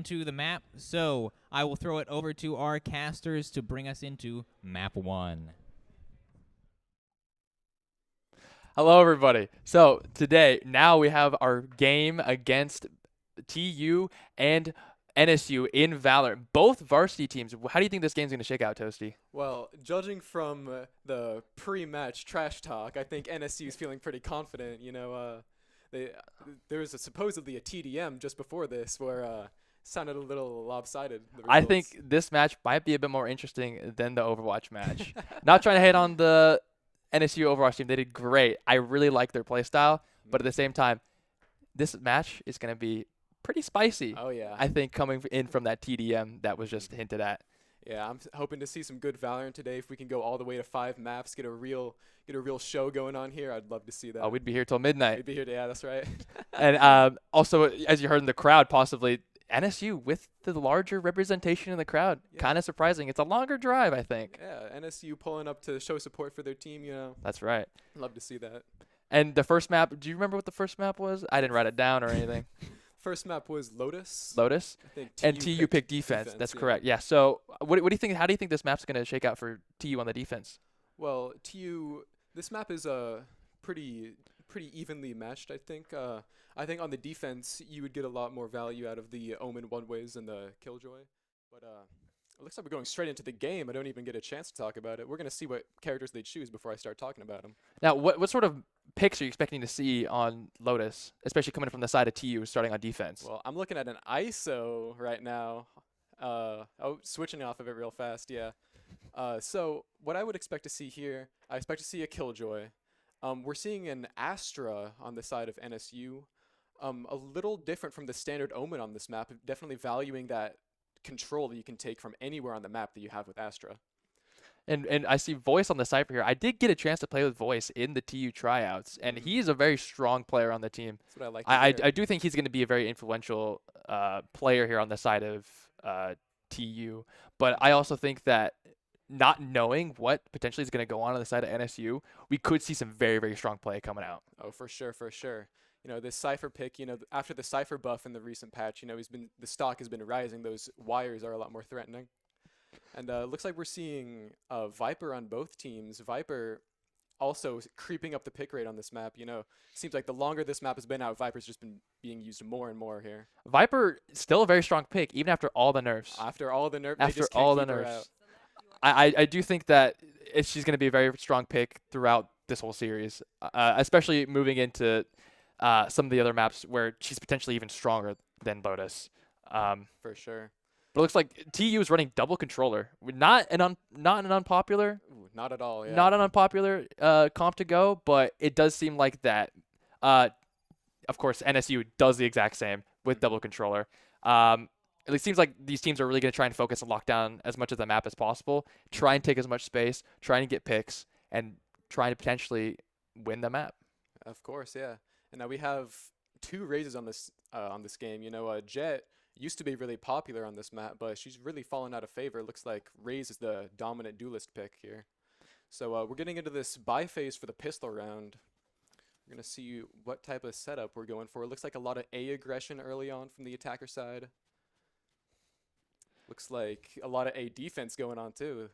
into the map, so I will throw it over to our casters to bring us into map 1. Hello, everybody. So today, now we have our game against TU and NSU in Valorant. Both varsity teams. How do you think this game's going to shake out, Toasty? Well, judging from the pre-match trash talk, I think NSU is feeling pretty confident. They there was supposedly a TDM just before this where sounded a little lopsided. The I results. think this match might be a bit more interesting than the Overwatch match. Not trying to hate on the NSU Overwatch team. They did great. I really like their play style, but at the same time, this match is going to be pretty spicy. Oh yeah. I think coming in from that TDM that was just hinted at. Yeah, I'm hoping to see some good Valorant today. If we can go all the way to 5 maps, get a real show going on here, I'd love to see that. Oh, we'd be here till midnight. We'd be here. Yeah, that's right. And also, as you heard in the crowd, possibly NSU with the larger representation in the crowd. Yeah. Kind of surprising. It's a longer drive, I think. Yeah, NSU pulling up to show support for their team. That's right. Love to see that. And the first map, do you remember what the first map was? I didn't write it down or anything. First map was Lotus. Lotus? I think And TU picked defense. That's correct. Yeah. So what do you think? How do you think this map's going to shake out for TU on the defense? Well, this map is pretty evenly matched. I think. I think on the defense, you would get a lot more value out of the Omen one ways and the Killjoy. But it looks like we're going straight into the game. I don't even get a chance to talk about it. We're gonna see what characters they choose before I start talking about them. Now, what sort of picks are you expecting to see on Lotus, especially coming from the side of TU starting on defense? Well, I'm looking at an ISO right now. Switching off of it real fast. Yeah. So what I would expect to see here, I expect to see a Killjoy. We're seeing an Astra on the side of NSU. A little different from the standard Omen on this map, definitely valuing that control that you can take from anywhere on the map that you have with Astra. And I see Voice on the Cypher here. I did get a chance to play with Voice in the TU tryouts, and he's a very strong player on the team. That's what I like to hear. I do think he's going to be a very influential player here on the side of TU. But I also think that not knowing what potentially is going to go on the side of NSU, we could see some very, very strong play coming out. Oh, for sure, for sure. This Cypher pick, after the Cypher buff in the recent patch, the stock has been rising. Those wires are a lot more threatening. And looks like we're seeing Viper on both teams. Viper also creeping up the pick rate on this map. Seems like the longer this map has been out, Viper's just been being used more and more here. Viper, still a very strong pick, even after all the nerfs. After all the nerfs, After all the nerfs. I do think that she's going to be a very strong pick throughout this whole series, especially moving into some of the other maps where she's potentially even stronger than Lotus. For sure. But it looks like TU is running double controller. Not an unpopular. Ooh, not at all. Yeah. Not an unpopular comp to go, but it does seem like that. Of course, NSU does the exact same with double controller. It seems like these teams are really going to try and focus and lock down as much of the map as possible, try and take as much space, try and get picks, and try to potentially win the map. Of course, yeah. And now we have 2 raises on this game. Jet used to be really popular on this map, but she's really fallen out of favor. Looks like Raze is the dominant duelist pick here. So we're getting into this buy phase for the pistol round. We're going to see what type of setup we're going for. It looks like a lot of A aggression early on from the attacker side. Looks like a lot of A defense going on too,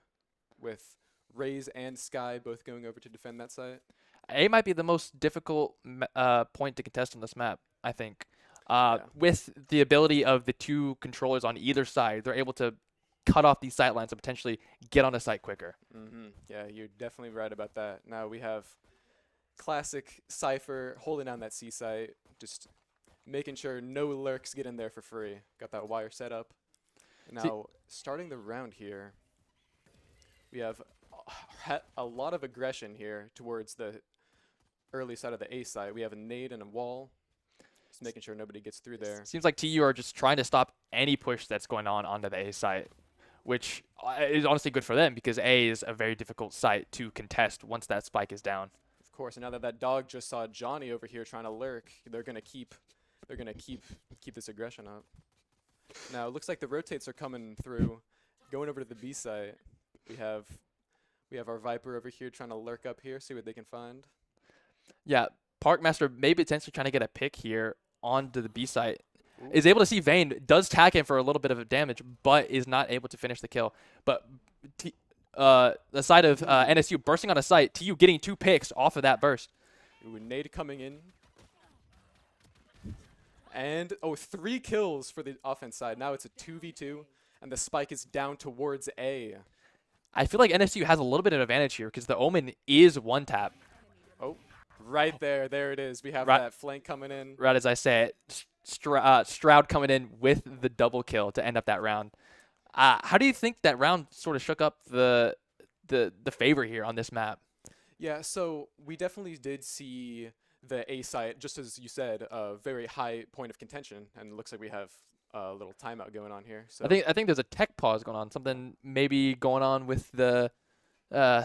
with Raze and Sky both going over to defend that site. A might be the most difficult point to contest on this map, I think. Yeah. With the ability of the 2 controllers on either side, they're able to cut off these sight lines and potentially get on the site quicker. Yeah, you're definitely right about that. Now we have classic Cypher holding down that C site, just making sure no lurks get in there for free. Got that wire set up. Now, starting the round here, we have a lot of aggression here towards the early side of the A side. We have a nade and a wall. Just making sure nobody gets through there. Seems like TU are just trying to stop any push that's going on onto the A site, which is honestly good for them because A is a very difficult site to contest once that spike is down. Of course, and now that dog just saw Johnny over here trying to lurk, they're gonna keep this aggression up. Now it looks like the rotates are coming through, going over to the B site. We have our Viper over here trying to lurk up here, see what they can find. Yeah, Parkmaster maybe potentially trying to get a pick here onto the B site. is able to see Vayne, does tag him for a little bit of damage, but is not able to finish the kill. But the side of NSU bursting on a site, TU getting 2 picks off of that burst. Ooh, nade coming in. And, 3 kills for the offense side. Now it's a 2v2, and the spike is down towards A. I feel like NSU has a little bit of advantage here because the Omen is 1-tap. Oh, right there. There it is. We have Right- that flank coming in. Right as I say it, Stroud coming in with the double kill to end up that round. How do you think that round sort of shook up the favor here on this map? Yeah, so we definitely did see the A site, just as you said, a very high point of contention, and it looks like we have a little timeout going on here. So I think there's a tech pause going on, something maybe going on with the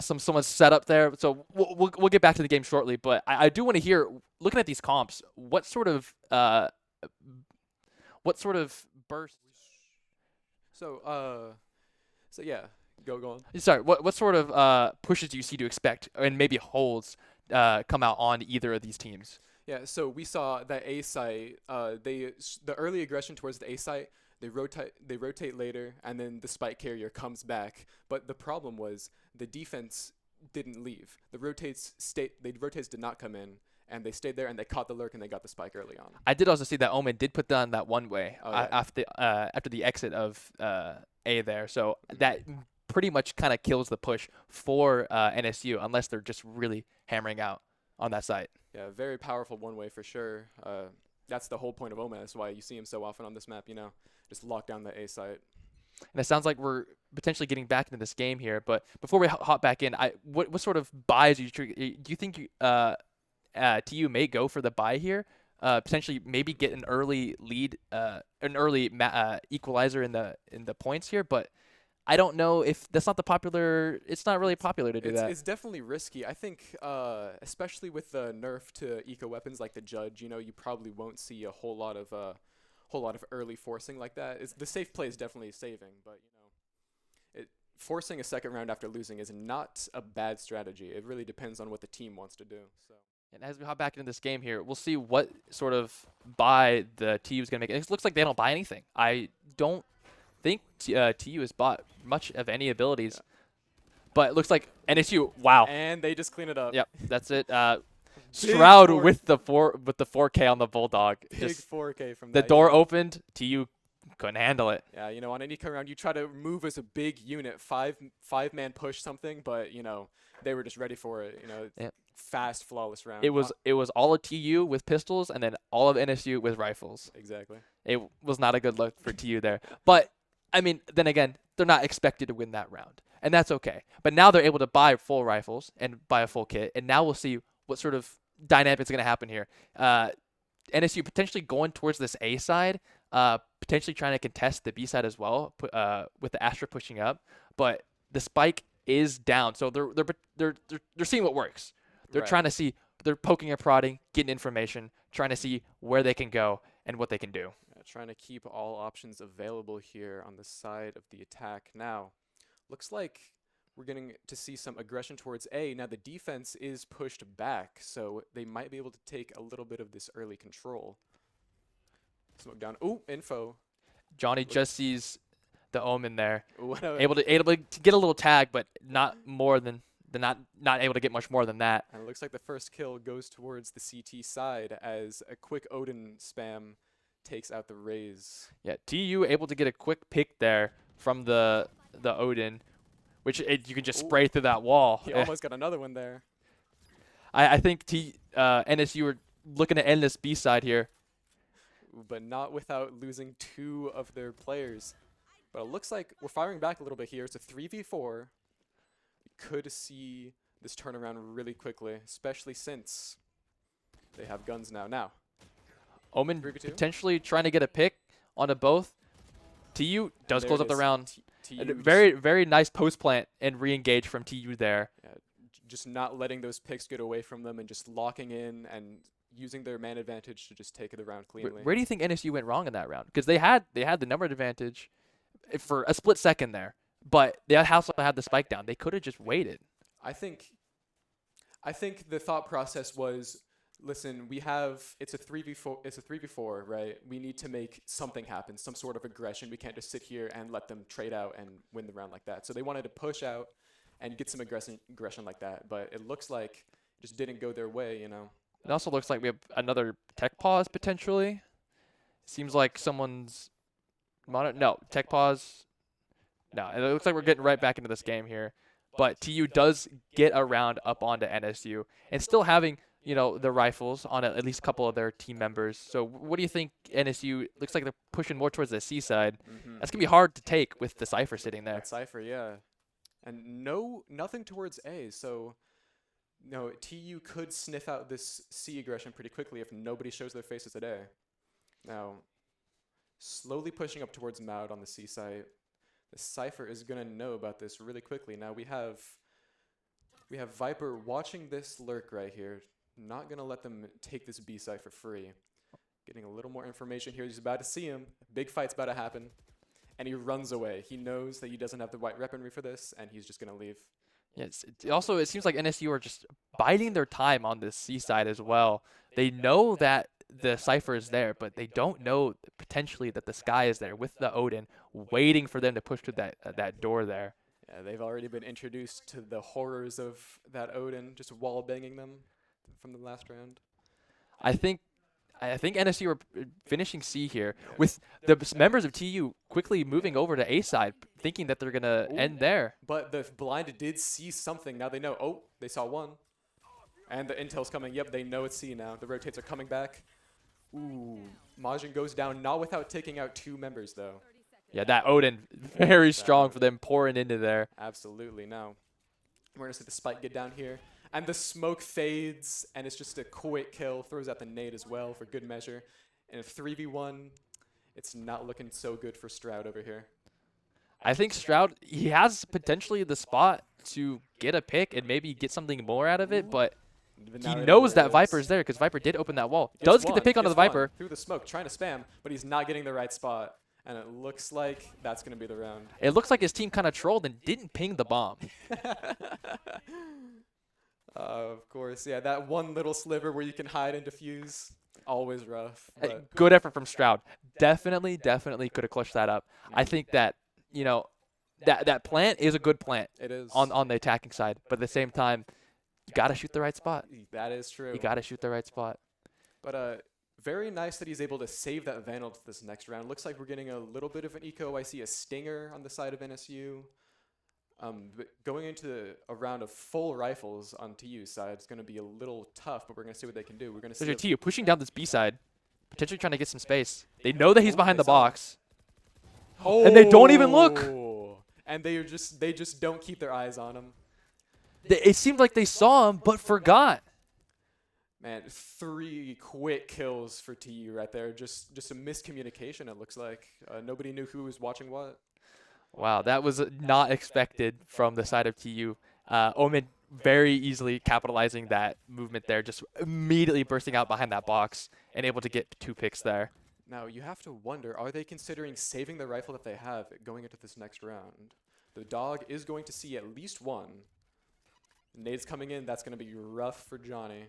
someone's setup there. So we'll get back to the game shortly, but I do want to hear, looking at these comps, what sort of burst? So yeah, go on. Sorry, what sort of pushes do you see to expect and maybe holds come out on either of these teams? Yeah, so we saw that A site. The early aggression towards the A site. They rotate later, and then the spike carrier comes back. But the problem was the defense didn't leave. The rotates did not come in, and they stayed there, and they caught the lurk, and they got the spike early on. I did also see that Omen did put down that one way yeah. after the exit of A there, so that pretty much kind of kills the push for NSU unless they're just really hammering out on that site. Yeah, very powerful one way for sure. That's the whole point of Omen. That's why you see him so often on this map. Just lock down the A site. And it sounds like we're potentially getting back into this game here. But before we hop back in, what sort of buys do you think TU may go for the buy here? Potentially maybe get an early lead, an early equalizer in the points here. But I don't know if that's not it's not really popular to do that. It's definitely risky. I think, especially with the nerf to eco weapons like the Judge, you probably won't see a whole lot of early forcing like that. The safe play is definitely saving, but forcing a second round after losing is not a bad strategy. It really depends on what the team wants to do. So. And as we hop back into this game here, we'll see what sort of buy the TU is going to make. It looks like they don't buy anything. I don't think TU has bought much of any abilities, but it looks like NSU. Wow. And they just clean it up. Yep, that's it. Stroud with the 4K on the Bulldog. Big 4K from the that. door opened. TU couldn't handle it. Yeah, on any come round, you try to move as a big unit, five-man push something, but they were just ready for it. Yep. Fast, flawless round. It was all of TU with pistols and then all of NSU with rifles. Exactly. It was not a good look for TU there. But I mean, then again, they're not expected to win that round, and that's okay. But now they're able to buy full rifles and buy a full kit, and now we'll see what sort of dynamic is going to happen here. NSU potentially going towards this A side, potentially trying to contest the B side as well, with the Astra pushing up. But the spike is down, so they're seeing what works. They're Right. trying to see. They're poking and prodding, getting information, trying to see where they can go and what they can do. Trying to keep all options available here on the side of the attack. Now, looks like we're getting to see some aggression towards A. Now, the defense is pushed back, so they might be able to take a little bit of this early control. Smoke down. Ooh, info. Johnny just sees the Omen there, Ooh, able to get a little tag, but not more than not able to get much more than that. And it looks like the first kill goes towards the CT side as a quick Odin spam takes out the Raze. Yeah, TU able to get a quick pick there from the Odin, which you can just spray through that wall. He almost got another one there. I think NSU were looking to end this B side here. But not without losing 2 of their players. But it looks like we're firing back a little bit here. It's a 3v4. We could see this turnaround really quickly, especially since they have guns now. Omen 3v2. potentially trying to get a pick onto both. TU does there close it up the is. round. TU And very, very nice post plant and re-engage from TU there. just not letting those picks get away from them and just locking in and using their man advantage to just take the round cleanly. Where do you think NSU went wrong in that round? Because they had the number advantage for a split second there, but they also had the spike down. They could have just waited. I think the thought process was listen, it's a 3v4, right? We need to make something happen, some sort of aggression. We can't just sit here and let them trade out and win the round like that. So they wanted to push out and get some aggression like that, but it looks like it just didn't go their way, you know. It also looks like we have another tech pause potentially. Seems like someone's no tech pause. No, it looks like we're getting right back into this game here. But TU does get around up onto NSU and still having, the rifles on at least a couple of their team members. So what do you think NSU looks like they're pushing more towards the C side? That's going to be hard to take with the Cypher sitting there. That Cypher, yeah. And nothing towards A, so no, TU could sniff out this C aggression pretty quickly if nobody shows their faces at A. Now, slowly pushing up towards Maud on the C side. The Cypher is going to know about this really quickly. Now we have Viper watching this lurk right here. Not going to let them take this B side for free. Getting a little more information here. He's about to see him. Big fight's about to happen. And he runs away. He knows that he doesn't have the right weaponry for this, and he's just going to leave. Yes. Also, it seems like NSU are just biding their time on this C side as well. They know that the Cypher is there, but they don't know potentially that the Sky is there with the Odin, waiting for them to push through that door there. Yeah, they've already been introduced to the horrors of that Odin, just wall banging them from the last round. I think NSU are finishing C here with the members of TU quickly moving over to A side, thinking that they're gonna end there. But the blind did see something. Now they know. Oh, they saw one. And the intel's coming. Yep, they know it's C now. The rotates are coming back. Ooh, Majin goes down, not without taking out 2 members, though. Yeah, that Odin, very strong for them pouring into there. Absolutely. Now, we're going to see the spike get down here. And the smoke fades, and it's just a quick kill. Throws out the nade as well for good measure. And a 3v1, it's not looking so good for Stroud over here. I think Stroud, he has potentially the spot to get a pick and maybe get something more out of it, but he knows that Viper's there because Viper did open that wall. Does get the pick onto the Viper. Through the smoke, trying to spam, but he's not getting the right spot. And it looks like that's going to be the round. It looks like his team kind of trolled and didn't ping the bomb. Of course, yeah, that one little sliver where you can hide and defuse, always rough. But Good effort from Stroud. Definitely could have clutched that up. I think that, that plant is a good plant. It is. On the attacking side. But at the same time, you got to shoot the right spot. That is true. You got to shoot the right spot. But very nice that he's able to save that Vandal to this next round. Looks like we're getting a little bit of an eco. I see a Stinger on the side of NSU. But going into a round of full rifles on TU's side is going to be a little tough, but we're going to see what they can do. We're going to see. There's TU pushing down this B side, potentially trying to get some space. They know that he's behind the box. Oh, and they don't even look. And they just don't keep their eyes on him. It seemed like they saw him, but forgot. Man, 3 quick kills for TU right there. Just a miscommunication, it looks like. Nobody knew who was watching what. Wow, that was not expected from the side of TU. Omen very easily capitalizing that movement there, just immediately bursting out behind that box and able to get 2 picks there. Now, you have to wonder, are they considering saving the rifle that they have going into this next round? The dog is going to see at least 1. Nade's coming in. That's going to be rough for Johnny.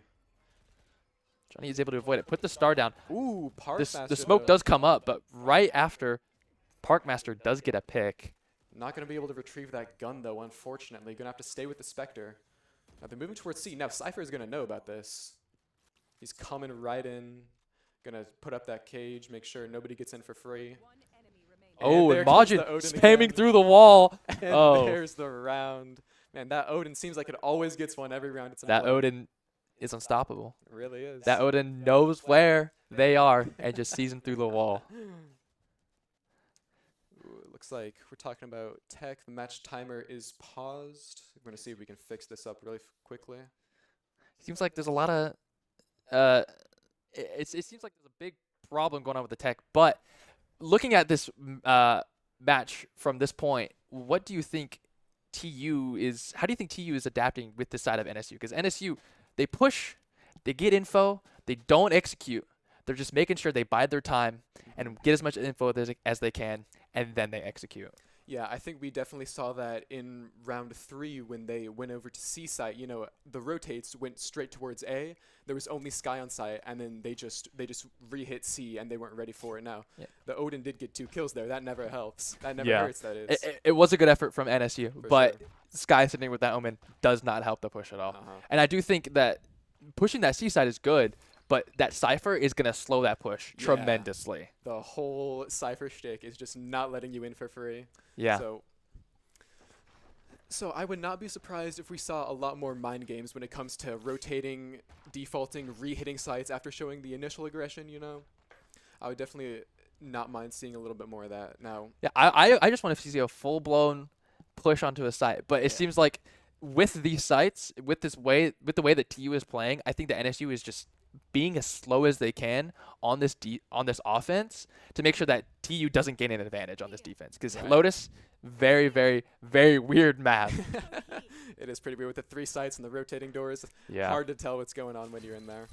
Johnny is able to avoid it. Put the star down. Ooh, Parkmaster. The smoke does come up, but right after, Parkmaster does get a pick. Not going to be able to retrieve that gun, though, unfortunately. Going to have to stay with the Spectre. Now, they're moving towards C. Now, Cypher is going to know about this. He's coming right in. Going to put up that cage, make sure nobody gets in for free. Oh, and Majin spamming again. through the wall. And there's the round. Man, that Odin seems like it always gets one every round. That Odin is unstoppable. It really is. That Odin knows where they are and just sees them through the wall. Looks like we're talking about tech. The match timer is paused. We're going to see if we can fix this up really quickly. Seems like there's a lot of it seems like there's a big problem going on with the tech. But looking at this match from this point, what do you think how do you think TU is adapting with this side of NSU? Because NSU, they push, they get info, they don't execute. They're just making sure they bide their time and get as much info as they can, and then they execute. Yeah, I think we definitely saw that in round 3 when they went over to C site. You know, the rotates went straight towards A. There was only Sky on site, and then they just re-hit C, and they weren't ready for it. Now, Yeah. the Odin did get 2 kills there. That never helps. That never Yeah. hurts. That is. It was a good effort from NSU, For but sure. Sky sitting with that Omen does not help the push at all. Uh-huh. And I do think that pushing that C side is good, but that Cypher is going to slow that push Yeah. tremendously. The whole Cypher shtick is just not letting you in for free. Yeah. So I would not be surprised if we saw a lot more mind games when it comes to rotating, defaulting, re-hitting sites after showing the initial aggression, you know? I would definitely not mind seeing a little bit more of that. Now, Yeah, I just want to see a full-blown push onto a site, but it Yeah. seems like with these sites, with the way that TU is playing, I think the NSU is just being as slow as they can on this offense to make sure that TU doesn't gain an advantage on this defense. Because Right. Lotus, very, very, very weird map. it is pretty weird with the 3 sites and the rotating doors. Yeah. Hard to tell what's going on when you're in there.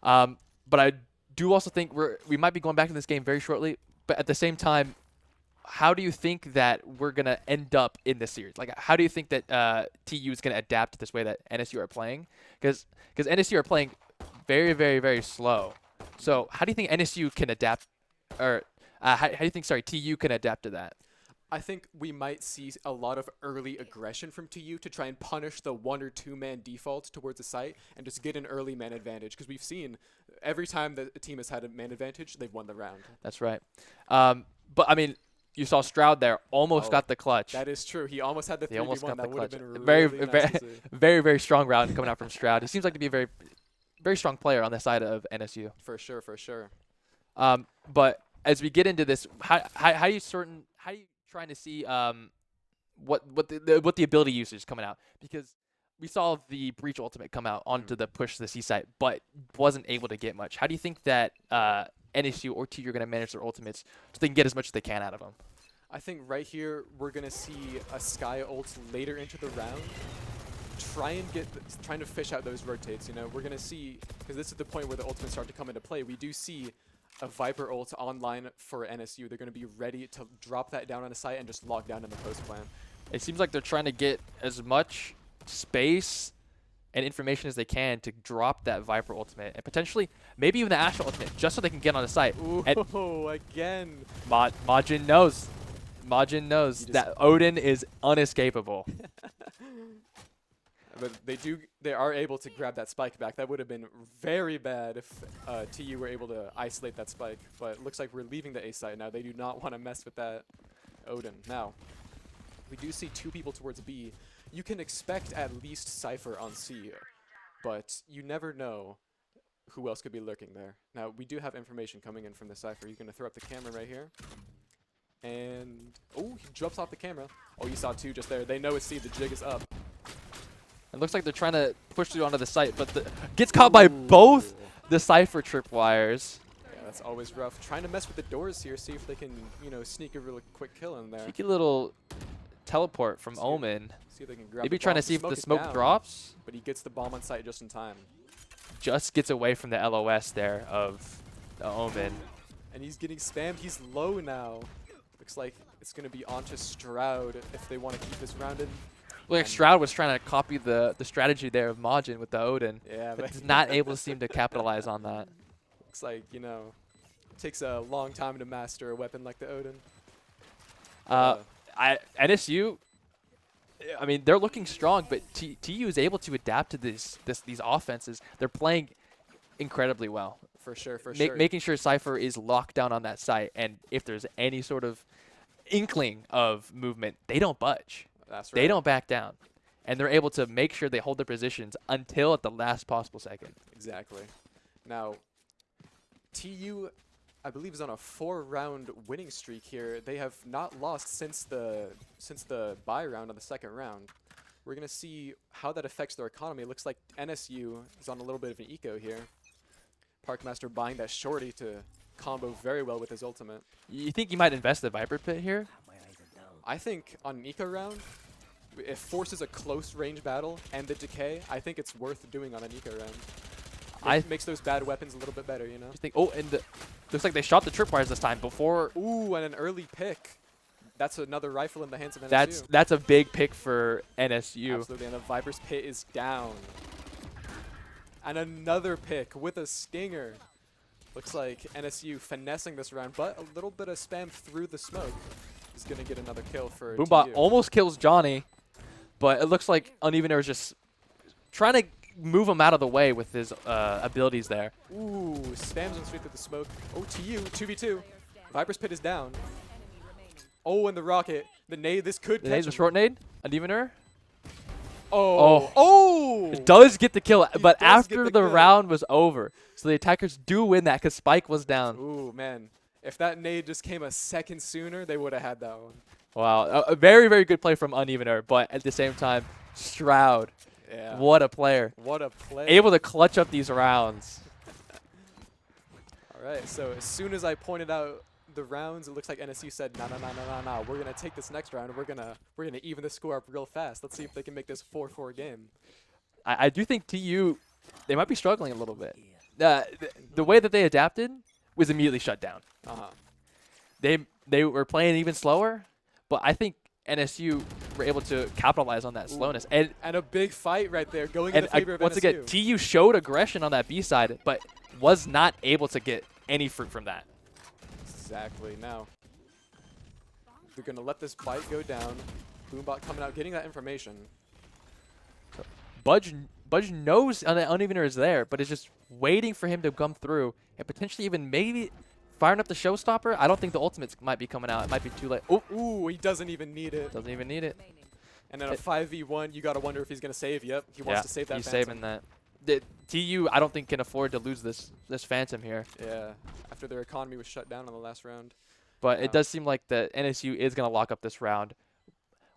But I do also think we might be going back to this game very shortly. But at the same time, how do you think that we're gonna end up in this series? Like, how do you think that TU is gonna adapt to this way that NSU are playing? Because NSU are playing very, very, very slow. So how do you think NSU can adapt, or how do you think TU can adapt to that? I think we might see a lot of early aggression from TU to try and punish the 1 or 2 man default towards the site and just get an early man advantage. Because we've seen every time that a team has had a man advantage, they've won the round. That's right. But I mean, you saw Stroud there almost Oh, got the clutch. That is true. He almost had the He almost 3v1. got That the would have clutch. been Very, really very, nice to see. very, very strong round coming out from Stroud. He seems like to be a very, very strong player on the side of NSU. For sure, for sure. But as we get into this, how are you trying to see what the ability usage is coming out? Because we saw the Breach ultimate come out onto the push to the C site, but wasn't able to get much. How do you think that NSU or TU are going to manage their ultimates so they can get as much as they can out of them? I think right here we're gonna see a Sky ult later into the round. Trying to fish out those rotates. You know, we're gonna see, because this is the point where the ultimates start to come into play. We do see a Viper ult online for NSU. They're gonna be ready to drop that down on the site and just lock down in the post plant. It seems like they're trying to get as much space and information as they can to drop that Viper ultimate and potentially maybe even the Astra ultimate just so they can get on the site. And Ooh, again. Majin knows. Majin knows that Odin is unescapable. But they are able to grab that spike back. That would have been very bad if TU were able to isolate that spike. But it looks like we're leaving the A site now. They do not want to mess with that Odin. Now, we do see 2 people towards B. You can expect at least Cypher on C, but you never know who else could be lurking there. Now, we do have information coming in from the Cypher. You're going to throw up the camera right here. And, oh, he drops off the camera. Oh, you saw 2 just there. They know it's C. The jig is up. It looks like they're trying to push through onto the site, but gets caught by both the Cypher tripwires. Yeah, that's always rough. Trying to mess with the doors here, see if they can, you know, sneak a really quick kill in there. Cheeky little teleport from See- Omen. See if they can grab Maybe the trying bomb. to see if the is smoke down, drops. But he gets the bomb on site just in time. Just gets away from the LOS there of the Omen. And he's getting spammed. He's low now. Looks like it's going to be onto Stroud if they want to keep this round in. Look like Stroud was trying to copy the strategy there of Majin with the Odin. Yeah, But but is not able to seem to capitalize on that. looks like, you know, it takes a long time to master a weapon like the Odin. NSU, I mean, they're looking strong, but TU is able to adapt to these offenses. They're playing incredibly well. For sure, for sure. Making sure Cypher is locked down on that site, and if there's any sort of inkling of movement, they don't budge. That's right. They don't back down. And they're able to make sure they hold their positions until at the last possible second. Exactly. Now, TU, I believe, is on a 4-round winning streak here. They have not lost since the bye round on the 2nd round. We're going to see how that affects their economy. It looks like NSU is on a little bit of an eco here. Parkmaster buying that shorty to combo very well with his ultimate. You think you might invest the Viper Pit here? I think on an eco round, it forces a close range battle and the decay. I think it's worth doing on an eco round. Makes those bad weapons a little bit better, you know? Just think, oh, and looks like they shot the tripwires this time before. Ooh, and an early pick. that's another rifle in the hands of NSU. That's a big pick for NSU. Absolutely, and the Viper's Pit is down. And another pick with a stinger. Looks like NSU finessing this round, but a little bit of spam through the smoke is going to get another kill for Boombot TU. almost kills Johnny, but it looks like Uneven Air is just trying to move him out of the way with his abilities there. Ooh, spams him straight through the smoke. Oh, TU, 2v2. Viper's Pit is down. Oh, and the rocket. The nade, this could The catch nade's a him. short nade. Uneven Air Oh. Oh! does get the kill, but does get after the the kill. round was over. So the attackers do win that because Spike was down. Ooh, man. If that nade just came a second sooner, they would have had that one. Wow, a very, very good play from Uneven Air, but at the same time, Stroud, Yeah. what a player. What a play. Able to clutch up these rounds. All right, so as soon as I pointed out the rounds, it looks like NSU said, no, no, no, no, no, no. We're gonna take this next round. And we're gonna even the score up real fast. Let's see if they can make this 4-4 game. I do think TU, they might be struggling a little bit. The way that they adapted was immediately shut down. They were playing even slower, but I think NSU were able to capitalize on that slowness. And a big fight right there, going in the favor of once NSU. again, TU showed aggression on that B side, but was not able to get any fruit from that. Exactly. Now, they're going to let this bite go down. Boombot coming out, getting that information. Budge knows that Uneven Air is there, but is just waiting for him to come through and potentially even maybe firing up the showstopper. I don't think the ultimates might be coming out. It might be too late. Oh, Ooh, he doesn't even need it. doesn't even need it. And then a 5v1, you got to wonder if he's going to save. Yep, he wants to save that he's Phantom. saving that. TU, I don't think can afford to lose this Phantom here. Yeah, after their economy was shut down in the last round. But it does seem like that NSU is going to lock up this round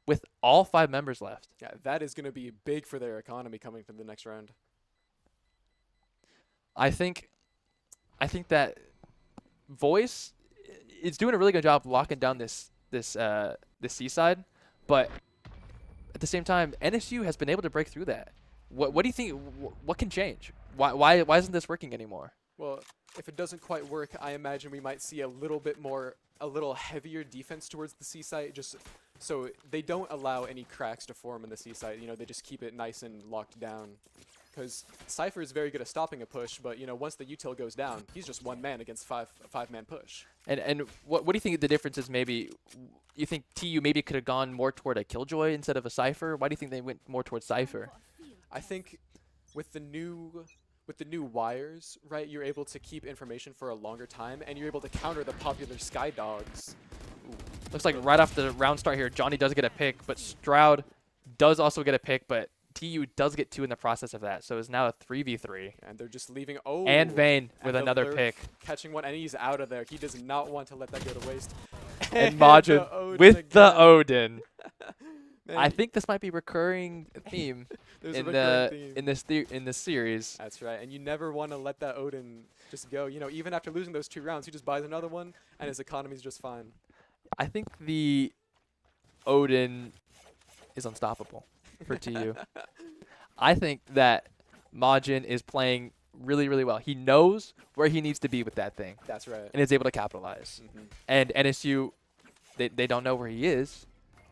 with all 5 members left. Yeah, that is going to be big for their economy coming to the next round. I think that Voice is doing a really good job locking down this seaside, but at the same time, NSU has been able to break through that. What do you think? What can change? Why isn't this working anymore? Well, if it doesn't quite work, I imagine we might see a little heavier defense towards the C site, just so they don't allow any cracks to form in the C site. You know, they just keep it nice and locked down. Because Cypher is very good at stopping a push, but you know, once the util goes down, he's just one man against a five-man push. And what do you think the difference is? Maybe you think TU maybe could have gone more toward a Killjoy instead of a Cypher? Why do you think they went more towards Cypher? I think with the new wires, right, you're able to keep information for a longer time, and you're able to counter the popular Sky Dogs. Ooh. Looks like right off the round start here, Johnny does get a pick, but Stroud does also get a pick, but TU does get 2 in the process of that, so it's now a 3v3. And they're just leaving. Oh, And Vayne with the another lurk pick. catching one, and he's out of there. He does not want to let that go to waste. And Majin the Odin with the again. Odin. Man, I think this might be a recurring theme there's a in recurring theme. in this series. That's right, and you never want to let that Odin just go. You know, even after losing those 2 rounds, he just buys another one, and his economy's just fine. I think the Odin is unstoppable for TU. I think that Majin is playing really, really well. He knows where he needs to be with that thing That's right. and is able to capitalize. And NSU, they don't know where he is.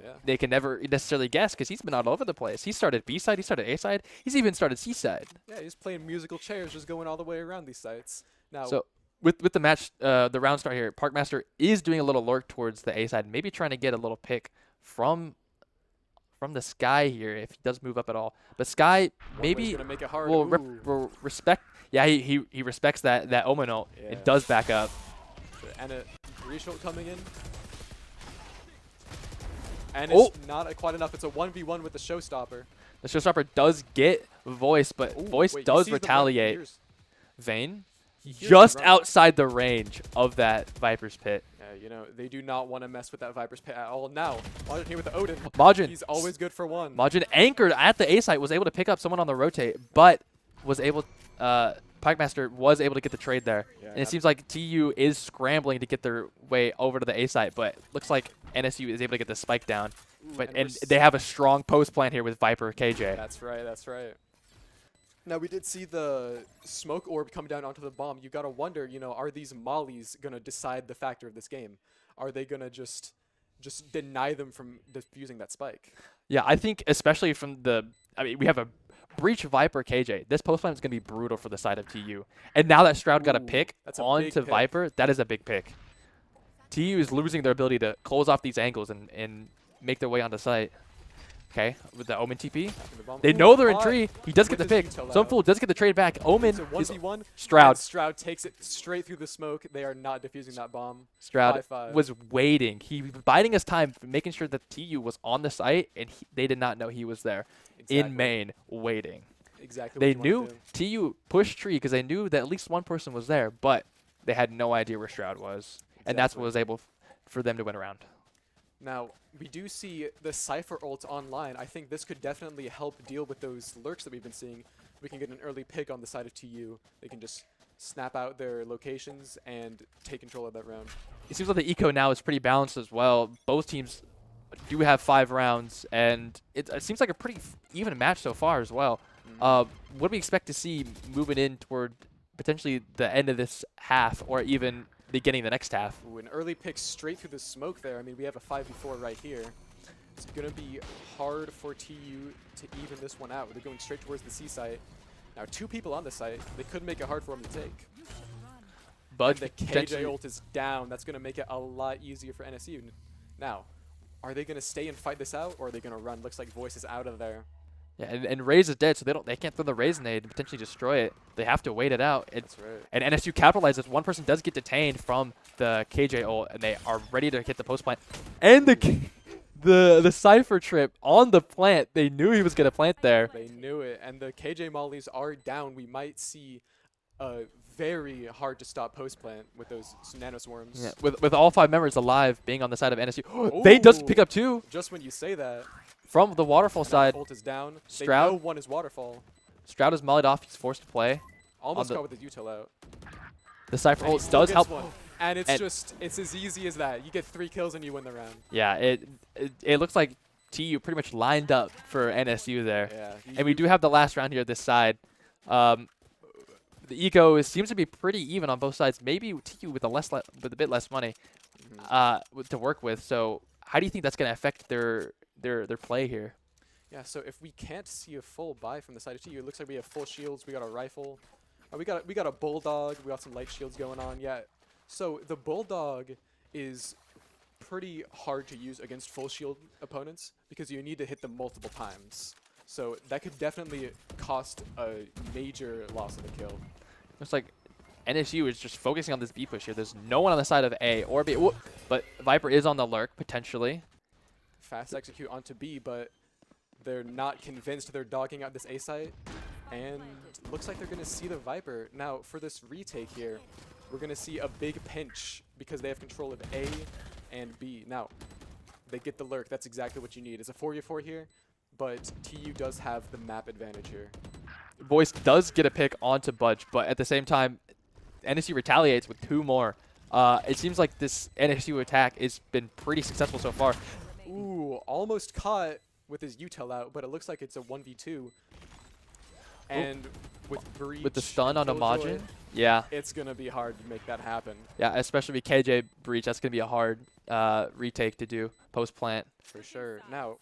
Yeah. They can never necessarily guess because he's been all over the place. He started B side, he started A side, he's even started C side. Yeah, he's playing musical chairs, just going all the way around these sites. Now, So with the match, the round start here, Parkmaster is doing a little lurk towards the A side, maybe trying to get a little pick from the Sky here if he does move up at all. But Sky maybe gonna make it hard. will respect. Yeah, he respects that Omen ult. Yeah. It does back up. And a breach ult coming in. And Oh. it's not quite enough. It's a 1v1 with the showstopper. The showstopper does get Voice, but Ooh, Voice wait, he does sees the run, he retaliate. hears- Vayne he hears the just run. outside the range of that Viper's Pit. Yeah, you know, they do not want to mess with that Viper's Pit at all. Now, Majin here with the Odin. Majin, He's always good for one. Majin anchored at the A site, was able to pick up someone on the rotate, but was able, Pikemaster was able to get the trade there. Yeah, And it seems like TU is scrambling to get their way over to the A site, but looks like NSU is able to get the spike down. But and and we're they have a strong post plan here with Viper KJ. That's right, that's right. Now, we did see the smoke orb come down onto the bomb. You got to wonder, you know, are these mollies going to decide the factor of this game? Are they going to just just deny them from defusing that spike. Yeah, I think especially from I mean, we have a Breach Viper KJ. This post plan is going to be brutal for the side of TU. And now that Stroud got a Ooh, pick that's a big onto pick. Viper, that is a big pick. TU is losing their ability to close off these angles and make their way onto site. Okay, with the Omen TP. Tapping the bomb. They Ooh, know they're in caught tree. He does get with the his pick. util Some out. fool does get the trade back. Omen It's a is 1v1. Stroud. And Stroud takes it straight through the smoke. They are not defusing that bomb. Stroud 5-5. was waiting. He was biding his time, making sure that TU was on the site, and they did not know he was there Exactly. in main waiting. Exactly. They what you wanna knew do. TU pushed tree because they knew that at least one person was there, but they had no idea where Stroud was, and that's what Exactly. was able for them to win around. Now, we do see the Cypher ult online. I think this could definitely help deal with those lurks that we've been seeing. We can get an early pick on the side of TU. They can just snap out their locations and take control of that round. It seems like the eco now is pretty balanced as well. Both teams do have 5 rounds, and it seems like a pretty even match so far as well. What do we expect to see moving in toward potentially the end of this half, or even beginning the next half? Ooh, an early pick straight through the smoke there. I mean, we have a 5v4 right here. It's going to be hard for TU to even this one out. They're going straight towards the C site. Now, 2 people on the site. They could make it hard for them to take. But And the potentially- KJ ult is down. That's going to make it a lot easier for NSU. Now, are they going to stay and fight this out, or are they going to run? Looks like Voice is out of there. yeah, and Raze is dead, so they can't throw the Raze nade and potentially destroy it. They have to wait it out. That's right. And NSU capitalizes. One person does get detained from the KJ ult, and they are ready to hit the post plant. And the Cypher trip on the plant. They knew he was going to plant there. They knew it. And the KJ mollies are down. We might see a very hard to stop post plant with those nano swarms. Yeah, with all 5 members alive being on the side of NSU. They does pick up 2 Just when you say that, from the waterfall now side. ult is down. Stroud? They know one is waterfall. Stroud is mollied off. He's forced to play. Almost the- caught with his util out. The Cypher And he ult still does gets help. one. And it's and- just, it's as easy as that. You get 3 kills and you win the round. Yeah, it looks like TU pretty much lined up for NSU there. Yeah. And we do have the last round here this side. The eco seems to be pretty even on both sides. Maybe TU with with a bit less money to work with. So how do you think that's going to affect their play here? Yeah, so if we can't see a full buy from the side of TU, it looks like we have full shields, we got a rifle. We got a bulldog, we got some light shields going on. Yeah. So the bulldog is pretty hard to use against full shield opponents because you need to hit them multiple times. So that could definitely cost a major loss of the kill. Looks like NSU is just focusing on this B push here. There's no one on the side of A or B. Whoop, but Viper is on the lurk, potentially. Fast execute onto B, but they're not convinced. They're dogging out this A site, and looks like they're going to see the Viper. Now, for this retake here, we're going to see a big pinch because they have control of A and B. Now, they get the lurk. That's exactly what you need. It's a 4v4 here, but TU does have the map advantage here. Voice does get a pick onto Budge, but at the same time, NSU retaliates with 2 more. It seems like this NSU attack has been pretty successful so far. Ooh, almost caught with his util out, but it looks like it's a 1v2. And with Breach With the stun and on Killjoy, Imagine. Yeah, it's going to be hard to make that happen. yeah, especially with KJ Breach. That's going to be a hard retake to do post-plant. For sure. Now,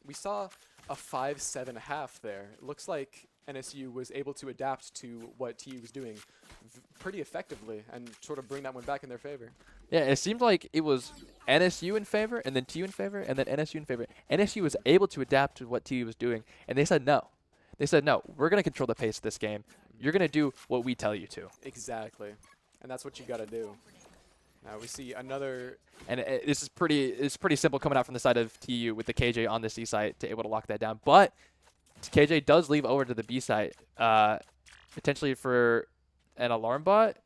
we saw a 5-7 half there. It looks like NSU was able to adapt to what TU was doing pretty effectively and sort of bring that one back in their favor. Yeah, it seemed like it was NSU in favor, and then TU in favor, and then NSU in favor. NSU was able to adapt to what TU was doing, and they said no. They said, no, we're going to control the pace of this game. You're going to do what we tell you to. Exactly. And that's what you got to do. Now we see another... And this is pretty simple coming out from the side of TU with the KJ on the C site to able to lock that down. But KJ does leave over to the B site, potentially for an alarm bot,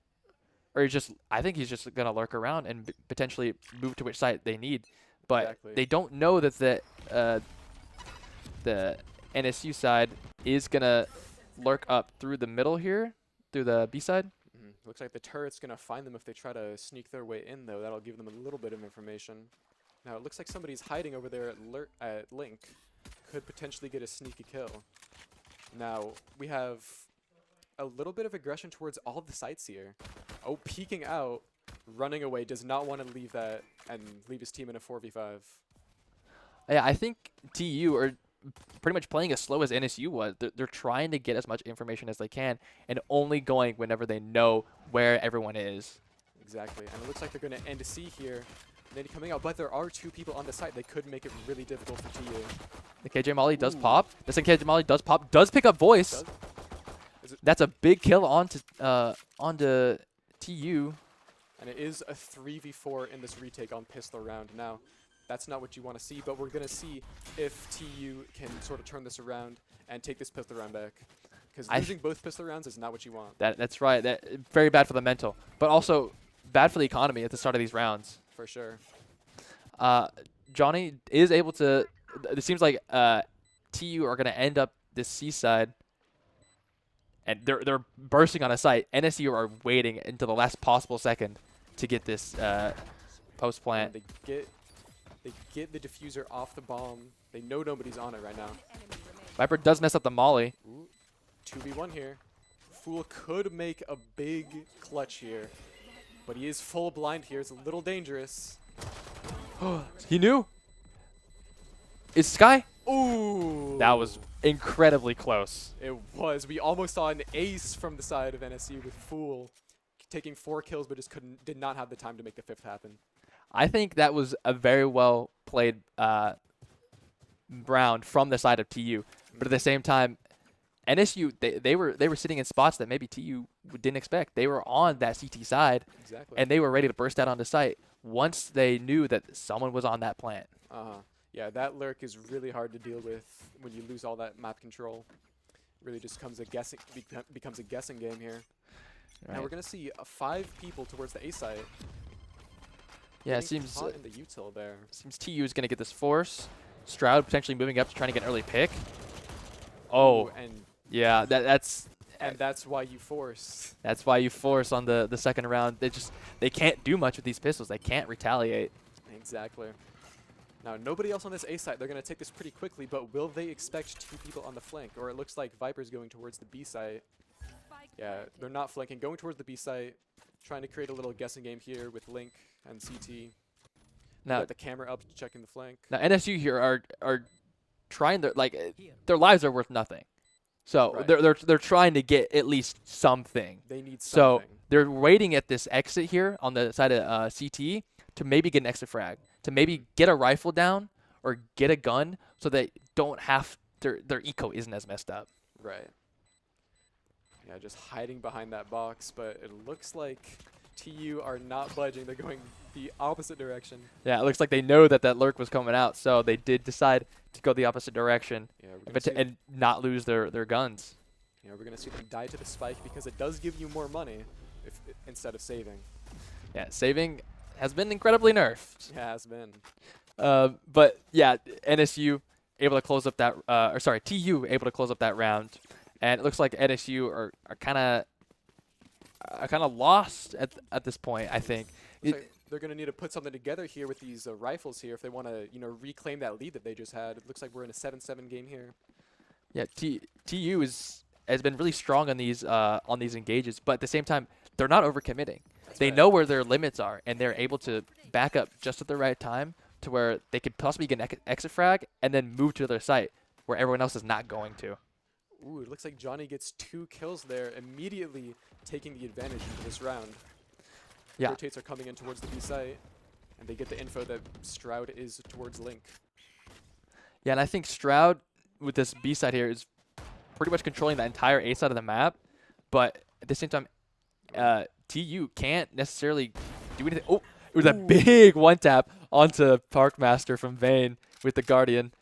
or I think he's just going to lurk around and potentially move to which site they need. But Exactly. they don't know that the NSU side is going to lurk up through the middle here, through the B side. Looks like the turret's going to find them if they try to sneak their way in, though. That'll give them a little bit of information. Now, it looks like somebody's hiding over there at Link. Could potentially get a sneaky kill. Now, we have a little bit of aggression towards all of the sites here. Oh, peeking out. running away, does not want to leave that and leave his team in a 4v5. Yeah, I think TU are pretty much playing as slow as NSU was. They're trying to get as much information as they can and only going whenever they know where everyone is. Exactly, and it looks like they're going to end C here. Maybe coming out, but there are 2 people on the site. They could make it really difficult for TU. The KJ Molly does Ooh. pop. The second KJ Molly does pop. Does pick up voice. That's a big kill onto TU. And it is a 3v4 in this retake on pistol round. Now, that's not what you want to see, but we're going to see if TU can sort of turn this around and take this pistol round back. Because losing both pistol rounds is not what you want. That's right. That very bad for the mental, but also bad for the economy at the start of these rounds. For sure. Johnny is able to. It seems like TU are going to end up this C side, and they're bursting on a site. NSU are waiting until the last possible second to get this post plant. They get the diffuser off the bomb. They know nobody's on it right now. Viper does mess up the molly. Ooh, 2v1 here. Fool could make a big clutch here, but he is full blind here. It's a little dangerous. He knew. Is Sky? Ooh. That was incredibly close. It was. We almost saw an ace from the side of NSU with Fool taking 4 kills, but just did not have the time to make the 5th happen. I think that was a very well played round from the side of TU. But at the same time, NSU they were sitting in spots that maybe TU didn't expect. They were on that CT side, Exactly. and they were ready to burst out onto site once they knew that someone was on that plant. Yeah, that lurk is really hard to deal with when you lose all that map control. Really just becomes a guessing game here. Right. Now we're gonna see 5 people towards the A site. Yeah, it Getting seems caught in the util there. seems TU is going to get this force. Stroud potentially moving up to trying to get an early pick. Oh, Ooh, and yeah, that's why you force. That's why you force on the second round. They can't do much with these pistols. They can't retaliate. Exactly. Now nobody else on this A site. They're gonna take this pretty quickly, but will they expect 2 people on the flank? Or it looks like Viper's going towards the B site. Yeah, they're not flanking. Going towards the B site, trying to create a little guessing game here with Link and CT. Now Got the camera up, checking the flank. Now NSU here are trying their lives are worth nothing. So Right. they're trying to get at least something. They need So something. they're waiting at this exit here on the side of CT to maybe get an exit frag, to maybe get a rifle down or get a gun so they don't have their eco isn't as messed up. Right. Yeah, just hiding behind that box, but it looks like TU are not budging. They're going the opposite direction. Yeah, it looks like they know that lurk was coming out, so they did decide to go the opposite direction Yeah, we're gonna see, and not lose their guns. yeah, we're gonna see them die to the spike because it does give you more money instead of saving. Yeah, saving has been incredibly nerfed. It has been. But yeah, NSU able to close up that, TU able to close up that round, and it looks like NSU are kind of lost at this point. I think. Looks like they're gonna need to put something together here with these rifles here if they want to, reclaim that lead that they just had. It looks like we're in a 7-7 game here. Yeah, TU has been really strong on these engages, but at the same time, they're not overcommitting. They right. know where their limits are, and they're able to back up just at the right time to where they could possibly get an exit frag and then move to their site where everyone else is not going to. Ooh, it looks like Johnny gets 2 kills there, immediately taking the advantage into this round. Yeah. Rotates are coming in towards the B site, and they get the info that Stroud is towards Link. Yeah, and I think Stroud with this B side here is pretty much controlling the entire A side of the map, but at the same time, TU can't necessarily do anything. Oh, it was a big one tap onto Parkmaster from Vayne with the Guardian.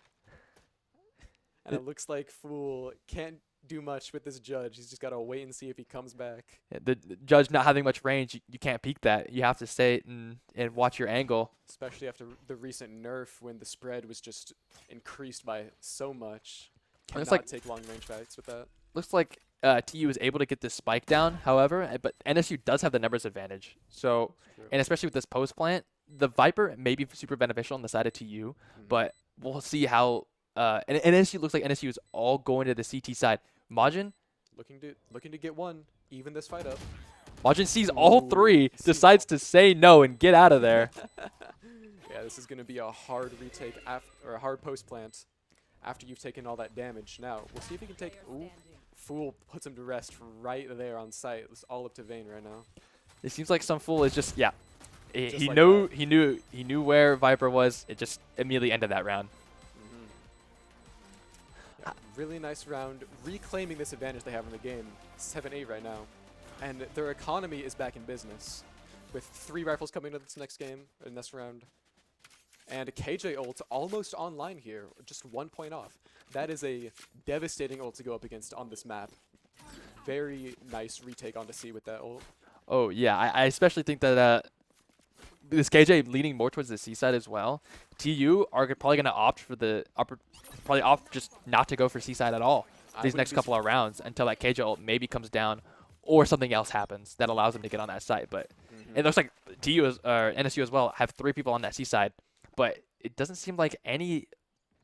And it looks like Fool can't do much with this judge. He's just got to wait and see if he comes back. Yeah, the judge not having much range, you can't peek that. You have to stay and watch your angle. Especially after the recent nerf when the spread was just increased by so much. And it's Cannot like- take long range fights with that. Looks like TU is able to get this spike down, however, but NSU does have the numbers advantage. So, and especially with this post plant, the Viper may be super beneficial on the side of TU, but we'll see how. And NSU looks like NSU is all going to the CT side. Majin, Looking to get one, even this fight up. Majin sees all Ooh, three, sees decides to say no and get out of there. Yeah, this is going to be a hard retake or a hard post plant after you've taken all that damage. Now, we'll see if he can take. Ooh, Fool puts him to rest right there on site. It's all up to Vayne right now. It seems like some fool is just Just he like knew that. he knew where Viper was. It just immediately ended that round. Yeah, really nice round, reclaiming this advantage they have in the game. 7-8 right now, and their economy is back in business, with 3 rifles coming into this next game in this round, and KJ ult almost online here, just 1 point off. That is a devastating ult to go up against on this map. Very nice retake onto C with that ult. Oh yeah, I especially think that this KJ leaning more towards the C side as well. TU are probably gonna opt for probably opt just not to go for C side at all these next couple of rounds until that KJ ult maybe comes down or something else happens that allows them to get on that side. But it looks like TU or NSU as well have 3 people on that C side, but it doesn't seem like any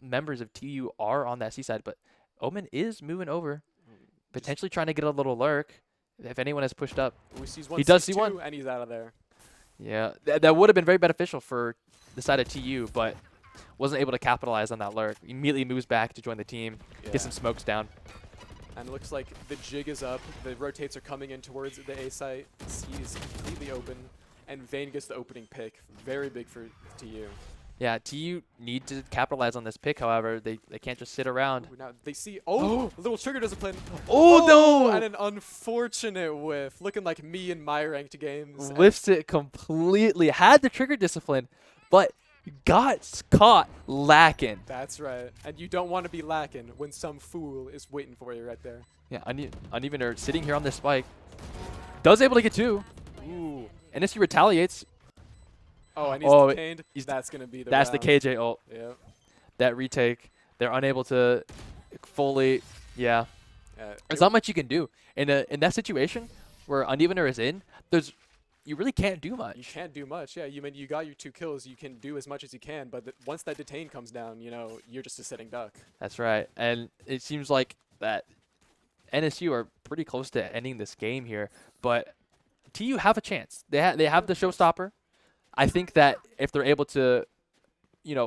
members of TU are on that C side. But Omen is moving over, potentially trying to get a little lurk. If anyone has pushed up, He does see see one. and he's out of there. Yeah, that would have been very beneficial for the side of TU, but wasn't able to capitalize on that lurk. Immediately moves back to join the team, get some smokes down. And it looks like the jig is up. The rotates are coming in towards the A site. C is completely open, and Vayne gets the opening pick. Very big for TU. Yeah, TU need to capitalize on this pick, however. They can't just sit around. Ooh, now they see. Oh, a little trigger discipline. Oh, no! And an unfortunate whiff. Looking like me in my ranked games. Lifts it completely. Had the trigger discipline, but got caught lacking. That's right. And you don't want to be lacking when some fool is waiting for you right there. Yeah, uneven are sitting here on this spike. Does able to get 2. Ooh. NSU retaliates. Oh, and he's detained. That's going to be the That's round. the KJ ult. Yep. That retake. They're unable to fully, yeah. There's not much you can do. In that situation where Unevener is in, you really can't do much. You can't do much. Yeah, you got your 2 kills. You can do as much as you can, but once that detain comes down, you're just a sitting duck. That's right. And it seems like that NSU are pretty close to ending this game here, but TU have a chance. They have the showstopper. I think that if they're able to,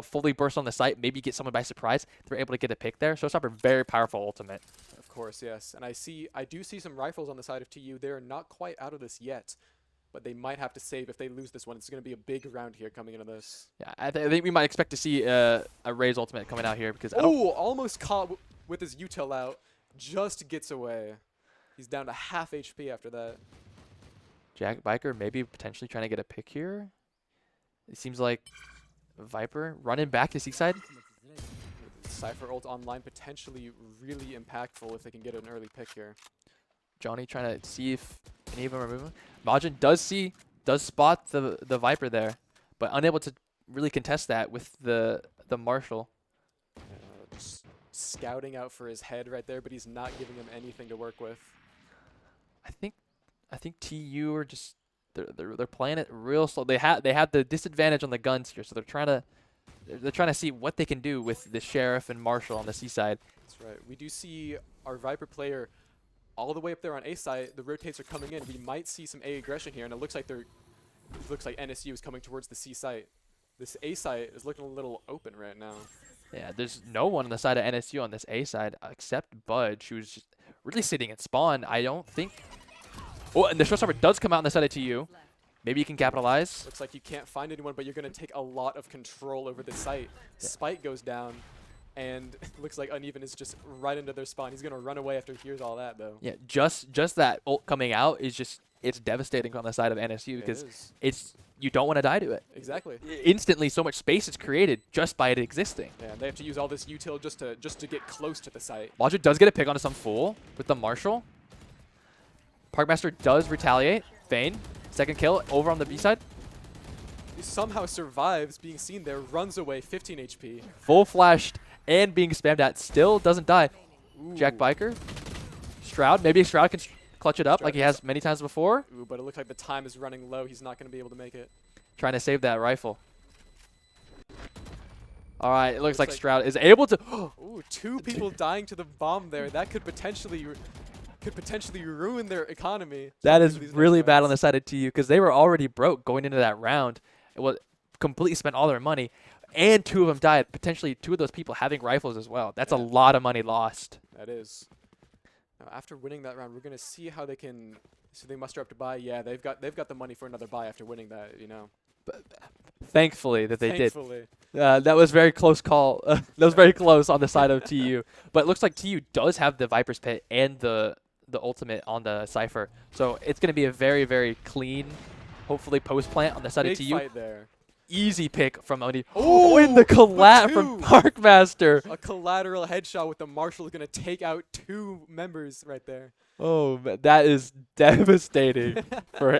fully burst on the site, maybe get someone by surprise, they're able to get a pick there. Showstopper, very powerful ultimate. Of course, yes. And I do see some rifles on the side of TU. They're not quite out of this yet, but they might have to save if they lose this one. It's going to be a big round here coming into this. Yeah, I think we might expect to see a Ray's ultimate coming out here because almost caught with his util out. Just gets away. He's down to half HP after that. Jack Biker maybe potentially trying to get a pick here. It seems like Viper running back to Seaside. Cypher ult online potentially really impactful if they can get an early pick here. Johnny trying to see if any of them are moving. Majin does spot the Viper there, but unable to really contest that with the Marshall. Just scouting out for his head right there, but he's not giving him anything to work with. I think TU are just they're playing it real slow. They have the disadvantage on the guns here, so they're trying to see what they can do with the Sheriff and Marshall on the C side. That's right. We do see our Viper player all the way up there on A side. The rotates are coming in. We might see some A aggression here, and it looks like NSU is coming towards the C site. This A site is looking a little open right now. Yeah, there's no one on the side of NSU on this A side except Budge, who's just really sitting at spawn. I don't think. Oh, and the showstopper does come out on the side of TU. Maybe you can capitalize. Looks like you can't find anyone, but you're going to take a lot of control over the site. Yeah. Spike goes down, and looks like Uneven is just right into their spawn. He's going to run away after he hears all that, though. Yeah, just that ult coming out is just, it's devastating on the side of NSU because you don't want to die to it. Exactly. Instantly, so much space is created just by it existing. Yeah, they have to use all this util just to get close to the site. Logic does get a pick onto some fool with the Marshall. Parkmaster does retaliate. Vayne, second kill over on the B side. He somehow survives being seen there, runs away, 15 HP. Full flashed and being spammed at, still doesn't die. Ooh. Jack Biker. Shroud, maybe Shroud can clutch it up like he has many times before. Ooh, but it looks like the time is running low. He's not going to be able to make it. Trying to save that rifle. All right, it looks like Shroud is able to. Ooh, 2 people dying to the bomb there. That could potentially could potentially ruin their economy. That jumping is into these next really bad on the rounds. side of TU because they were already broke going into that round. It was completely spent all their money, and 2 of them died. Potentially 2 of those people having rifles as well. That's a Yeah. lot of money lost. That is. Now, after winning that round, we're gonna see how they can. So they muster up to buy. Yeah, they've got the money for another buy after winning that. You know. Thankfully that they did. Thankfully. That was very close call. That was very close on the side of TU. But it looks like TU does have the Viper's Pit and the ultimate on the Cypher. So it's going to be a very, very clean, hopefully, post plant on the side Big of TU. fight there. Easy pick from Oni. Oh, and the collat the from two. Parkmaster. A collateral headshot with the Marshal is gonna take out 2 members right there. Oh, that is devastating for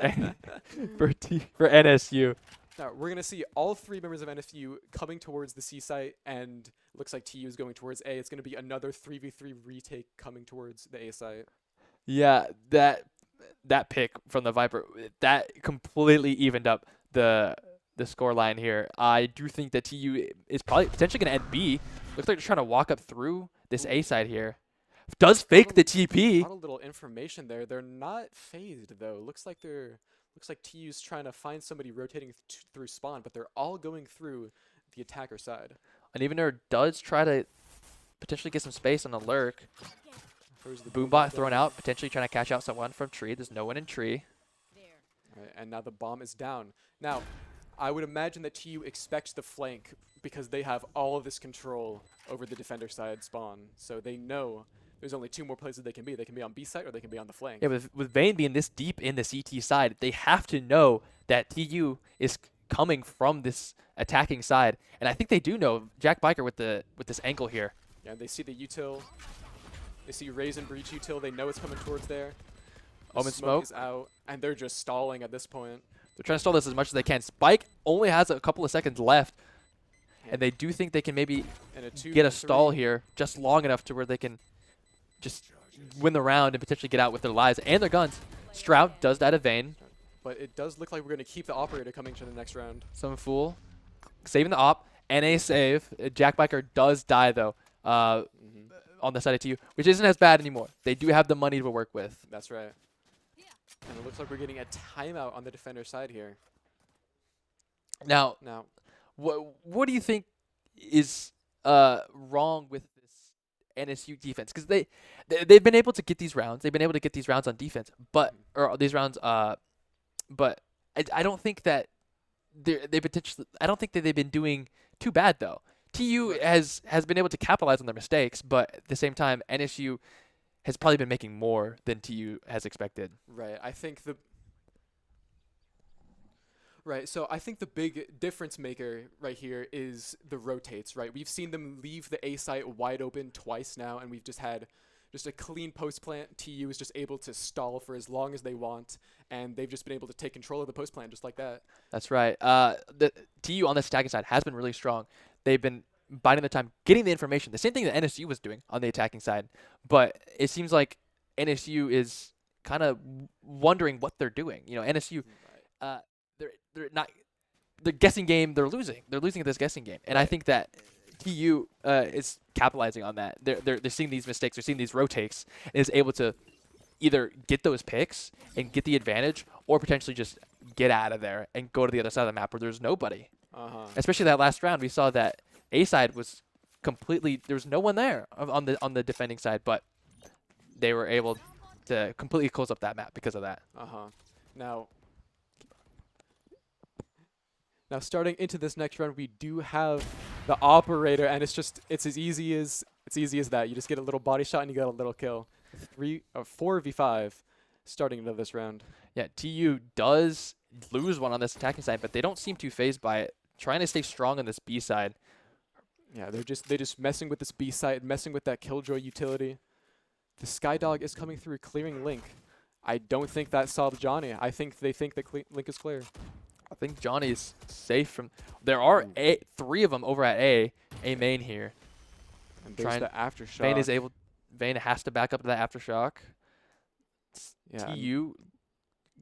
for NSU. Now we're gonna see all 3 members of NSU coming towards the C site, and looks like TU is going towards A. It's gonna be another 3v3 retake coming towards the A site. Yeah, that pick from the Viper, that completely evened up the score line here. I do think that TU is probably potentially going to end B. Looks like they're trying to walk up through this A side here. Does fake the TP. A little information there. They're not phased though. Looks like TU's trying to find somebody rotating through spawn, but they're all going through the attacker side. And even there does try to potentially get some space on the lurk. Where's the Boombot thrown out, potentially trying to catch out someone from tree. There's no one in tree. Right, and now the bomb is down. Now, I would imagine that TU expects the flank because they have all of this control over the defender side spawn. So they know there's only 2 more places they can be. They can be on B side or they can be on the flank. Yeah, with Vayne being this deep in the CT side, they have to know that TU is coming from this attacking side. And I think they do know. Jack Biker with this angle here. Yeah, they see the util. They see Raise and Breach util. They know it's coming towards there. The Omen smoke is out, and they're just stalling at this point. They're trying to stall this as much as they can. Spike only has a couple of seconds left, Yeah. and they do think they can maybe And a 2 get a v3. stall here just long enough to where they can just win the round and potentially get out with their lives and their guns. Stroud does that at Vayne. But it does look like we're going to keep the operator coming to the next round. Some fool. Saving the op. NA save. Jack Biker does die, though, on the side of TU, which isn't as bad anymore. They do have the money to work with. That's right. And it looks like we're getting a timeout on the defender side here. Now, Now, what do you think is wrong with this NSU defense? Because they've been able to get these rounds. They've been able to get these rounds on defense, but these rounds. But I don't think that they potentially. I don't think that they've been doing too bad though. TU has been able to capitalize on their mistakes, but at the same time, NSU has probably been making more than TU has expected. right, I think the big difference maker right here is the rotates, right? We've seen them leave the A site wide open twice now, and we've just had a clean post plant. TU is just able to stall for as long as they want, and they've just been able to take control of the post plant just like that. That's right. The TU on the attacking side has been really strong. They've been biding their time, getting the information. The same thing that NSU was doing on the attacking side. But it seems like NSU is kind of wondering what they're doing. You know, NSU, they're not the guessing game. They're losing. They're losing at this guessing game. And I think that TU is capitalizing on that. They're seeing these mistakes. They're seeing these rotates, and is able to either get those picks and get the advantage, or potentially just get out of there and go to the other side of the map where there's nobody. Especially that last round, we saw that A side was completely, there was no one there on the defending side, but they were able to completely close up that map because of that. Now starting into this next round, we do have the operator, and it's as easy as that. You just get a little body shot and you get a little kill. 4v5 starting into this round. Yeah, TU does lose one on this attacking side, but they don't seem too phased by it. Trying to stay strong on this B side. Yeah, they're just messing with this B side, messing with that Killjoy utility. The Skydog is coming through, clearing Link. I don't think that solved Johnny. I think they think that Link is clear. I think Johnny's safe from. There are 3 of them over at A main here. And there's the aftershock. Vayne has to back up to that aftershock. Yeah, TU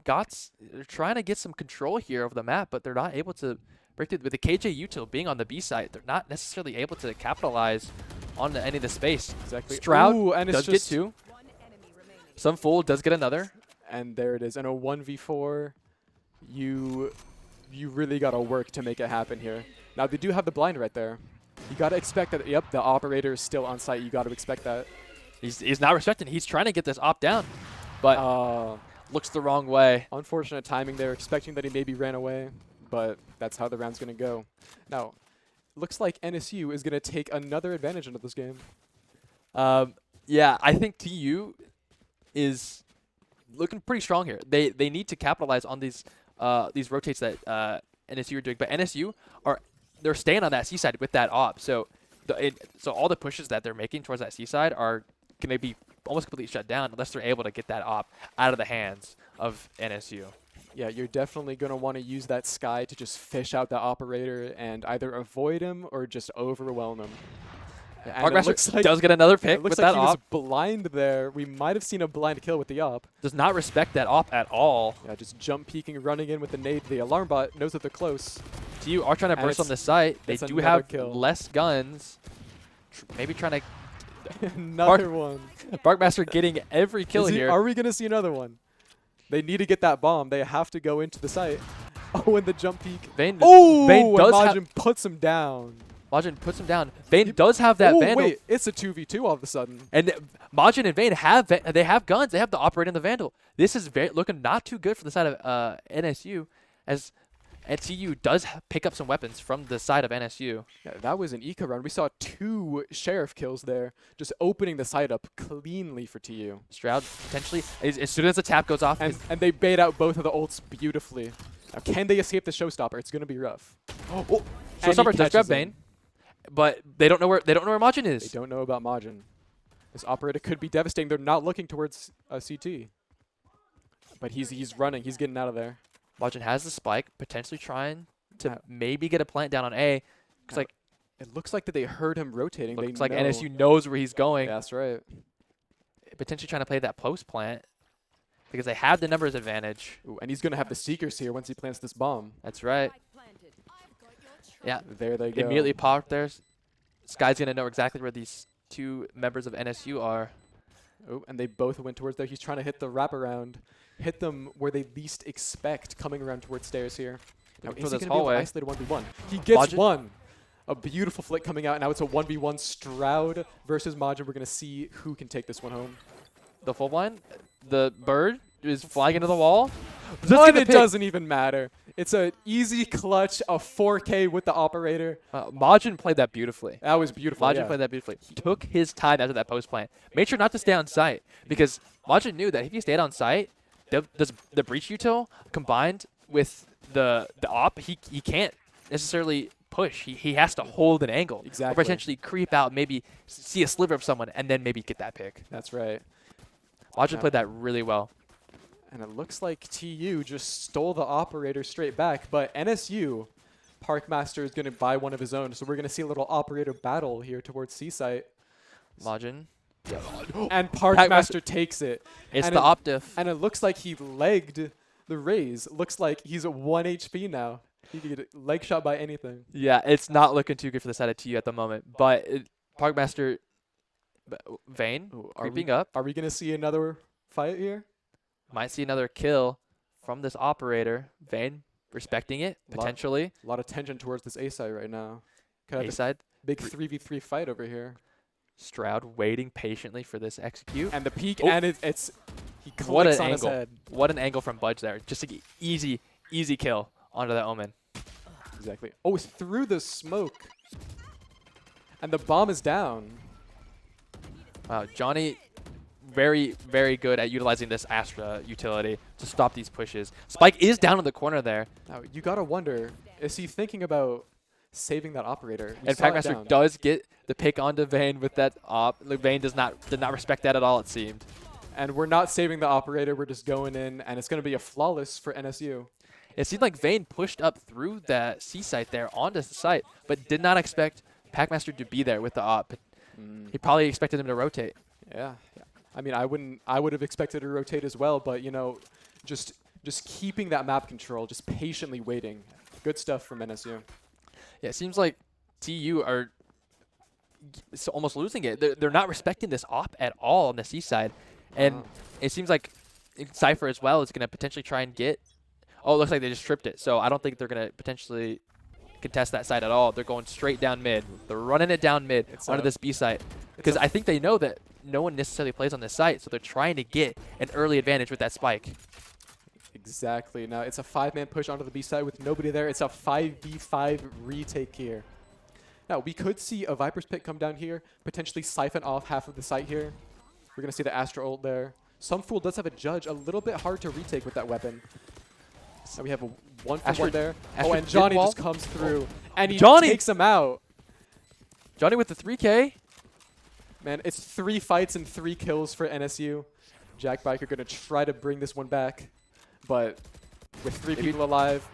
they're trying to get some control here over the map, but they're not able to break it. With the KJ util being on the B side, they're not necessarily able to capitalize on any of the space. exactly. Stroud Ooh, and it's does get just 2. Some fool does get another. And there it is. And a 1v4, you really got to work to make it happen here. Now, they do have the blind right there. You got to expect that, yep, the operator is still on site. You got to expect that. He's not respecting. He's trying to get this op down, but looks the wrong way. Unfortunate timing there, expecting that he maybe ran away, but that's how the round's going to go. Now, looks like NSU is going to take another advantage into this game. Yeah, I think TU is looking pretty strong here. They need to capitalize on these rotates that NSU are doing, but NSU they're staying on that C side with that op. So so all the pushes that they're making towards that C side are going to be almost completely shut down unless they're able to get that op out of the hands of NSU. Yeah, you're definitely going to want to use that Sky to just fish out the operator and either avoid him or just overwhelm him. And it looks Parkmaster does get another pick it looks with like that he was op. blind there. We might have seen a blind kill with the op. Does not respect that op at all. Yeah, just jump peeking, running in with the nade. The alarm bot knows that they're close. TU are trying to And burst on it's- the site. They it's do another have kill. less guns. Maybe trying to Another one. Parkmaster getting every kill here. Are we going to see another one? They need to get that bomb. They have to go into the site. Oh, and the jump peek. Vayne, Oh, Vayne and does Majin puts him down. Majin puts him down. Vayne does have that Oh, Vandal. wait. It's a 2v2 all of a sudden. And Majin and Vayne have they have guns. They have the operator and the Vandal. This is looking not too good for the side of NSU, as TU does pick up some weapons from the side of NSU. Yeah, that was an eco run. We saw 2 sheriff kills there, just opening the site up cleanly for TU. Stroud potentially, as soon as the tap goes off, And they bait out both of the ults beautifully. Now, can they escape the showstopper? It's going to be rough. oh, And he Showstopper does grab catches Vayne, him. but they don't know where Majin They is. don't know about Majin. This operator could be devastating. They're not looking towards CT. But he's running. He's getting out of there. Majin has the spike, potentially trying to Yeah. maybe get a plant down on A. Looks like It looks like that they heard him rotating. looks they like know. NSU knows where he's going. Yeah, that's right. Potentially trying to play that post plant because they have the numbers advantage. Ooh, and he's going to have the Seekers here once he plants this bomb. That's right. Yeah, There they go. immediately popped there. Sky's gonna know exactly where these 2 members of NSU are. Oh, and they both went towards there. He's trying to hit the wraparound. Hit them where they least expect, coming around towards stairs here. Now, Looking is for he this going to be able to hallway. isolate a 1v1? He gets Majin- one. A beautiful flick coming out. Now it's a 1v1 Stroud versus Majin. We're going to see who can take this one home. The full blind, the bird is flying into the wall. But it doesn't even matter. It's an easy clutch, a 4K with the operator. Majin played that beautifully. That was beautiful. Majin yeah. played that beautifully. He took his time after that post plant. Made sure not to stay on site because Majin knew that if he stayed on site, the breach util combined with the op, he can't necessarily push. He has to hold an angle. Exactly. Or potentially creep out, maybe see a sliver of someone, and then maybe get that pick. That's right. Majin Yeah. played that really well. And it looks like TU just stole the operator straight back. But NSU, Parkmaster is going to buy one of his own. So we're going to see a little operator battle here towards C-Site. Majin. And Parkmaster takes it. It's And the it- op diff. And it looks like he legged the Rays. Looks like he's at 1 HP now. He could get a leg shot by anything. Yeah, it's not looking too good for the side of TU at the moment. But Parkmaster, Vayne, Ooh, creeping up. Are we going to see another fight here? Might see another kill from this operator. Vayne respecting it, potentially. A lot of tension towards this A-side right now. Could have A a side. big 3v3 fight over here. Stroud waiting patiently for this execute. And the peak, Oh. and it's he What clicks an on his angle. head. What an angle from Budge there. Just an easy kill onto that Omen. Exactly. Oh, it's through the smoke. And the bomb is down. Wow, Johnny very, very good at utilizing this Astra utility to stop these pushes. Spike is down in the corner there. Now, you got to wonder, is he thinking about saving that operator? We And saw it Packmaster down. does get the pick onto Vayne with that op. Vayne did not respect that at all, it seemed. And we're not saving the operator. We're just going in, and it's going to be a flawless for NSU. It seemed like Vayne pushed up through that C site there onto the site, but did not expect Packmaster to be there with the op. He probably expected him to rotate. Yeah. I mean, I would have expected to rotate as well, but you know, just keeping that map control, just patiently waiting. Good stuff from NSU. Yeah, it seems like TU are almost losing it. They're not respecting this op at all on the C side. And it seems like Cypher as well is going to potentially try and get. Oh, it looks like they just tripped it. So I don't think they're going to potentially contest that side at all. They're going straight down mid. They're running it down mid onto this B site. Because I think they know that no one necessarily plays on this site, so they're trying to get an early advantage with that spike. Exactly. Now it's a 5-man push onto the B side with nobody there. It's a 5v5 retake here. Now we could see a Viper's Pit come down here, potentially siphon off half of the site here. We're going to see the Astra ult there. Some Fool does have a Judge, a little bit hard to retake with that weapon. So we have a 1-for-1 there. Oh, and Johnny just comes through, and he takes him out. Johnny with the 3K. Man, it's 3 fights and 3 kills for NSU. Jack Biker going to try to bring this one back, but with 3 people alive,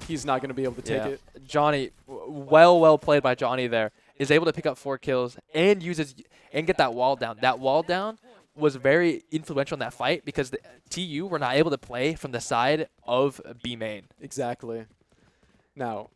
he's not going to be able to take it. Johnny, well played by Johnny there, is able to pick up 4 kills and get that wall down. That wall down was very influential in that fight because the TU were not able to play from the side of B main. Exactly. Now,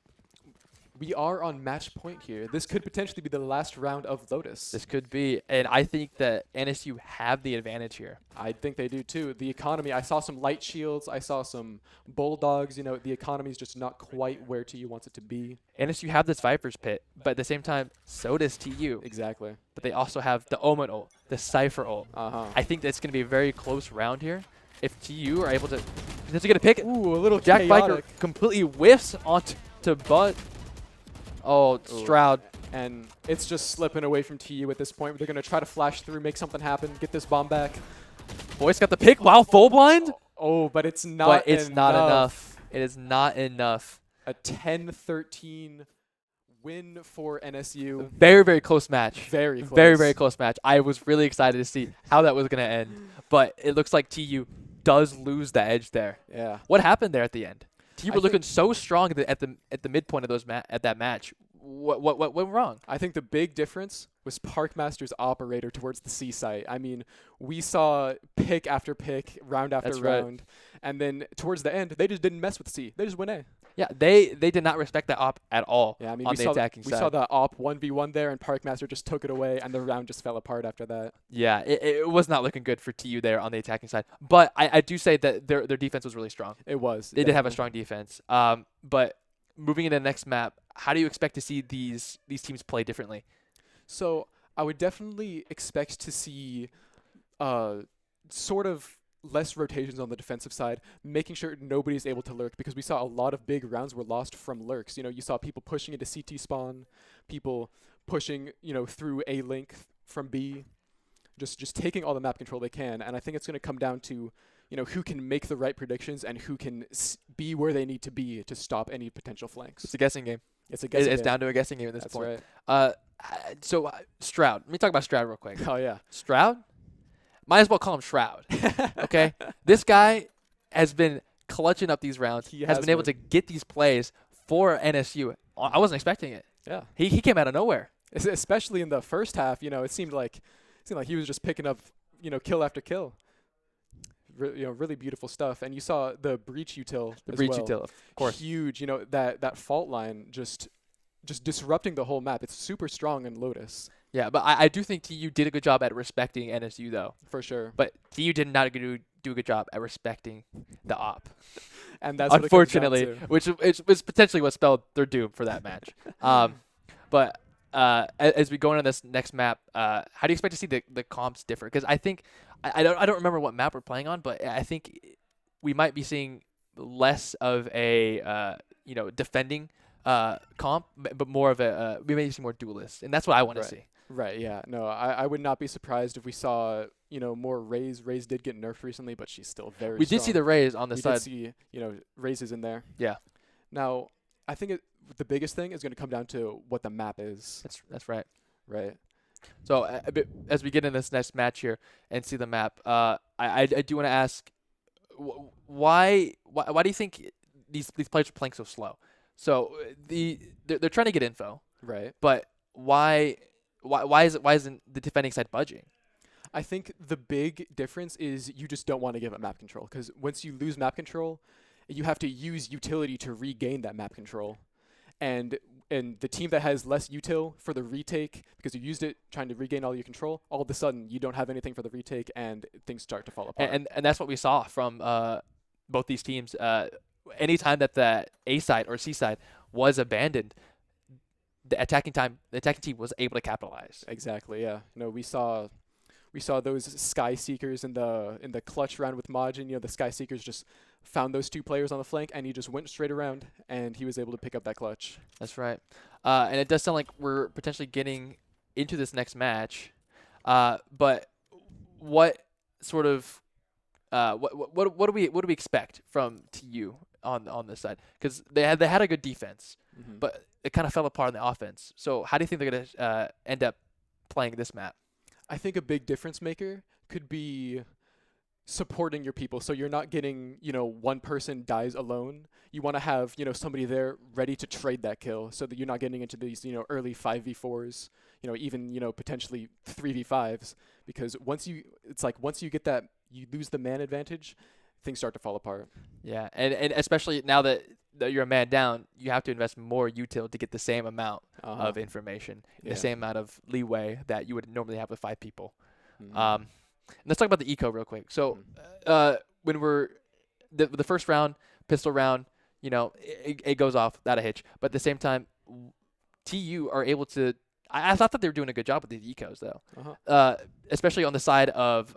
we are on match point here. This could potentially be the last round of Lotus. This could be, and I think that NSU have the advantage here. I think they do too. The economy, I saw some light shields, I saw some bulldogs. You know, the economy is just not quite where TU wants it to be. NSU have this Viper's Pit, but at the same time, so does TU. Exactly. But they also have the Omen ult, the Cypher ult. I think that's going to be a very close round here. If TU are able to potentially get a pick. Ooh, a little Jack chaotic. Biker completely whiffs onto Butt. Oh, Stroud. And it's just slipping away from TU at this point. They're going to try to flash through, make something happen, get this bomb back. Boyce got the pick. Wow, full blind. Oh, but it's not But it's not enough. It is not enough. A 10-13 win for NSU. Very close match. Very close. Very close match. I was really excited to see how that was going to end. But it looks like TU does lose the edge there. Yeah. What happened there at the end? TU were looking so strong at the midpoint of that match. What went wrong? I think the big difference was Parkmaster's operator towards the C site. I mean, we saw pick after pick, round after round, and then towards the end, they just didn't mess with C. They just went A. Yeah, they did not respect that op at all. Yeah, I mean, on the attacking side. We saw the op 1v1 there, and Parkmaster just took it away, and the round just fell apart after that. Yeah, it was not looking good for TU there on the attacking side. But I do say that their defense was really strong. It was. They did have a strong defense. But moving into the next map, how do you expect to see these teams play differently? So I would definitely expect to see sort of less rotations on the defensive side, making sure nobody's able to lurk, because we saw a lot of big rounds were lost from lurks. You know, you saw people pushing into CT spawn, people pushing, you know, through A link from B, just taking all the map control they can. And I think it's going to come down to, you know, who can make the right predictions and who can be where they need to be to stop any potential flanks. It's a guessing game. It's a guessing game. It's down to a guessing game at this That's point. Right. So Stroud. Let me talk about Stroud real quick. Oh, yeah. Stroud? Might as well call him Shroud. Okay? This guy has been clutching up these rounds. He has been able to get these plays for NSU. I wasn't expecting it. Yeah. He came out of nowhere. Especially in the first half, you know, it seemed like he was just picking up, you know, kill after kill. You know, really beautiful stuff. And you saw the breach util util, of course. Huge, you know, that fault line just disrupting the whole map. It's super strong in Lotus. Yeah, but I do think TU did a good job at respecting NSU, though. For sure. But TU did not do a good job at respecting the op. And that's unfortunately, what it which was potentially what spelled their doom for that match. But as we go into this next map, how do you expect to see the comps differ? Because I think I don't remember what map we're playing on, but I think we might be seeing less of a defending comp, but more of a we may see more duelists, and that's what I want to see. Right, yeah. No, I would not be surprised if we saw, you know, more Raze. Raze did get nerfed recently, but she's still very strong. We did see the Raze on the side. We did see, you know, Raze is in there. Yeah. Now, I think the biggest thing is going to come down to what the map is. That's right. Right. So as we get in this next match here and see the map, I do want to ask, why do you think these players are playing so slow? So they're trying to get info. Right. But why isn't the defending side budging? I think the big difference is you just don't want to give up map control, because once you lose map control, you have to use utility to regain that map control. And and the team that has less util for the retake because you used it trying to regain all your control, all of a sudden you don't have anything for the retake and things start to fall apart. And that's what we saw from both these teams. Anytime that the A side or C side was abandoned, the attacking team was able to capitalize. Exactly. Yeah. We saw those Sky Seekers in the clutch round with Majin. The Sky Seekers just found those two players on the flank, and he just went straight around, and he was able to pick up that clutch. That's right. And it does sound like we're potentially getting into this next match. But what sort of what do we expect from TU on this side? Because they had a good defense, Mm-hmm. but it kind of fell apart on the offense. So how do you think they're gonna end up playing this map? I think a big difference maker could be supporting your people. So you're not getting, one person dies alone. You want to have, somebody there ready to trade that kill so that you're not getting into these, early 5v4s, even, potentially 3v5s. Because once you get that, you lose the man advantage, things start to fall apart. Yeah, and especially now that you're a man down, you have to invest more util to get the same amount of information, Yeah. the same amount of leeway that you would normally have with 5 people. Mhm. Let's talk about the eco real quick. So, when we're the first round, pistol round, it goes off without a hitch. But at the same time, TU are able to. I thought that they were doing a good job with these ecos though, especially on the side of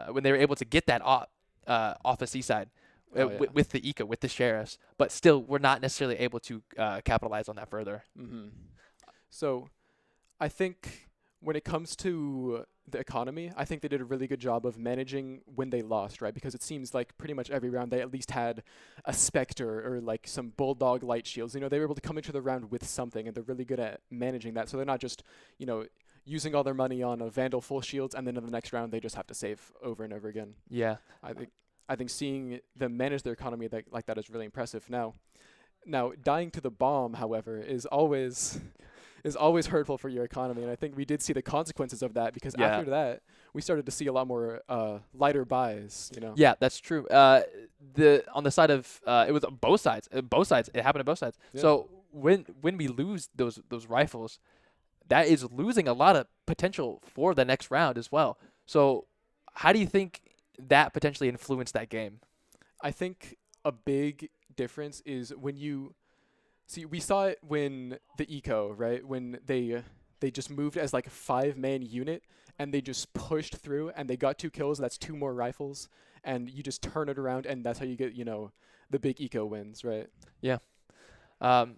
when they were able to get that off a C side. With the eco, with the sheriffs, but still we're not necessarily able to capitalize on that further. Mm-hmm. So I think when it comes to the economy, I think they did a really good job of managing when they lost, right? Because it seems like pretty much every round they at least had a Spectre or like some Bulldog light shields. They were able to come into the round with something, and they're really good at managing that. So they're not just, using all their money on a Vandal full shields, and then in the next round they just have to save over and over again. Yeah. I think seeing them manage their economy like that is really impressive. Now, dying to the bomb, however, is always hurtful for your economy, and I think we did see the consequences of that because after that, we started to see a lot more lighter buys. Yeah, that's true. On the side of it was on both sides. Both sides. It happened to both sides. Yeah. So when we lose those rifles, that is losing a lot of potential for the next round as well. So how do you think that potentially influenced that game? I think a big difference is when you see, we saw it when the eco, right? When they just moved as like a 5-man unit and they just pushed through and they got 2 kills. That's 2 more rifles, and you just turn it around, and that's how you get the big eco wins, right? Yeah. And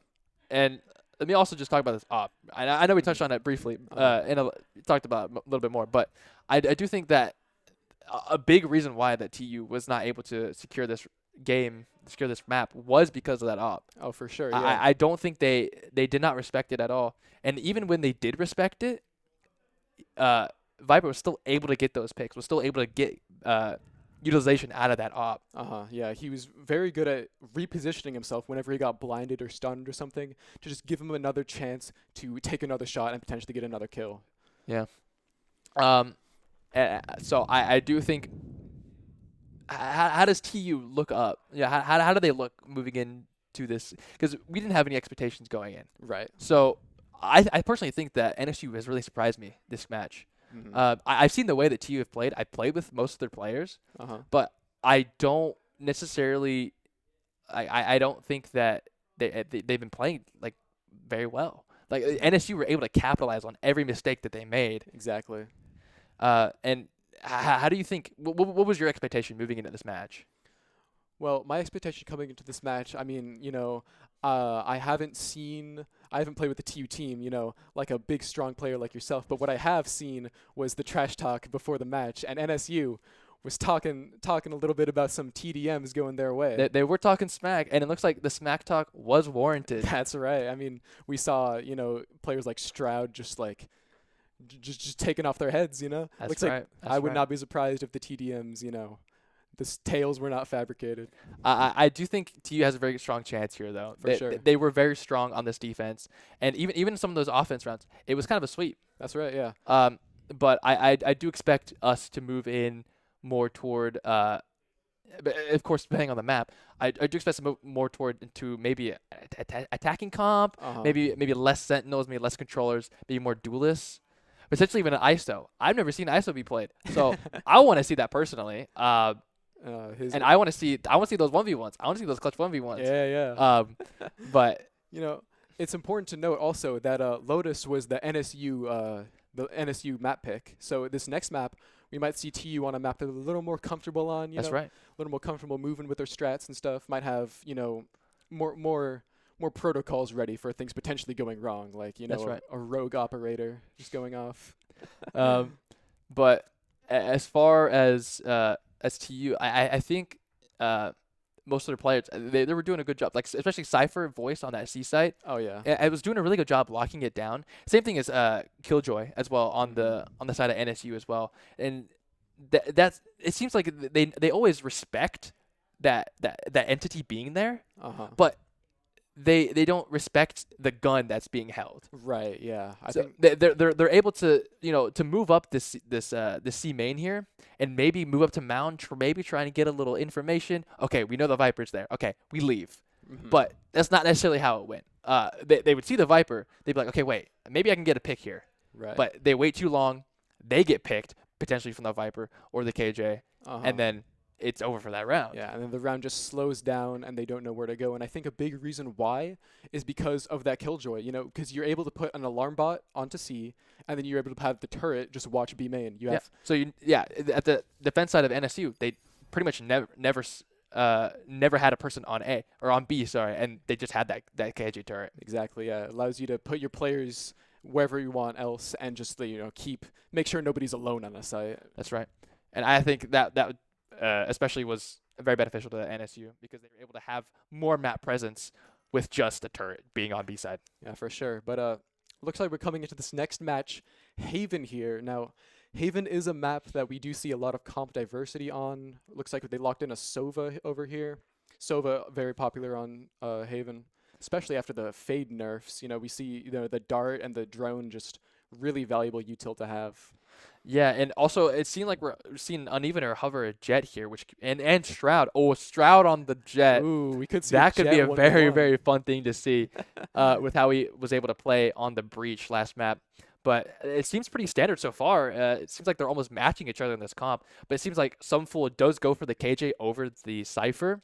let me also just talk about this op. I know we touched on it briefly, talked about it a little bit more, but I do think that a big reason why that TU was not able to secure this map was because of that op. Oh, for sure. Yeah. I don't think they did not respect it at all. And even when they did respect it, Viper was still able to get those picks, was still able to get utilization out of that op. Yeah, he was very good at repositioning himself whenever he got blinded or stunned or something to just give him another chance to take another shot and potentially get another kill. Yeah. So I do think. How does TU look up? Yeah. How do they look moving into this? Because we didn't have any expectations going in. Right. So I personally think that NSU has really surprised me this match. Mm-hmm. I've seen the way that TU have played. I played with most of their players, but I don't necessarily. I don't think that they've been playing like very well. Like NSU were able to capitalize on every mistake that they made. Exactly. And how do you think? What was your expectation moving into this match? Well, my expectation coming into this match, I mean, I haven't played with the TU team, like a big, strong player like yourself. But what I have seen was the trash talk before the match, and NSU was talking a little bit about some TDMs going their way. They were talking smack, and it looks like the smack talk was warranted. That's right. I mean, we saw, players like Stroud just taking off their heads, That's Looks right. like I would not be surprised if the TDMs, the tails were not fabricated. I do think TU has a very strong chance here, though. For sure. They were very strong on this defense, and even in some of those offense rounds, it was kind of a sweep. That's right, yeah. But I do expect us to move in more toward but of course, depending on the map, I do expect to move more toward into maybe attacking comp, maybe less sentinels, maybe less controllers, maybe more duelists, potentially even an ISO. I've never seen ISO be played, so I want to see that personally. And I want to see those 1v1s. I want to see those clutch 1v1s. Yeah. But You know, it's important to note also that Lotus was the NSU map pick. So this next map, we might see TU on a map they're a little more comfortable on. that's right. A little more comfortable moving with their strats and stuff. Might have more protocols ready for things potentially going wrong, like That's right. a rogue operator just going off. But as far as TU, I think most of their players they were doing a good job, like especially Cypher Voice on that C site. Oh yeah. I was doing a really good job locking it down. Same thing as Killjoy as well on the side of NSU as well. And that's it seems like they always respect that entity being there, but they don't respect the gun that's being held. Right. Yeah. I So think they're able to to move up this C main here and maybe move up to Mound, maybe trying to get a little information. Okay, we know the Viper's there. Okay, we leave. But that's not necessarily how it went. They would see the Viper. They'd be like, okay, wait, maybe I can get a pick here. right. But they wait too long. They get picked potentially from the Viper or the KJ, and then it's over for that round. Yeah, and then the round just slows down and they don't know where to go. And I think a big reason why is because of that Killjoy, because you're able to put an alarm bot onto C, and then you're able to have the turret just watch B main. You have So at the defense side of NSU, they pretty much never had a person on A or on B, sorry, and they just had that KJ turret. exactly, yeah. It allows you to put your players wherever you want else and just make sure nobody's alone on a site. That's right. And I think that especially was very beneficial to NSU because they were able to have more map presence with just the turret being on B side. Yeah, for sure. But looks like we're coming into this next match, Haven here. Now, Haven is a map that we do see a lot of comp diversity on. Looks like they locked in a Sova over here. Sova very popular on Haven, especially after the Fade nerfs. We see the dart and the drone just really valuable util to have. Yeah, and also it seemed like we're seeing uneven or hover a jet here, which and Shroud. Oh, Shroud on the jet. Ooh, we could see That could be a very, 1v1. very fun thing to see with how he was able to play on the breach last map. But it seems pretty standard so far. It seems like they're almost matching each other in this comp. But it seems like some fool does go for the KJ over the Cypher,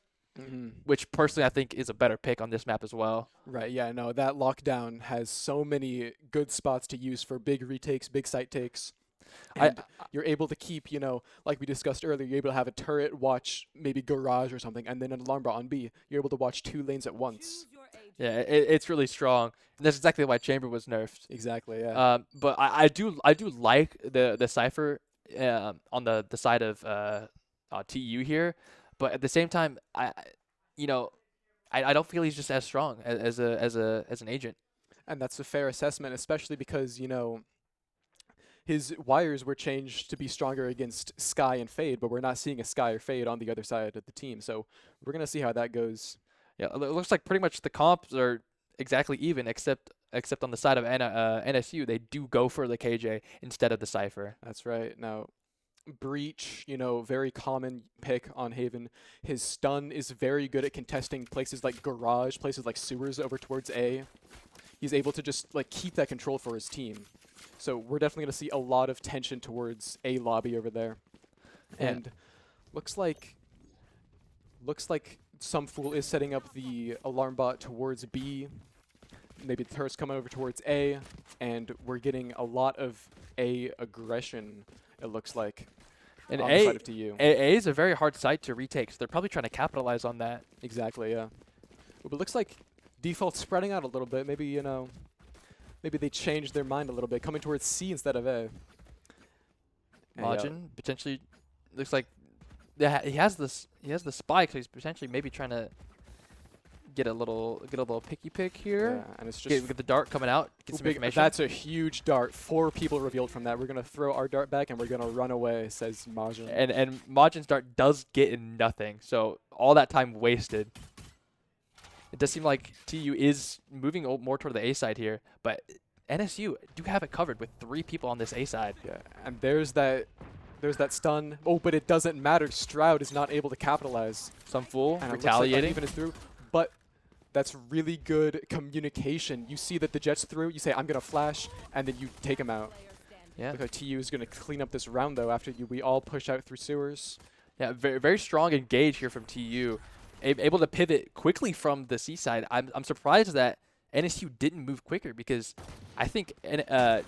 which personally I think is a better pick on this map as well. Right, yeah, no, that lockdown has so many good spots to use for big retakes, big site takes. And you're able to keep, like we discussed earlier, you're able to have a turret watch maybe garage or something, and then an alarm bot on B. You're able to watch 2 lanes at once. Yeah, it's really strong. And that's exactly why Chamber was nerfed. Exactly, yeah. But I do like the Cypher on the side of TU here, but at the same time I don't feel he's just as strong as an agent. And that's a fair assessment, especially because, his wires were changed to be stronger against Sky and Fade, but we're not seeing a Sky or Fade on the other side of the team. So we're going to see how that goes. Yeah, it looks like pretty much the comps are exactly even, except on the side of NSU, they do go for the KJ instead of the Cypher. That's right. Now, Breach, very common pick on Haven. His stun is very good at contesting places like Garage, places like Sewers over towards A. He's able to just keep that control for his team. So we're definitely going to see a lot of tension towards A lobby over there. Yeah. And looks like some fool is setting up the alarm bot towards B. Maybe the turret's coming over towards A, and we're getting a lot of A aggression, it looks like, And on the side of TU. A is a very hard site to retake, so they're probably trying to capitalize on that. Exactly, yeah. But it looks like default's spreading out a little bit. Maybe, maybe they changed their mind a little bit, coming towards C instead of A. And Majin potentially looks like he has the spike, so he's potentially maybe trying to get a little picky pick here. Yeah, and it's just Get the dart coming out, get some information. That's a huge dart. 4 people revealed from that. We're gonna throw our dart back and we're gonna run away, says Majin. And Majin's dart does get nothing, so all that time wasted. It does seem like TU is moving more toward the A side here, but NSU do have it covered with 3 people on this A side. Yeah, and there's that There's that stun. Oh, but it doesn't matter. Stroud is not able to capitalize. Some fool And it looks retaliating. like even is through, but that's really good communication. You see that the Jet's through, you say, I'm going to flash, and then you take him out. Yeah. Look how TU is going to clean up this round, though, after we all push out through sewers. Yeah, very, very strong engage here from TU. Able to pivot quickly from the C side. I'm surprised that NSU didn't move quicker because I think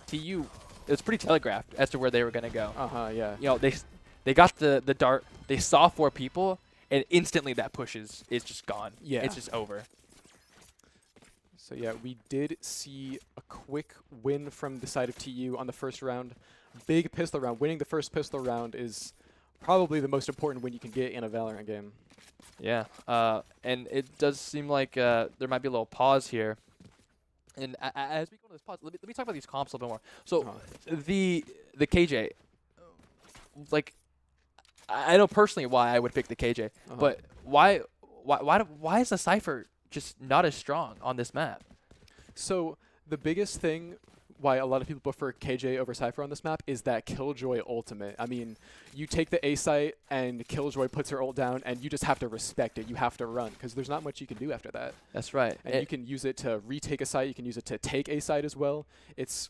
TU, it was pretty telegraphed as to where they were going to go. Yeah. You know, they got the dart, they saw 4 people, and instantly that push is just gone. Yeah. It's just over. So yeah, we did see a quick win from the side of TU on the first round. Big pistol round. Winning the first pistol round is probably the most important win you can get in a Valorant game. Yeah, and it does seem like there might be a little pause here. And as we go to this pause, let me talk about these comps a little bit more. So the KJ, like, I know personally why I would pick the KJ, but why is the Cypher just not as strong on this map? So the biggest thing why a lot of people prefer KJ over Cypher on this map is that Killjoy ultimate. I mean, you take the A site and Killjoy puts her ult down, and you just have to respect it. You have to run because there's not much you can do after that. That's right. And you can use it to retake a site. You can use it to take a site as well. It's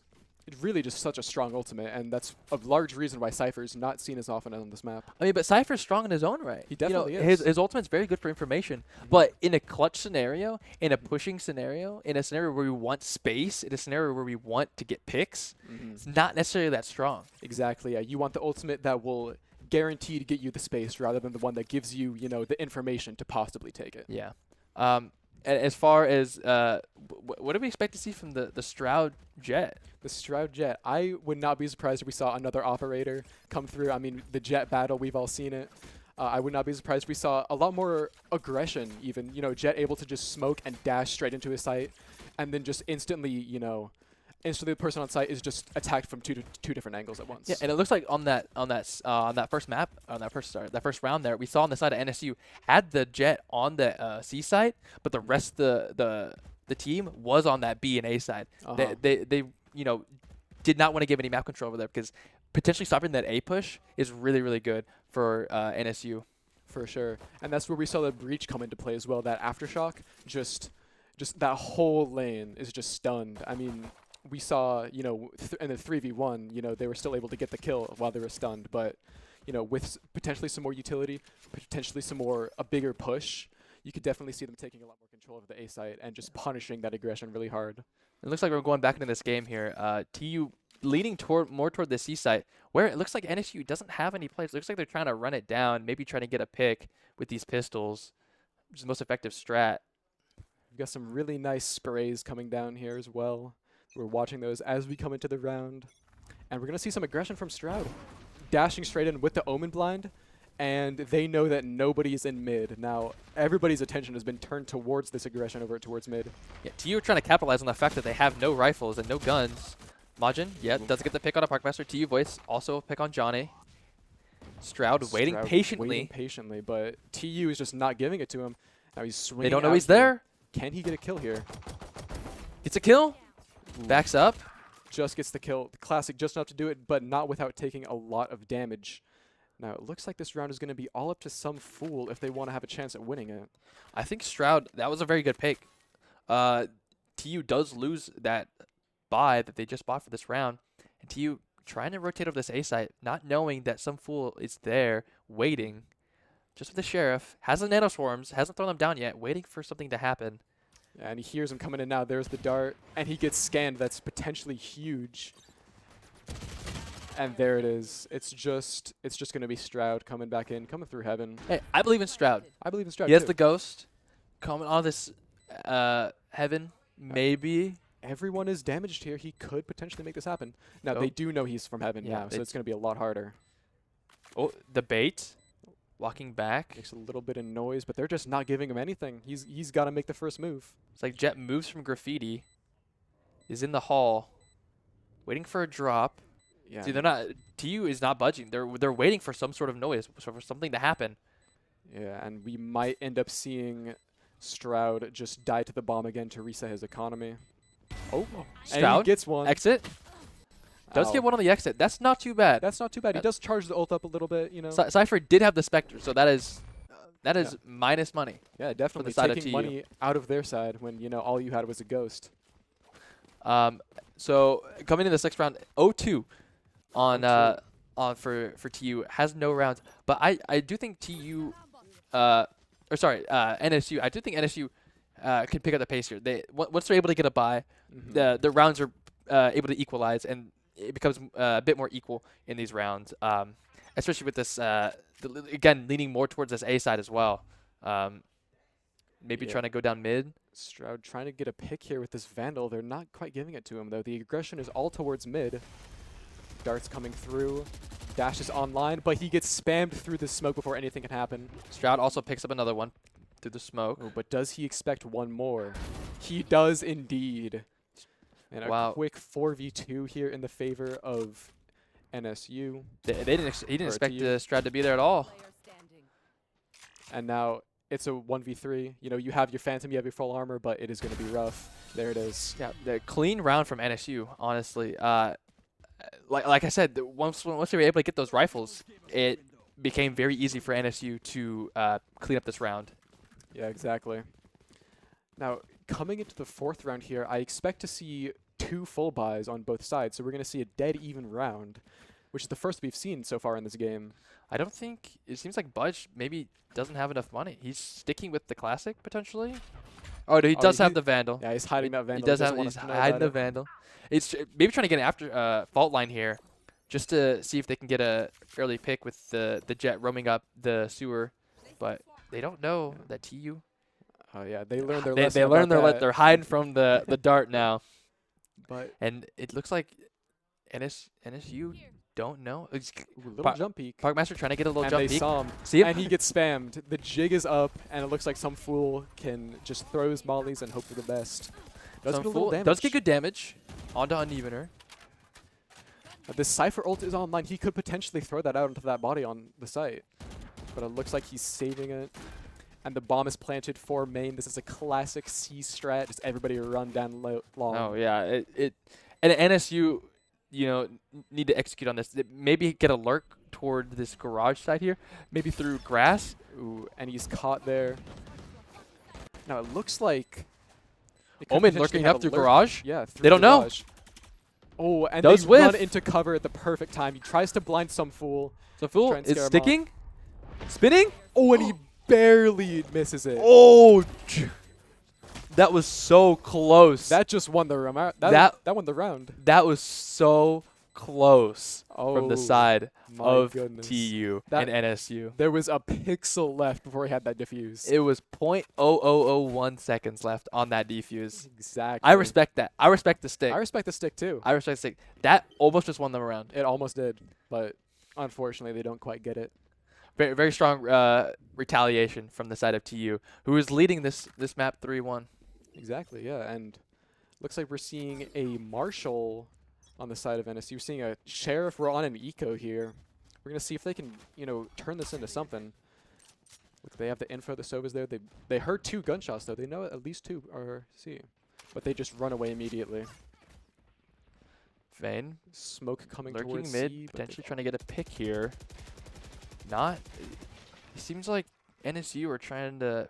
really just such a strong ultimate, and that's a large reason why Cypher is not seen as often on this map. I mean, but Cypher's strong in his own right. He definitely is. is. His ultimate's very good for information, but in a clutch scenario, in a pushing scenario, in a scenario where we want space, in a scenario where we want to get picks, it's not necessarily that strong. Exactly. Yeah, you want the ultimate that will guarantee to get you the space rather than the one that gives you, the information to possibly take it. Yeah. And as far as what do we expect to see from the Stroud Jet? The Stroud Jet. I would not be surprised if we saw another operator come through. I mean, the Jet battle, we've all seen it. I would not be surprised if we saw a lot more aggression even. Jet able to just smoke and dash straight into his site, and then just instantly the person on site is just attacked from two different angles at once. Yeah, and it looks like on that first map, on that first round there, we saw on the side of NSU had the Jet on the C side, but the rest of the team was on that B and A side. They did not want to give any map control over there because potentially stopping that A push is really, really good for NSU. For sure. And that's where we saw the breach come into play as well. That aftershock, just that whole lane is just stunned. I mean, we saw, in the 3v1, they were still able to get the kill while they were stunned. But, with potentially some more utility, potentially a bigger push, you could definitely see them taking a lot more control over the A site and just punishing that aggression really hard. It looks like we're going back into this game here. TU leaning more toward the C site, where it looks like NSU doesn't have any plays. It looks like they're trying to run it down, maybe trying to get a pick with these pistols, which is the most effective strat. We've got some really nice sprays coming down here as well. We're watching those as we come into the round. And we're going to see some aggression from Stroud. Dashing straight in with the Omen blind. And they know that nobody's in mid. Now, everybody's attention has been turned towards this aggression over towards mid. Yeah, TU are trying to capitalize on the fact that they have no rifles and no guns. Majin, does get the pick on a Parkmaster. TU Voice also pick on Johnny. Stroud waiting patiently. Waiting patiently, but TU is just not giving it to him. Now he's swinging. They don't know out he's here. there. Can he get a kill here? It's a kill. Backs up. Just gets the kill. Classic, just enough to do it, but not without taking a lot of damage. Now, it looks like this round is going to be all up to some fool if they want to have a chance at winning it. I think Stroud, that was a very good pick. TU does lose that buy that they just bought for this round. And TU trying to rotate over this A site, not knowing that some fool is there waiting. Just with the Sheriff. Hasn't nanoswarms, hasn't thrown them down yet, waiting for something to happen. Yeah, and he hears him coming in now. There's the dart. And he gets scanned. That's potentially huge. And there it is. It's just going to be Stroud coming back in, coming through heaven. Hey, I believe in Stroud. I believe in Stroud, He has too. the ghost coming on this heaven, maybe. Everyone is damaged here. He could potentially make this happen. Now, Oh. they do know he's from heaven Yeah, now, so it's going to be a lot harder. Oh, the bait. Walking back. Makes a little bit of noise, but they're just not giving him anything. He's got to make the first move. It's like Jet moves from graffiti. Is in the hall. Waiting for a drop. Yeah. See, they're not. TU is not budging. They're waiting for some sort of noise, for something to happen. Yeah, and we might end up seeing Stroud just die to the bomb again to reset his economy. Oh, and he Stroud gets one. exit. Does Ow. get one on the exit. That's not too bad. That's not too bad. He does charge the ult up a little bit, you know. Cypher did have the Spectre, so that is Yeah. minus money. Yeah, definitely side of taking TU. money out of their side when, you know, all you had was a ghost. So coming in the 6th round, 0-2 on 0-2. For TU has no rounds, but I do think TU NSU. I do think NSU can pick up the pace here. Once they're able to get a bye, Mhm. the rounds are able to equalize, and it becomes a bit more equal in these rounds. Especially with this again leaning more towards this A side as well. Maybe Yeah. trying to go down mid. Stroud trying to get a pick here with this Vandal. They're not quite giving it to him, though. The aggression is all towards mid. Darts coming through. Dash is online, but he gets spammed through the smoke before anything can happen. Stroud also picks up another one through the smoke. Oh, but does he expect one more? He does indeed. And a Wow. quick 4v2 here in the favor of NSU. He didn't Or expect TU. Stroud to be there at all. And now it's a 1v3. You know, you have your Phantom, you have your full armor, but it is going to be rough. There it is. Yeah, the clean round from NSU, honestly. Like I said, once they were able to get those rifles, it became very easy for NSU to clean up this round. Yeah, exactly. Now, coming into the 4th round here, I expect to see 2 full buys on both sides. So we're going to see a dead even round, which is the first we've seen so far in this game. I don't think it seems like Budge maybe doesn't have enough money. He's sticking with the classic potentially. Oh, no, he Oh, does have he- the Vandal. Yeah, he's hiding that Vandal. He does doesn't have. want He's us to know hiding about the it. Vandal. It's maybe trying to get an after fault line here, just to see if they can get a early pick with the jet roaming up the sewer, but they don't know that TU. Oh, yeah, they learned their They lesson learned about their that. they're hiding from the dart now, But and it looks like NSU don't know. It's ooh, little Park- jump peek. Parkmaster trying to get a little And jump they peek. saw him. See him? And he gets spammed. The jig is up, and it looks like some fool can just throw his mollies and hope for the best. Does Some get a little fool- damage. does get good damage onto Unevener. This Cypher ult is online. He could potentially throw that out into that body on the site. But it looks like he's saving it. And the bomb is planted for main. This is a classic C strat. Just everybody run down long. Oh yeah, and NSU, need to execute on this. Maybe get a lurk toward this garage side here, maybe through grass. Ooh, and he's caught there. Now it looks like it could Omen potentially lurking have up a through lurk. garage. Yeah, through They don't know. garage. Oh, and Does they run whiff. into cover at the perfect time. He tries to blind some fool. The fool Try and is scare him sticking, spinning. Oh, and he barely misses it. Oh, that was so close. That just won the round. That- That won the round. That was so close Oh, from the side my of goodness. TU That- and NSU. There was a pixel left before he had that defuse. It was 0.0001 seconds left on that defuse. Exactly. I respect that. I respect the stick. I respect the stick too. I respect the stick. That almost just won them around. It almost did, but unfortunately they don't quite get it. Very, very strong retaliation from the side of TU, who is leading this map 3-1. Exactly, yeah. And looks like we're seeing a Marshal on the side of NSU. We're seeing a Sheriff. We're on an Eco here. We're going to see if they can, turn this into something. Look, they have the info. The Sova's there. They heard 2 gunshots, though. They know at least 2 are C. But they just run away immediately. Vayne Smoke coming lurking towards mid, C, but potentially trying to get a pick here. Not. It seems like NSU are trying to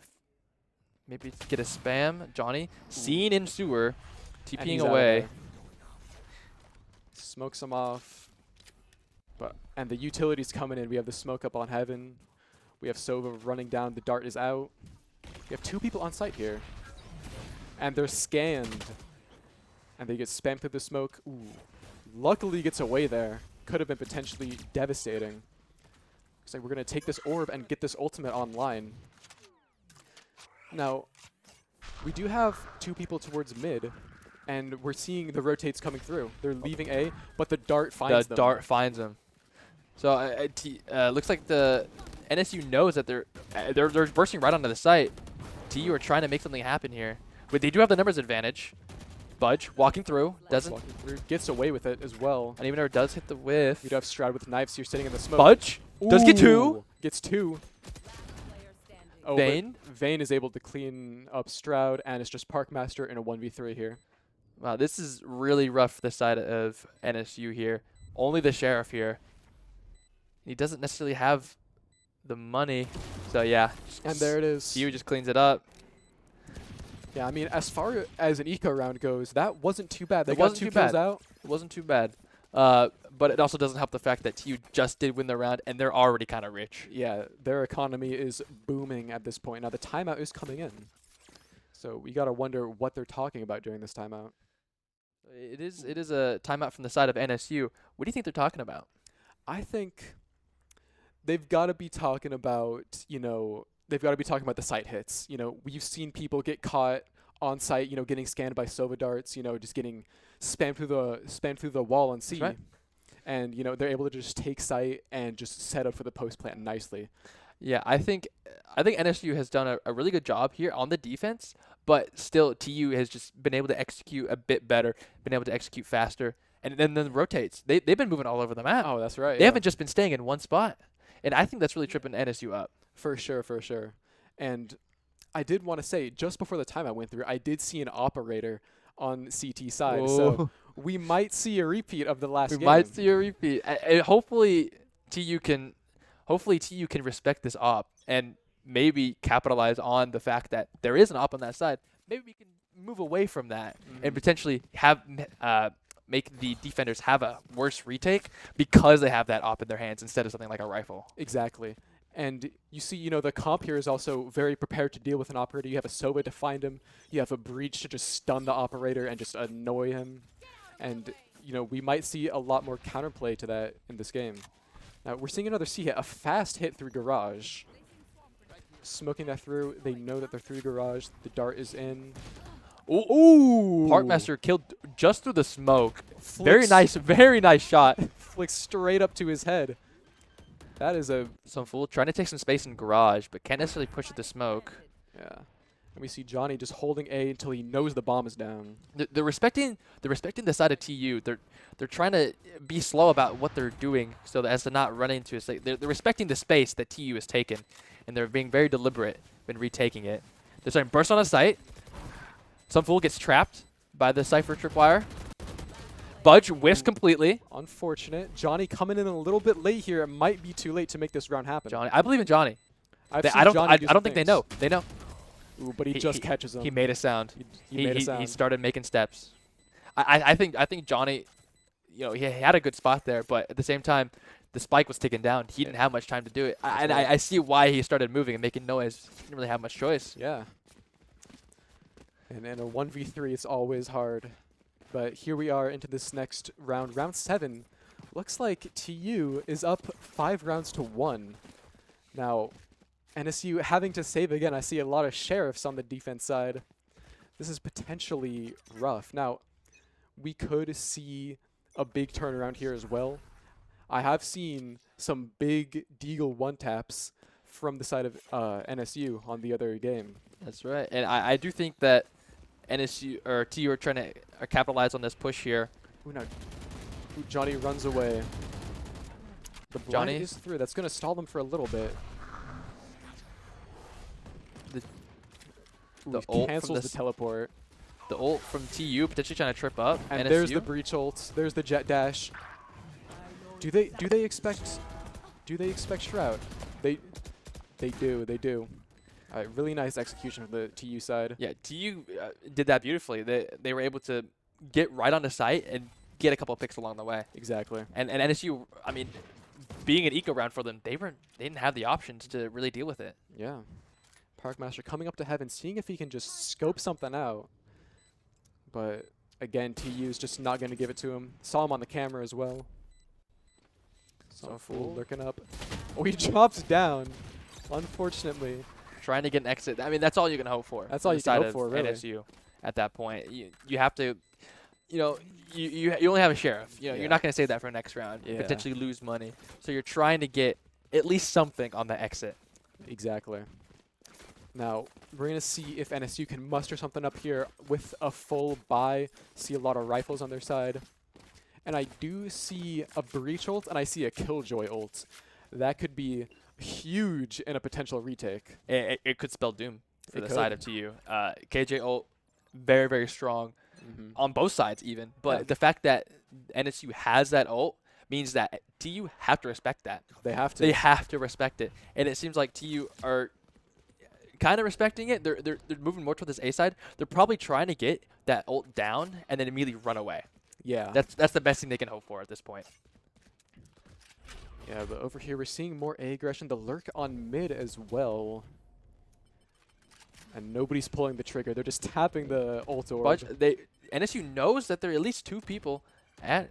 maybe get a spam. Johnny seen in sewer, and TPing he's out of away. there. Smokes him off. And the utility's coming in. We have the smoke up on heaven. We have Sova running down. The dart is out. We have 2 people on site here. And they're scanned. And they get spammed through the smoke. Ooh. Luckily gets away there. Could have been potentially devastating. Looks like we're going to take this orb and get this ultimate online. Now, we do have 2 people towards mid. And we're seeing the rotates coming through. They're leaving A, but the dart finds them. The dart finds them. So looks like the NSU knows that they're bursting right onto the site. TU are trying to make something happen here, but they do have the numbers advantage. Budge walking through, doesn't. Walking through, gets away with it as well. And even though it does hit the whiff. You do have Stroud with knives here sitting in the smoke. Budge does get 2. Ooh, Gets 2. Oh, but Vayne? Vayne is able to clean up Stroud, and it's just Parkmaster in a 1v3 here. Wow, this is really rough for the side of NSU here. Only the Sheriff here. He doesn't necessarily have the money. So, yeah. And there it is. TU just cleans it up. Yeah, I mean, as far as an eco round goes, that wasn't too bad. They It got wasn't 2 too kills bad. out. It wasn't too bad. But it also doesn't help the fact that TU just did win the round, and they're already kind of rich. Yeah, their economy is booming at this point. Now the timeout is coming in. So we got to wonder what they're talking about during this timeout. It is a timeout from the side of NSU. What do you think they're talking about? I think they've got to be talking about, they've got to be talking about the site hits. We've seen people get caught on site, getting scanned by Sova darts, just getting spammed through the wall on C. right. And, they're able to just take site and just set up for the post plant nicely. Yeah, I think NSU has done a really good job here on the defense, but still TU has just been able to execute a bit better, been able to execute faster, and then rotates. They've been moving all over the map. Oh, that's right. They haven't just been staying in one spot, and I think that's really tripping NSU up. For sure, for sure. And I did want to say, just before the time I went through, I did see an operator on CT side. So we might see a repeat of the last game. We might see a repeat. Hopefully TU can respect this op and maybe capitalize on the fact that there is an op on that side. Maybe we can move away from that and potentially have make the defenders have a worse retake because they have that op in their hands instead of something like a rifle. Exactly. And you see, the comp here is also very prepared to deal with an operator. You have a Sova to find him. You have a Breach to just stun the operator and just annoy him. And, we might see a lot more counterplay to that in this game. Now, we're seeing another C hit, a fast hit through Garage. Smoking that through. They know that they're through Garage. The dart is in. Ooh! Parkmaster killed just through the smoke. Very nice shot. Flicks straight up to his head. That is some fool trying to take some space in Garage, but can't necessarily push it to smoke. Yeah. And we see Johnny just holding A until he knows the bomb is down. They're respecting the side of TU. They're trying to be slow about what they're doing so that as to not run into it. They're respecting the space that TU has taken, and they're being very deliberate in retaking it. They're starting to burst on a site. Some fool gets trapped by the Cypher tripwire. Budge whiffs completely. Unfortunate. Johnny coming in a little bit late here. It might be too late to make this round happen. Johnny, I believe in Johnny. I don't think they know. They know. Ooh, but he just catches him. He made a sound. He made a sound. He started making steps. I think Johnny, he had a good spot there, but at the same time, the spike was taken down. He didn't have much time to do it. I see why he started moving and making noise. He didn't really have much choice. Yeah. And in a 1v3, it's always hard. But here we are into this next round. Round 7. Looks like TU is up 5 rounds to 1. Now, NSU having to save again. I see a lot of Sheriffs on the defense side. This is potentially rough. Now, we could see a big turnaround here as well. I have seen some big Deagle one-taps from the side of NSU on the other game. That's right. And I do think that NSU or TU are trying to capitalize on this push here. Ooh, now, Johnny runs away. The blind is through. That's going to stall them for a little bit. The ult cancels the teleport. The ult from TU potentially trying to trip up. And NSU. There's the breach ult. There's the jet dash. Do they expect Shroud? They do. All right, really nice execution from the TU side. Yeah, TU did that beautifully. They were able to get right on the site and get a couple of picks along the way. Exactly. And NSU, I mean, being an eco round for them, they didn't have the options to really deal with it. Yeah. Parkmaster coming up to heaven, seeing if he can just scope something out. But again, TU's just not going to give it to him. Saw him on the camera as well. So fool lurking up. Oh, he drops down, unfortunately. Trying to get an exit. I mean, that's all you can hope for. That's all you can hope for, really. NSU at that point. You have to, you only have a Sheriff. You're not going to save that for next round. Yeah. Potentially lose money. So you're trying to get at least something on the exit. Exactly. Now, we're going to see if NSU can muster something up here with a full buy. See a lot of rifles on their side. And I do see a breach ult, and I see a killjoy ult. That could be huge in a potential retake. It could spell doom for the side of TU. KJ ult, very, very strong. on both sides even. But Yeah. the fact that NSU has that ult means that TU have to respect that. They have to. They have to respect it. And it seems like TU are kind of respecting it. They're moving more toward this A side. They're probably trying to get that ult down and then immediately run away. Yeah. That's the best thing they can hope for at this point. Yeah, but over here we're seeing more A aggression. The lurk on mid as well. And nobody's pulling the trigger. They're just tapping the ult orb. But NSU knows that there are at least 2 people at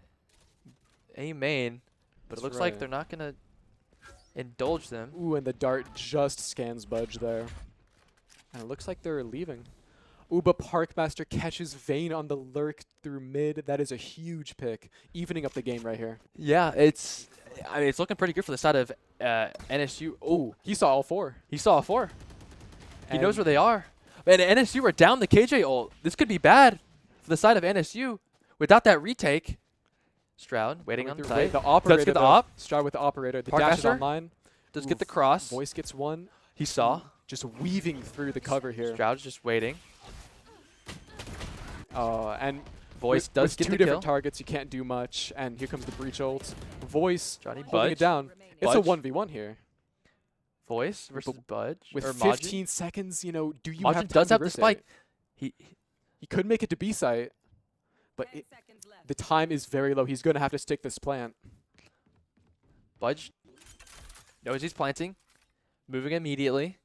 A main, but That's it looks right. like they're not gonna indulge them. Ooh, and the dart just scans Budge there. And it looks like they're leaving. Ooh, but Parkmaster catches Vayne on the lurk through mid. That is a huge pick, evening up the game right here. Yeah, it's looking pretty good for the side of NSU. Oh, He saw all 4. he saw a 4. He knows And- where they are. Man, NSU are down the KJ ult. This could be bad for the side of NSU without that retake. Stroud waiting on through site. The operator. Does get the though. op. Start with the operator. The dash is Parkmaster? online. Does get the Oof. cross. Voice gets one. He saw. Just weaving through the cover here. Stroud's just waiting. And Voice with, does with get 2 the different kill. targets, you can't do much. And here comes the breach ult. Voice Johnny holding it Budge. down. It's a Budge. 1v1 here. Voice versus Budge. With or 15 seconds, you know, do you Majin have time does to have the reverse it? spike. He He could make it to B site, but the time is very low. He's going to have to stick this plant. Budge knows he's planting, moving immediately.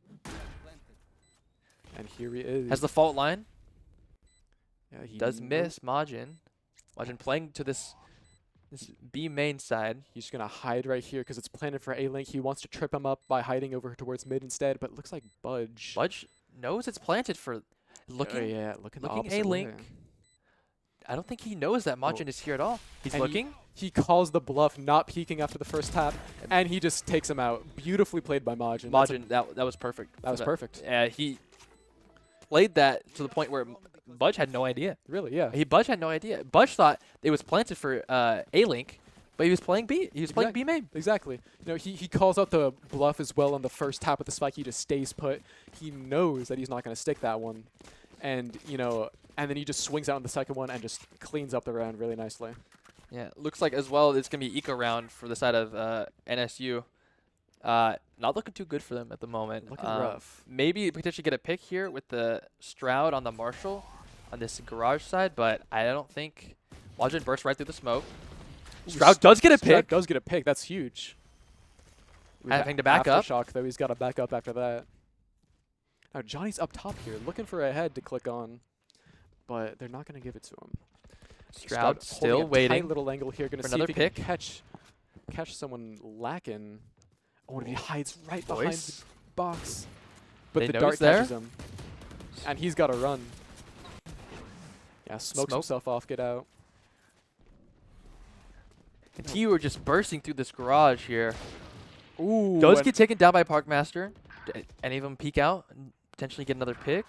And here he is. Has the fault line. Yeah, he Does knows- miss Majin. Majin playing to this B main side. He's just going to hide right here because it's planted for A-Link. He wants to trip him up by hiding over towards mid instead, but it looks like Budge. Budge knows it's planted for Oh, looking. yeah, looking the looking opposite way. A-Link. I don't think he knows that Majin is here at all. He's And looking. He calls the bluff, not peeking after the first tap, and he just takes him out. Beautifully played by Majin. That's a- Majin, that was perfect. that was perfect. He played that to the point where Budge had no idea. Really, yeah. Budge had no idea. Budge thought it was planted for A-Link, but he was playing B. He was playing B main. Exactly. You know, he calls out the bluff as well on the first tap with the spike. He just stays put. He knows that he's not going to stick that one. And, you know, and then he just swings out on the second one and just cleans up the round really nicely. Yeah, looks like as well it's going to be eco round for the side of NSU. Not looking too good for them at the moment. Looking rough. Maybe potentially get a pick here with the Stroud on the Marshall on this garage side, but I don't think Majin bursts right through the smoke. Stroud does get a Stroud pick. does get a pick. That's huge. Having to back up. Aftershock, though, he's got to back up after that. Now, Johnny's up top here, looking for a head to click on, but they're not going to give it to him. Stroud holding still a tight waiting. little angle here, going to for see another if he pick. can catch someone lacking. Oh, and he hides right behind the Voice. box, but They the know dart he's there. catches him, and he's got to run. Yeah, smokes Smoke. himself off. Get out. And TU are just bursting through this garage here. Ooh, Does and- get taken down by Parkmaster. Any of them peek out and potentially get another pick?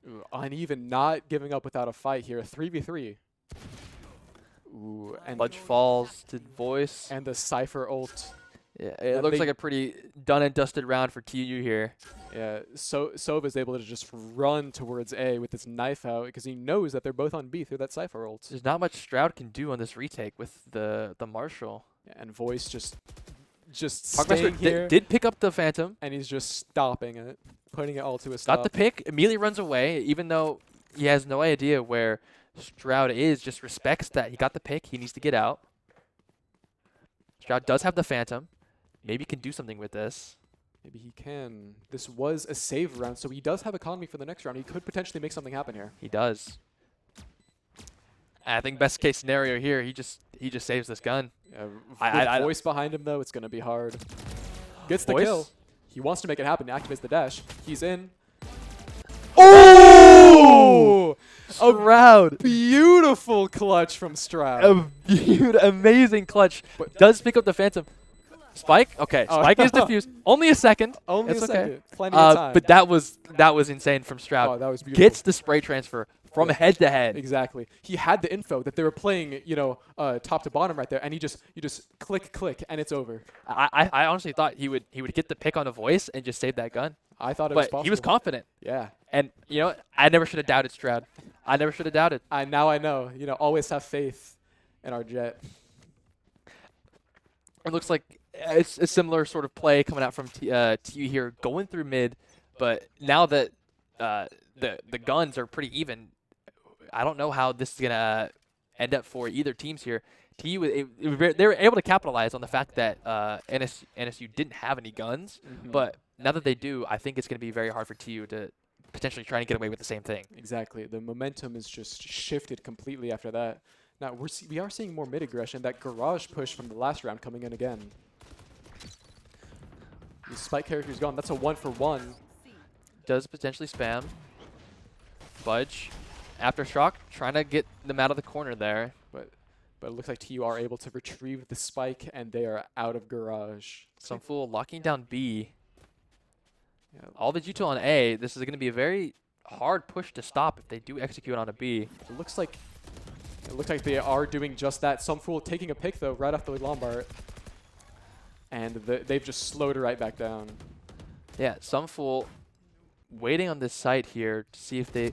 Ooh, uneven, not giving up without a fight here. 3v3. Ooh, and Budge falls to Voice. and the Cypher ult. Yeah, it and looks they- like a pretty done and dusted round for TU here. Yeah, so Sova is able to just run towards A with his knife out because he knows that they're both on B through that Cypher ult. There's not much Stroud can do on this retake with the Marshall. And Voice just Parkmaster staying here, did pick up the Phantom. and he's just stopping it, putting it all to a Got stop. the pick, immediately runs away, even though he has no idea where Stroud is, just respects that he got the pick, he needs to get out. Stroud does have the Phantom. Maybe can do something with this. Maybe he can. This was a save round, so he does have economy for the next round. He could potentially make something happen here. He does. I think best case scenario here, he just saves this gun. With I- Voice behind him, though, it's going to be hard. Gets the Voice? kill. He wants to make it happen. He activates the dash. He's in. Oh! Stroud. Beautiful clutch from Stroud. Amazing clutch. But- Does pick up the Phantom. Spike? Okay, Oh. Spike is diffused. Only a second. Only it's a okay. second. Plenty of time. But that was insane from Stroud. Oh, that was beautiful. Gets the spray transfer from Yeah. head to head. Exactly. He had the info that they were playing, top to bottom right there, and you just click, and it's over. I honestly thought he would get the pick on a Voice and just save that gun. I thought it was But possible. he was confident. Yeah. And I never should have doubted Stroud. I never should have doubted. Now I know. You know, always have faith in our Jet. It looks like it's a similar sort of play coming out from TU here, going through mid. But now that the guns are pretty even, I don't know how this is gonna end up for either teams here. TU, they were able to capitalize on the fact that NSU didn't have any guns, but now that they do, I think it's going to be very hard for TU to potentially try and get away with the same thing. Exactly. The momentum is just shifted completely after that. Now, we are seeing more mid-aggression. That garage push from the last round coming in again. The spike character is gone. That's a 1-for-1. Does potentially spam. Budge. Aftershock, trying to get them out of the corner there. But it looks like TU are able to retrieve the spike, and they are out of garage. Some fool locking down B. Yeah. All the G2 on A. This is going to be a very hard push to stop if they do execute on a B. It looks like they are doing just that. Some fool taking a pick, though, right off the Lombard. And they've just slowed right back down. Yeah, some fool waiting on this site here to see if they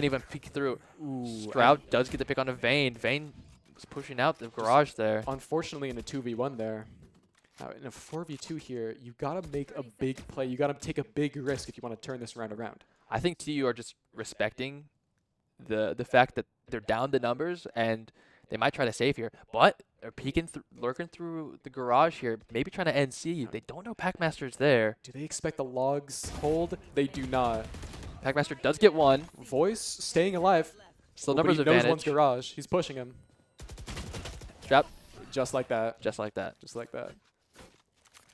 even peek through. Ooh, Stroud does get the pick on a Vayne. Vayne was pushing out the garage there. Unfortunately, in a 2v1 there. Now, in a 4v2 here, you got to make a big play. You got to take a big risk if you want to turn this round around. I think TU are just respecting the fact that they're down the numbers and they might try to save here, but they're peeking, lurking through the garage here, maybe trying to NC. They don't know Packmaster's there. Do they expect the logs hold? They do not. Packmaster does get one. Voice staying alive. Still But numbers he knows advantage. one's garage. He's pushing him. Trap. Just like that. Just like that. Just like that.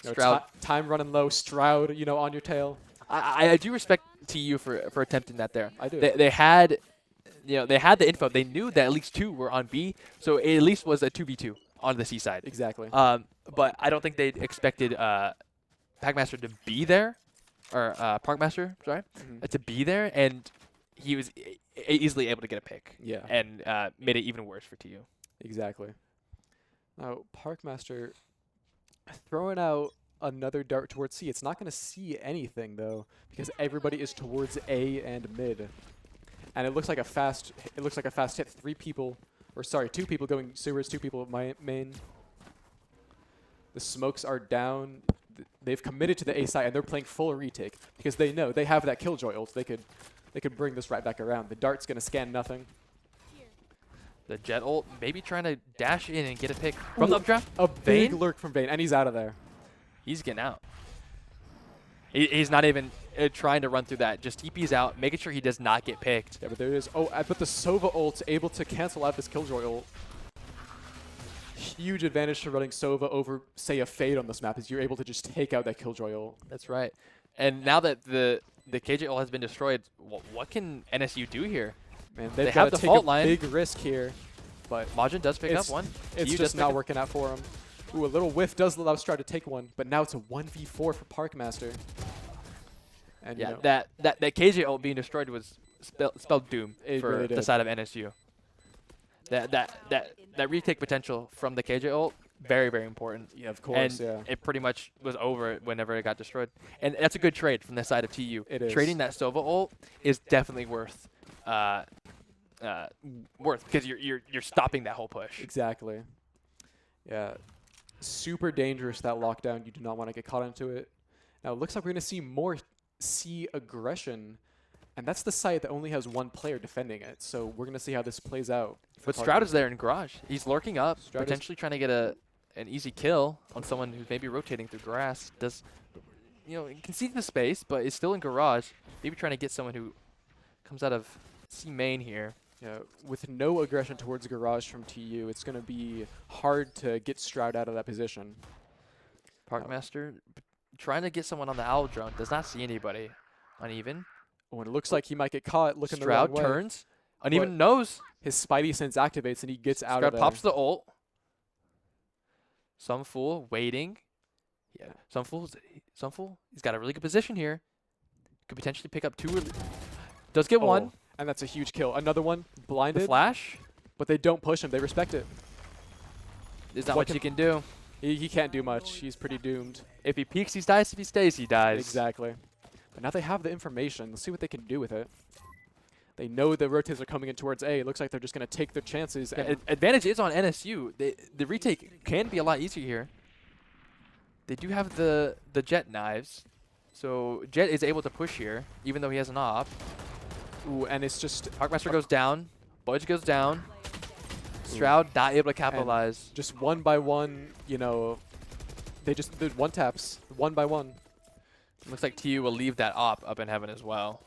You know, Stroud. time running low. Stroud, you know, on your tail. I do respect TU for attempting that there. I do. They had, they had the info. They knew that at least two were on B, so it at least was a 2v2 on the C side. Exactly. But I don't think they expected Packmaster to be there, or Parkmaster, sorry, to be there, and he was easily able to get a pick. Yeah. And made it even worse for TU. Exactly. Now, Parkmaster throwing out another dart towards C. It's not going to see anything, though, because everybody is towards A and mid. And it looks like a fast hit. Two people going sewers, 2 people at main. The smokes are down. They've committed to the A side, and they're playing full retake because they know they have that Killjoy ult. They could bring this right back around. The dart's going to scan nothing. The Jet ult, maybe trying to dash in and get a pick from the updraft. A big Vayne? lurk from Vayne, and he's out of there. He's getting out. He's not even trying to run through that. Just TP's out, making sure he does not get picked. Yeah, but there it is. Oh, but the Sova ult's able to cancel out this Killjoy ult. Huge advantage to running Sova over, say, a Fade on this map is you're able to just take out that Killjoy ult. That's right. And now that the KJ ult has been destroyed, what can NSU do here? Man, They they've have got the to take fault a line. big risk here, but Majin does pick up one. it's TU just does not pick up- working out for him. Ooh, a little whiff does allow Stroud to take one, but now it's a 1v4 for Parkmaster. And Yeah, you know, that KJ ult being destroyed was spelled doom It for really the did. side of NSU. That retake potential from the KJ ult, very, very important. yeah, of course, And yeah. it pretty much was over whenever it got destroyed. And that's a good trade from the side of TU. It is. Trading that Sova ult is definitely worth because you're stopping that whole push. Exactly. Yeah. Super dangerous, that lockdown. You do not want to get caught into it. Now, it looks like we're going to see more C aggression, and that's the site that only has one player defending it. So we're going to see how this plays out. for But Stroud is Parkmaster. there in garage. He's lurking up, Stroud is- potentially trying to get an easy kill on someone who's maybe rotating through grass. He can see the space, but is still in garage. Maybe trying to get someone who comes out of C main here. Yeah, with no aggression towards garage from TU, it's going to be hard to get Stroud out of that position. Parkmaster trying to get someone on the owl drone. Does not see anybody. Uneven. Oh, and it looks like he might get caught looking the wrong Stroud way. turns. Uneven nose. His Spidey sense activates, and he gets out Stroud of there. pops the ult. Some fool waiting. Yeah. Some fool. He's got a really good position here. Could potentially pick up 2. Does get one. And that's a huge kill. Another one, blinded, The flash. but they don't push him. They respect it. There's not What much he can do. He can't do much. He's pretty doomed. If he peeks, he dies. If he stays, he dies. Exactly. But now they have the information. Let's see what they can do with it. They know the rotates are coming in towards A. It looks like they're just going to take their chances. Yeah, And advantage is on NSU. The retake can be a lot easier here. They do have the Jet knives, so Jet is able to push here, even though he has an op. ooh, and it's just Parkmaster goes down. Budge goes down. Stroud not able to capitalize. just one by one, you know, they just did one taps, one by one. Looks like TU will leave that op up in heaven as well.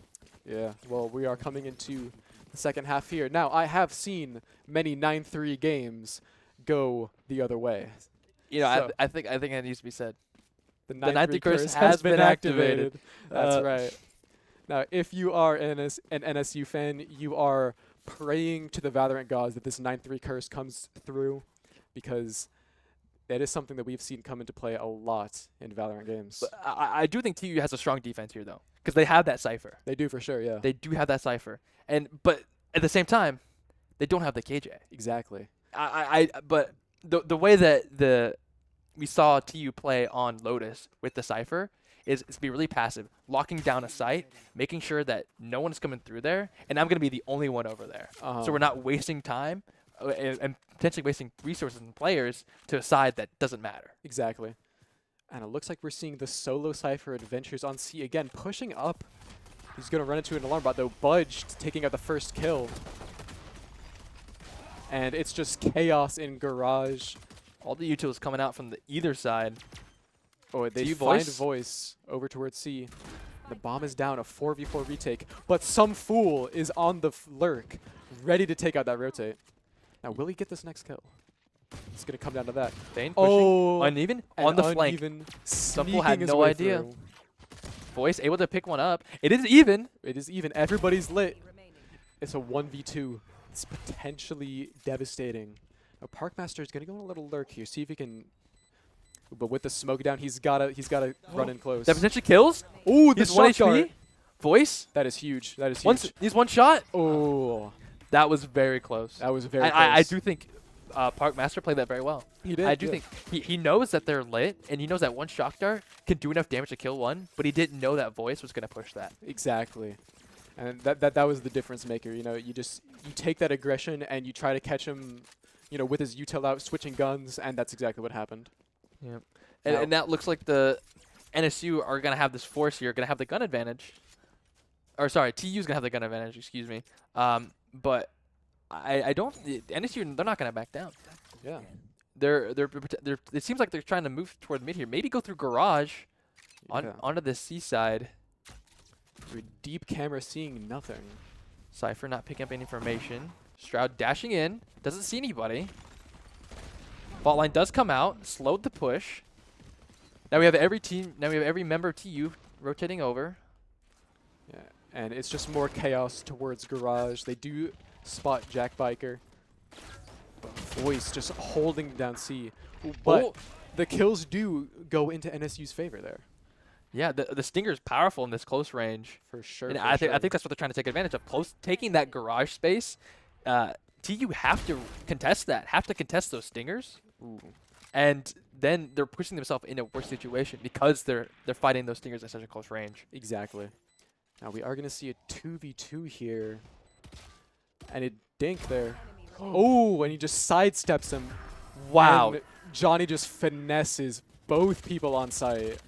Yeah, well, we are coming into the second half here. Now, I have seen many 9-3 games go the other way. You know, So- I think that needs to be said. The 9-3 curse curse has has been been activated. activated. That's right. Now, if you are an NSU fan, you are praying to the Valorant gods that this 9-3 curse comes through, because that is something that we've seen come into play a lot in Valorant games. But I do think TU has a strong defense here, though, because they have that cipher. They do for sure, yeah. They do have that cipher, but at the same time, they don't have the KJ. Exactly. But the way that we saw TU play on Lotus with the cipher is to be really passive, locking down a site, making sure that no one's coming through there, and I'm going to be the only one over there. So we're not wasting time and potentially wasting resources and players to a side that doesn't matter. Exactly. And it looks like we're seeing the solo Cypher adventures on C again, pushing up. He's going to run into an alarm bot, though. Budged, taking out the first kill. And it's just chaos in Garage. All the utils coming out from either side. Oh, they TU find Voice. Voice over towards C. The bomb is down, a 4v4 retake. But some fool is on the lurk, ready to take out that rotate. Now, will he get this next kill? It's going to come down to that. Thane pushing. Oh, Uneven and on the flank. uneven, Some fool sneaking had his no way idea. through. Voice able to pick one up. It is even. It is even. Everybody's lit. It's a 1v2. It's potentially devastating. Now, Parkmaster is going to go on a little lurk here. See if he can. But with the smoke down, he's gotta run in close. That potentially kills. Ooh, the He's 1 shot dart. HP. Voice. That is huge. That is huge. He's one shot. Oh, That was very close. that was very close. I do think Parkmaster played that very well. He did. I do yeah. think he knows that they're lit, and he knows that one shock dart can do enough damage to kill one, but he didn't know that Voice was going to push that. Exactly. And that was the difference maker. You know, you take that aggression and you try to catch him, you know, with his util out, switching guns, and that's exactly what happened. Yeah. Now- And that looks like the NSU are going to have this force here, going to have the gun advantage. Or sorry, TU's going to have the gun advantage, excuse me. But I don't NSU, they're not going to back down. Yeah. They're it seems like they're trying to move toward mid here. Maybe go through garage Yeah. onto the seaside. With deep camera seeing nothing. Cypher not picking up any information. Stroud dashing in, doesn't see anybody. Fault line does come out, slowed the push. Now we have every member of TU rotating over. Yeah. And it's just more chaos towards Garage. They do spot Jack Biker. But Voice just holding down C. But Oh. the kills do go into NSU's favor there. Yeah, the Stinger is powerful in this close range. For sure. And for I sure. think that's what they're trying to take advantage of. Taking that garage space, TU have to contest that, have to contest those Stingers. Ooh. And then they're pushing themselves in a worse situation because they're fighting those Stingers at such a close range. Exactly. Now we are going to see a 2v2 here. And it dink there. Oh, and he just sidesteps him. Wow. And Johnny just finesses both people on site.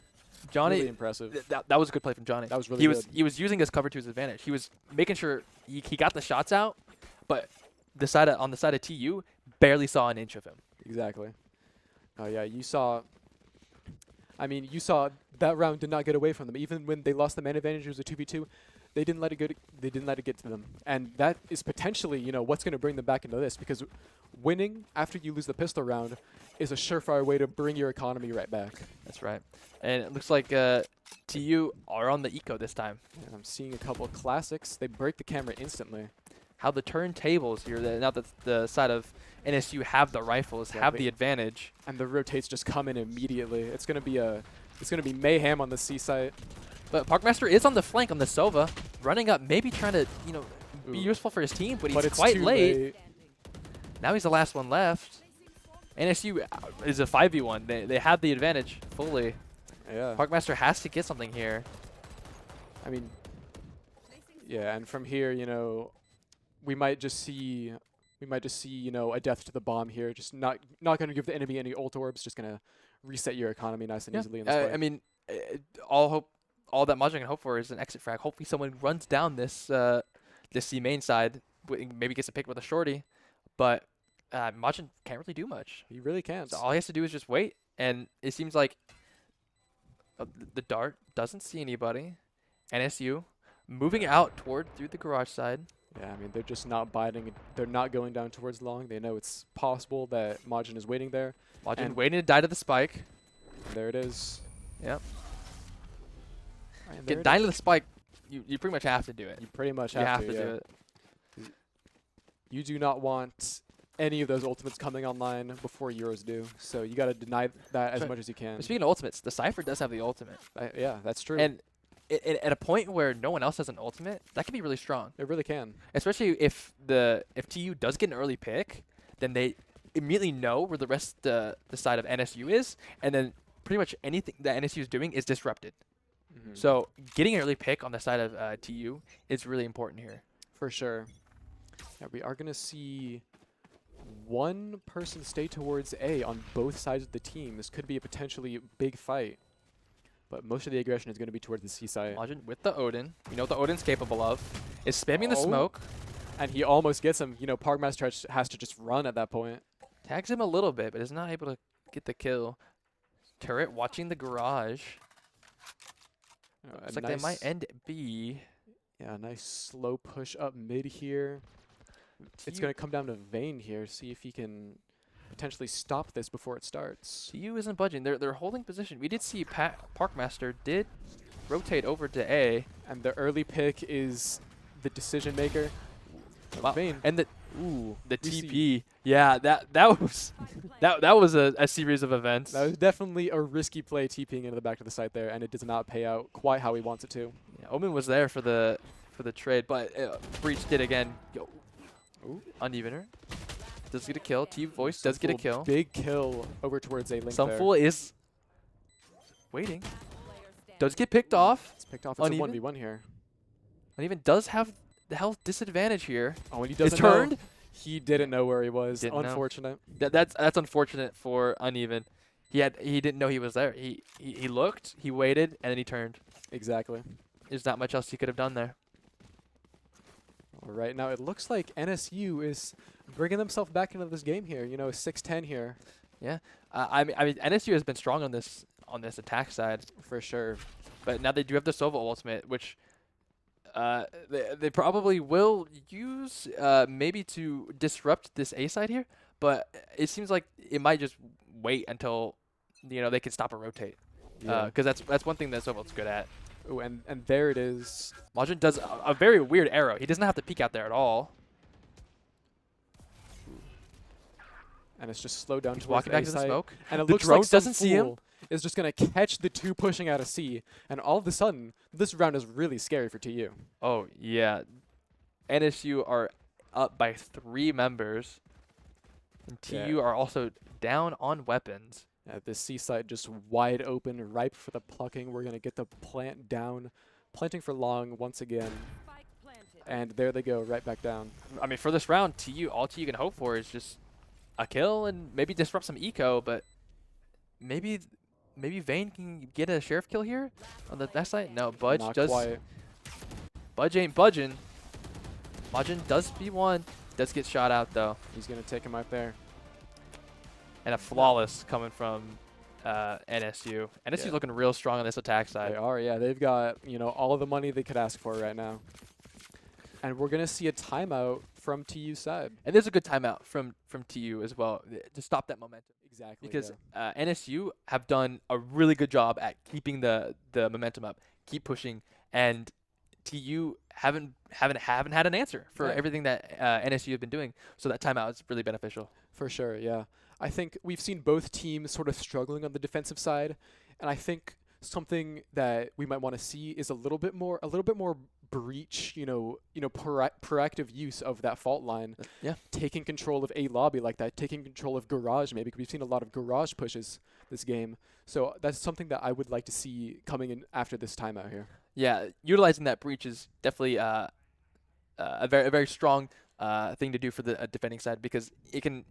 Johnny, Really impressive. that was a good play from Johnny. That was really he good. He was using his cover to his advantage. He was making sure he got the shots out, but on the side of TU, barely saw an inch of him. Exactly. Oh yeah, you saw that round did not get away from them. Even when they lost the man advantage, it was a 2v2. They didn't let it get to them. And that is potentially, you know, what's going to bring them back into this, because winning after you lose the pistol round is a surefire way to bring your economy right back. That's right. And it looks like TU are on the eco this time. And I'm seeing a couple of classics. They break the camera instantly. How the turntables here, now that the side of NSU have the rifles, have Exactly. the advantage. And the rotates just come in immediately. It's going to be mayhem on the C site. But Parkmaster is on the flank on the Sova, running up, maybe trying to, you know, be Ooh. useful for his team, but But he's it's quite too late. Now he's the last one left. NSU is a 5v1. They have the advantage fully. Yeah. Parkmaster has to get something here. I mean, Yeah, and from here, we might just see a death to the bomb here. Just not going to give the enemy any ult orbs. Just going to reset your economy nice and easily in this fight. I mean, all that Mahjong can hope for is an exit frag. Hopefully, someone runs down this C main side, maybe gets a pick with a shorty, but Mahjong can't really do much. He really can't. So all he has to do is just wait, and it seems like the dart doesn't see anybody. NSU moving out through the garage side. Yeah, I mean, they're just not biting. They're not going down towards long. They know it's possible that Majin is waiting there. Mahjong waiting to die to the spike. There it is. Yep. And Get dying to the spike. You pretty much have to do it. You pretty much You have have to yeah. do it. You do not want any of those ultimates coming online before yours do. So you got to deny that as So- much as you can. Speaking of ultimates, the Cypher does have the ultimate. Yeah, that's true. And at a point where no one else has an ultimate, that can be really strong. it really can. Especially if TU does get an early pick, then they immediately know where the rest the side of NSU is, and then pretty much anything that NSU is doing is disrupted. Mhm. So getting an early pick on the side of TU is really important here. For sure. Yeah, we are going to see one person stay towards A on both sides of the team. This could be a potentially big fight. But most of the aggression is going to be towards the C side. Mahjong with the Odin. You know what the Odin's capable of. Is spamming the Oh. smoke. And he almost gets him. Parkmaster has to just run at that point. Tags him a little bit, but is not able to get the kill. Turret watching the garage. Looks like they might end B. Yeah, nice slow push up mid here. It's TU going to come down to Vayne here. See if he can potentially stop this before it starts. TU isn't budging. They're holding position. We did see Parkmaster did rotate over to A. And the early pick is the decision maker. Wow. Vayne. And the Ooh, the we see- TP. Yeah, that was that was a series of events. That was definitely a risky play TPing into the back of the site there, and it does not pay out quite how he wants it to. Yeah, Omen was there for the trade, but Breach did again. Ooh. Unevener. Does get a kill. T Voice does get a Sunfool, kill. Big kill over towards A link there. Sunfool is waiting. Does get picked off. It's picked off. It's Uneven? a 1v1 here. Uneven does have the health disadvantage here. Oh, and he Is doesn't know. turned. He didn't know where he was. Didn't know. Unfortunate. That's unfortunate for Uneven. He didn't know he was there. He looked, he waited, and then he turned. Exactly. There's not much else he could have done there. All right, now it looks like NSU is bringing themselves back into this game here. 6-10 here I mean NSU has been strong on this attack side, for sure. but now they do have the Sova ultimate, which they probably will use maybe to disrupt this A side here. But it seems like it might just wait until they can stop a rotate, because that's one thing that Sova's good at. Ooh, and there it is. Mahjong does a very weird arrow. He doesn't have to peek out there at all. And it's just slowed down He's towards walking back A to the site. smoke. And it The looks drone like doesn't see him. Sunfool is just going to catch the two pushing out of C. And all of a sudden, this round is really scary for TU. Oh yeah, NSU are up by 3 members, and TU Yeah. are also down on weapons. The C site just wide open, ripe for the plucking. We're going to get the plant down. Planting for long once again. And there they go, right back down. I mean, for this round, all TU can hope for is just a kill and maybe disrupt some eco, but maybe Vayne can get a sheriff kill here on that side. No, Budge Not does. quite. Budge ain't budging. Mahjong does B1, does get shot out though, He's going to take him out there. and a flawless coming from NSU. NSU's Yeah. looking real strong on this attack side. They are, yeah. They've got, all of the money they could ask for right now. And we're going to see a timeout from TU's side. And there's a good timeout from TU as well to stop that momentum. Exactly. Because NSU have done a really good job at keeping the momentum up, keep pushing, and TU haven't had an answer for Yeah. everything that NSU have been doing. So that timeout is really beneficial. For sure, yeah. I think we've seen both teams sort of struggling on the defensive side, and I think something that we might want to see is a little bit more breach, proactive use of that fault line. Yeah. Taking control of A lobby like that, taking control of garage maybe, because we've seen a lot of garage pushes this game. So that's something that I would like to see coming in after this timeout here. Yeah, utilizing that breach is definitely a very strong thing to do for the defending side, because it can't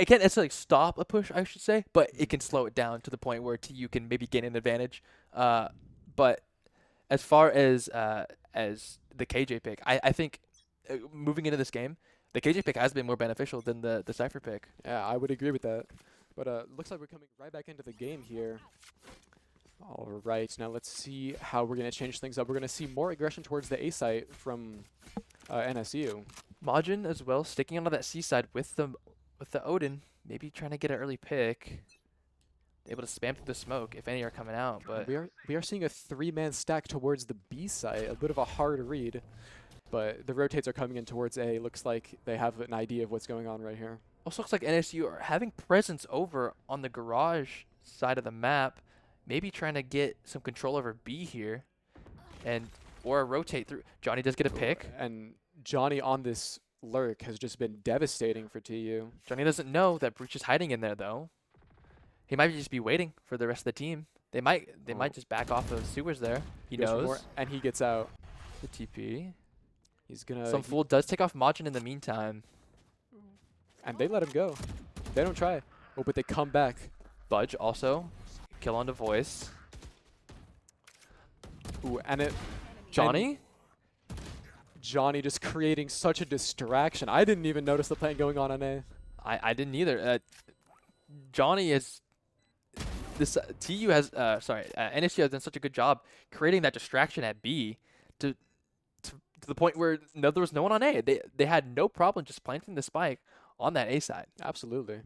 necessarily stop a push, I should say, but it can slow it down to the point where TU can maybe gain an advantage. But as far as the KJ pick, I think moving into this game, the KJ pick has been more beneficial than the Cypher pick. Yeah, I would agree with that. But looks like we're coming right back into the game here. All right, now let's see how we're going to change things up. We're going to see more aggression towards the A site from NSU. Majin as well, sticking onto that C side with the Odin, maybe trying to get an early pick. Able to spam through the smoke if any are coming out, but We are seeing a 3-man stack towards the B site. A bit of a hard read, but the rotates are coming in towards A. Looks like they have an idea of what's going on right here. also looks like NSU are having presence over on the garage side of the map, maybe trying to get some control over B here, or rotate through. Johnny does get a pick. And Johnny on this lurk has just been devastating for TU. Johnny doesn't know that Breach is hiding in there though. He might just be waiting for the rest of the team. They might just back off those sewers there. He Goes for knows. more, and he gets out. The TP. He's gonna. Some fool does take off Majin in the meantime. And they let him go. They don't try. Oh, but they come back. Budge also. Kill on the voice. Ooh, and it. Johnny? Johnny just creating such a distraction. I didn't even notice the plan going on A. I didn't either. Johnny is. This TU has. NSU has done such a good job creating that distraction at B to the point where there was no one on A. They had no problem just planting the spike on that A side. Absolutely.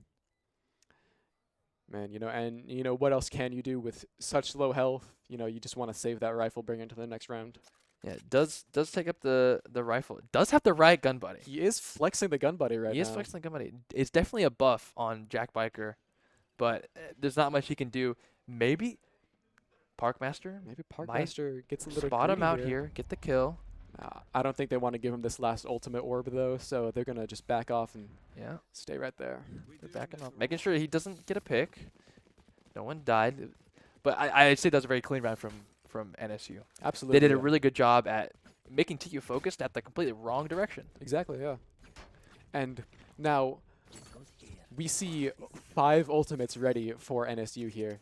Man, and what else can you do with such low health? You just want to save that rifle, bring it to the next round. Yeah, it does take up the rifle. It does have the right gun buddy. He is flexing the gun buddy right now. He is flexing the gun buddy. It's definitely a buff on Jack Biker, but there's not much he can do. Maybe Parkmaster Maybe Parkmaster gets a little spot him greedy out here, get the kill. I don't think they want to give him this last ultimate orb, though, so they're going to just back off and Yeah, stay right there. they're backing off, making sure he doesn't get a pick. No one died, but I'd say that was a very clean round from NSU. Absolutely. They did a yeah. really good job at making TU focused at the completely wrong direction. Exactly, yeah. And now we see 5 ultimates ready for NSU here.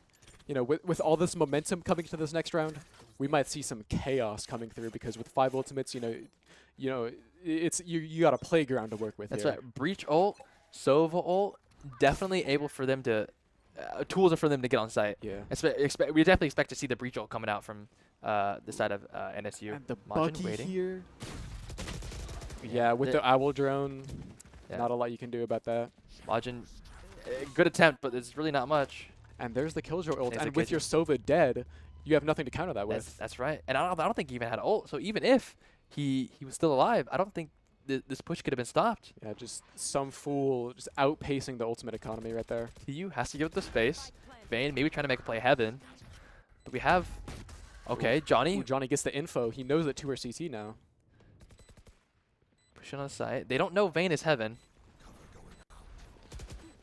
With all this momentum coming to this next round, we might see some chaos coming through, because with 5 ultimates, it's you got a playground to work with. That's here. right. Breach ult, Sova ult, definitely able for them to tools for them to get on site. Yeah. We definitely expect to see the breach ult coming out from the side of NSU. And the Majin buggy waiting. here. Yeah, with the owl drone, Yeah. not a lot you can do about that. Majin, good attempt, but it's really not much. And there's the Killjoy ult, There's and the with your Sova dead, you have nothing to counter that with. That's right. And I don't think he even had ult. So even if he was still alive, I don't think this push could have been stopped. Yeah, just some fool just outpacing the ultimate economy right there. TU has to give it the space. Vayne maybe trying to make a play heaven. But we have... Okay, Johnny Ooh, Johnny gets the info. He knows that 2 are CT now. pushing on the side. They don't know Vayne is heaven.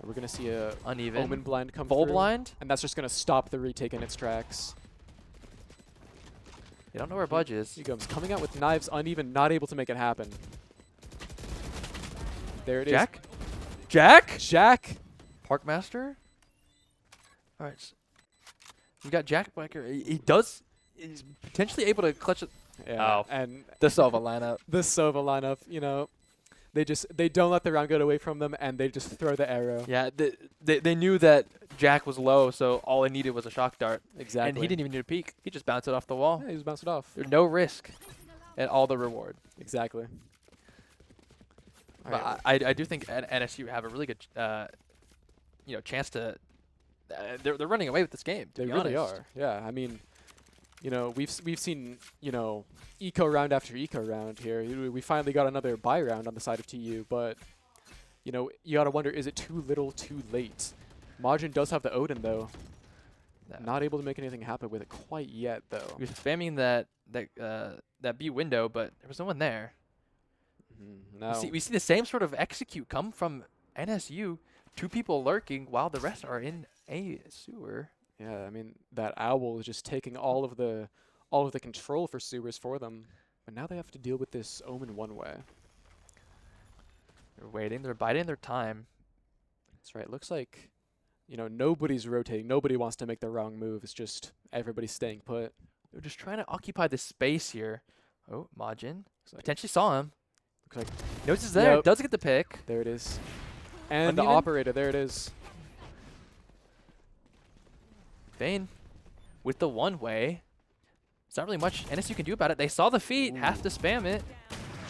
And we're going to see a Uneven. Omen blind come Vol through. blind. And that's just going to stop the retake in its tracks. They don't know where Budge is. He comes coming out with knives, uneven, not able to make it happen. There it is. Jack? Jack? Jack! Parkmaster? Alright. We got Jack Biker. He's potentially able to clutch it. Yeah, Oh. and The Sova lineup. the Sova lineup, they don't let the round get away from them, and they just throw the arrow. Yeah, they knew that Jack was low, so all it needed was a shock dart. Exactly. And he didn't even need a peek. He just bounced it off the wall. Yeah, he just bounced it off. There's no risk and all the reward. Exactly. All But right, I do think NSU have a really good chance to. They're running away with this game. To they be really honest. are. Yeah, I mean, we've seen eco round after eco round here. We finally got another buy round on the side of TU, but you gotta wonder, is it too little, too late? Majin does have the Odin though. No. Not able to make anything happen with it quite yet though. He was spamming that B window, but there was no one there. No. We see the same sort of execute come from NSU. 2 people lurking while the rest are in a sewer. Yeah, I mean that owl is just taking all of the control for sewers for them. And now they have to deal with this Omen one way. They're waiting. They're biding their time. That's right. Looks like, you know, nobody's rotating. Nobody wants to make the wrong move. It's just everybody staying put. They're just trying to occupy the space here. Oh, Majin Looks like, potentially saw him. looks like Notices there. Yep. Does get the pick. there it is. And the Uneven? operator, there it is. Vayne with the one-way. There's not really much NSU can do about it. They saw the feet. Have to spam it.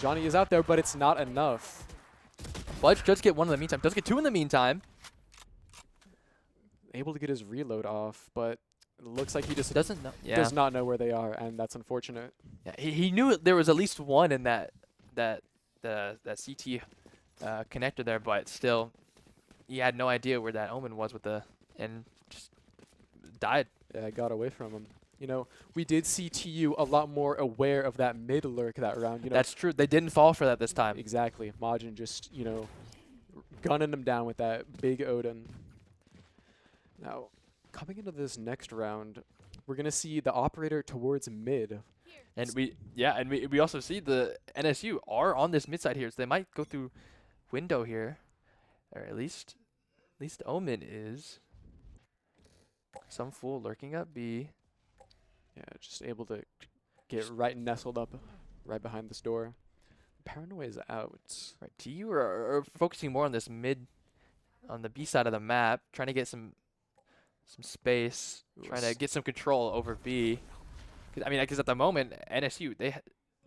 Johnny is out there, but it's not enough. Budge does get one in the meantime. Does get two in the meantime. Able to get his reload off, but it looks like he just Doesn't know. Yeah. does not know where they are, and that's unfortunate. Yeah, he knew there was at least one in that CT connector there, but still, he had no idea where that Omen was with the and just died. Yeah, it got away from him. You know, we did see TU a lot more aware of that mid lurk that round. You know, That's true. They didn't fall for that this time. exactly. Majin just, you know, gunning him down with that big Odin. Now, coming into this next round, we're gonna see the operator towards mid. And we also see the NSU are on this mid side here, so they might go through window here, or at least Omen is. Some fool lurking up B. Yeah, just able to get right nestled up right behind this door. Paranoia is out. Right, TU are focusing more on this mid, on the B side of the map, trying to get some space, trying to get some control over B. Because at the moment NSU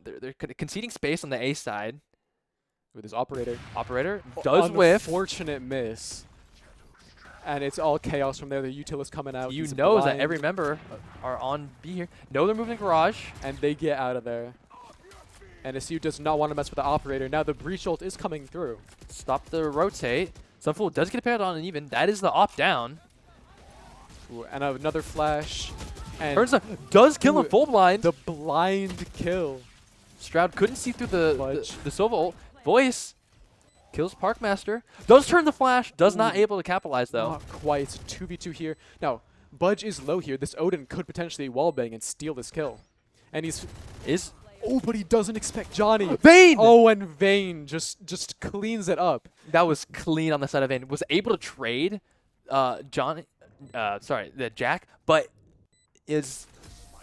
they're conceding space on the A side. With his operator. Operator does whiff. Unfortunate miss. And it's all chaos from there. The util is coming out. TU He's knows that blind, every member are on B here. No, they're moving garage. and they get out of there. NSU does not want to mess with the operator. Now the breach ult is coming through. Stop the rotate. Some fool does get paired on an even. That is the op down. Ooh, and another flash. And Turns up, does kill him Ooh, full blind. the blind kill. Stroud couldn't see through the Fudge. Silva ult. Voice kills Parkmaster. Does turn the flash. Does not Ooh. able to capitalize though. Not quite. 2v2 here. Now, Budge is low here. This Odin could potentially wallbang and steal this kill. And he's... Oh, but he doesn't expect Johnny. Vayne! Oh, and Vayne just cleans it up. That was clean on the side of Vayne. Was able to trade the Jack, but is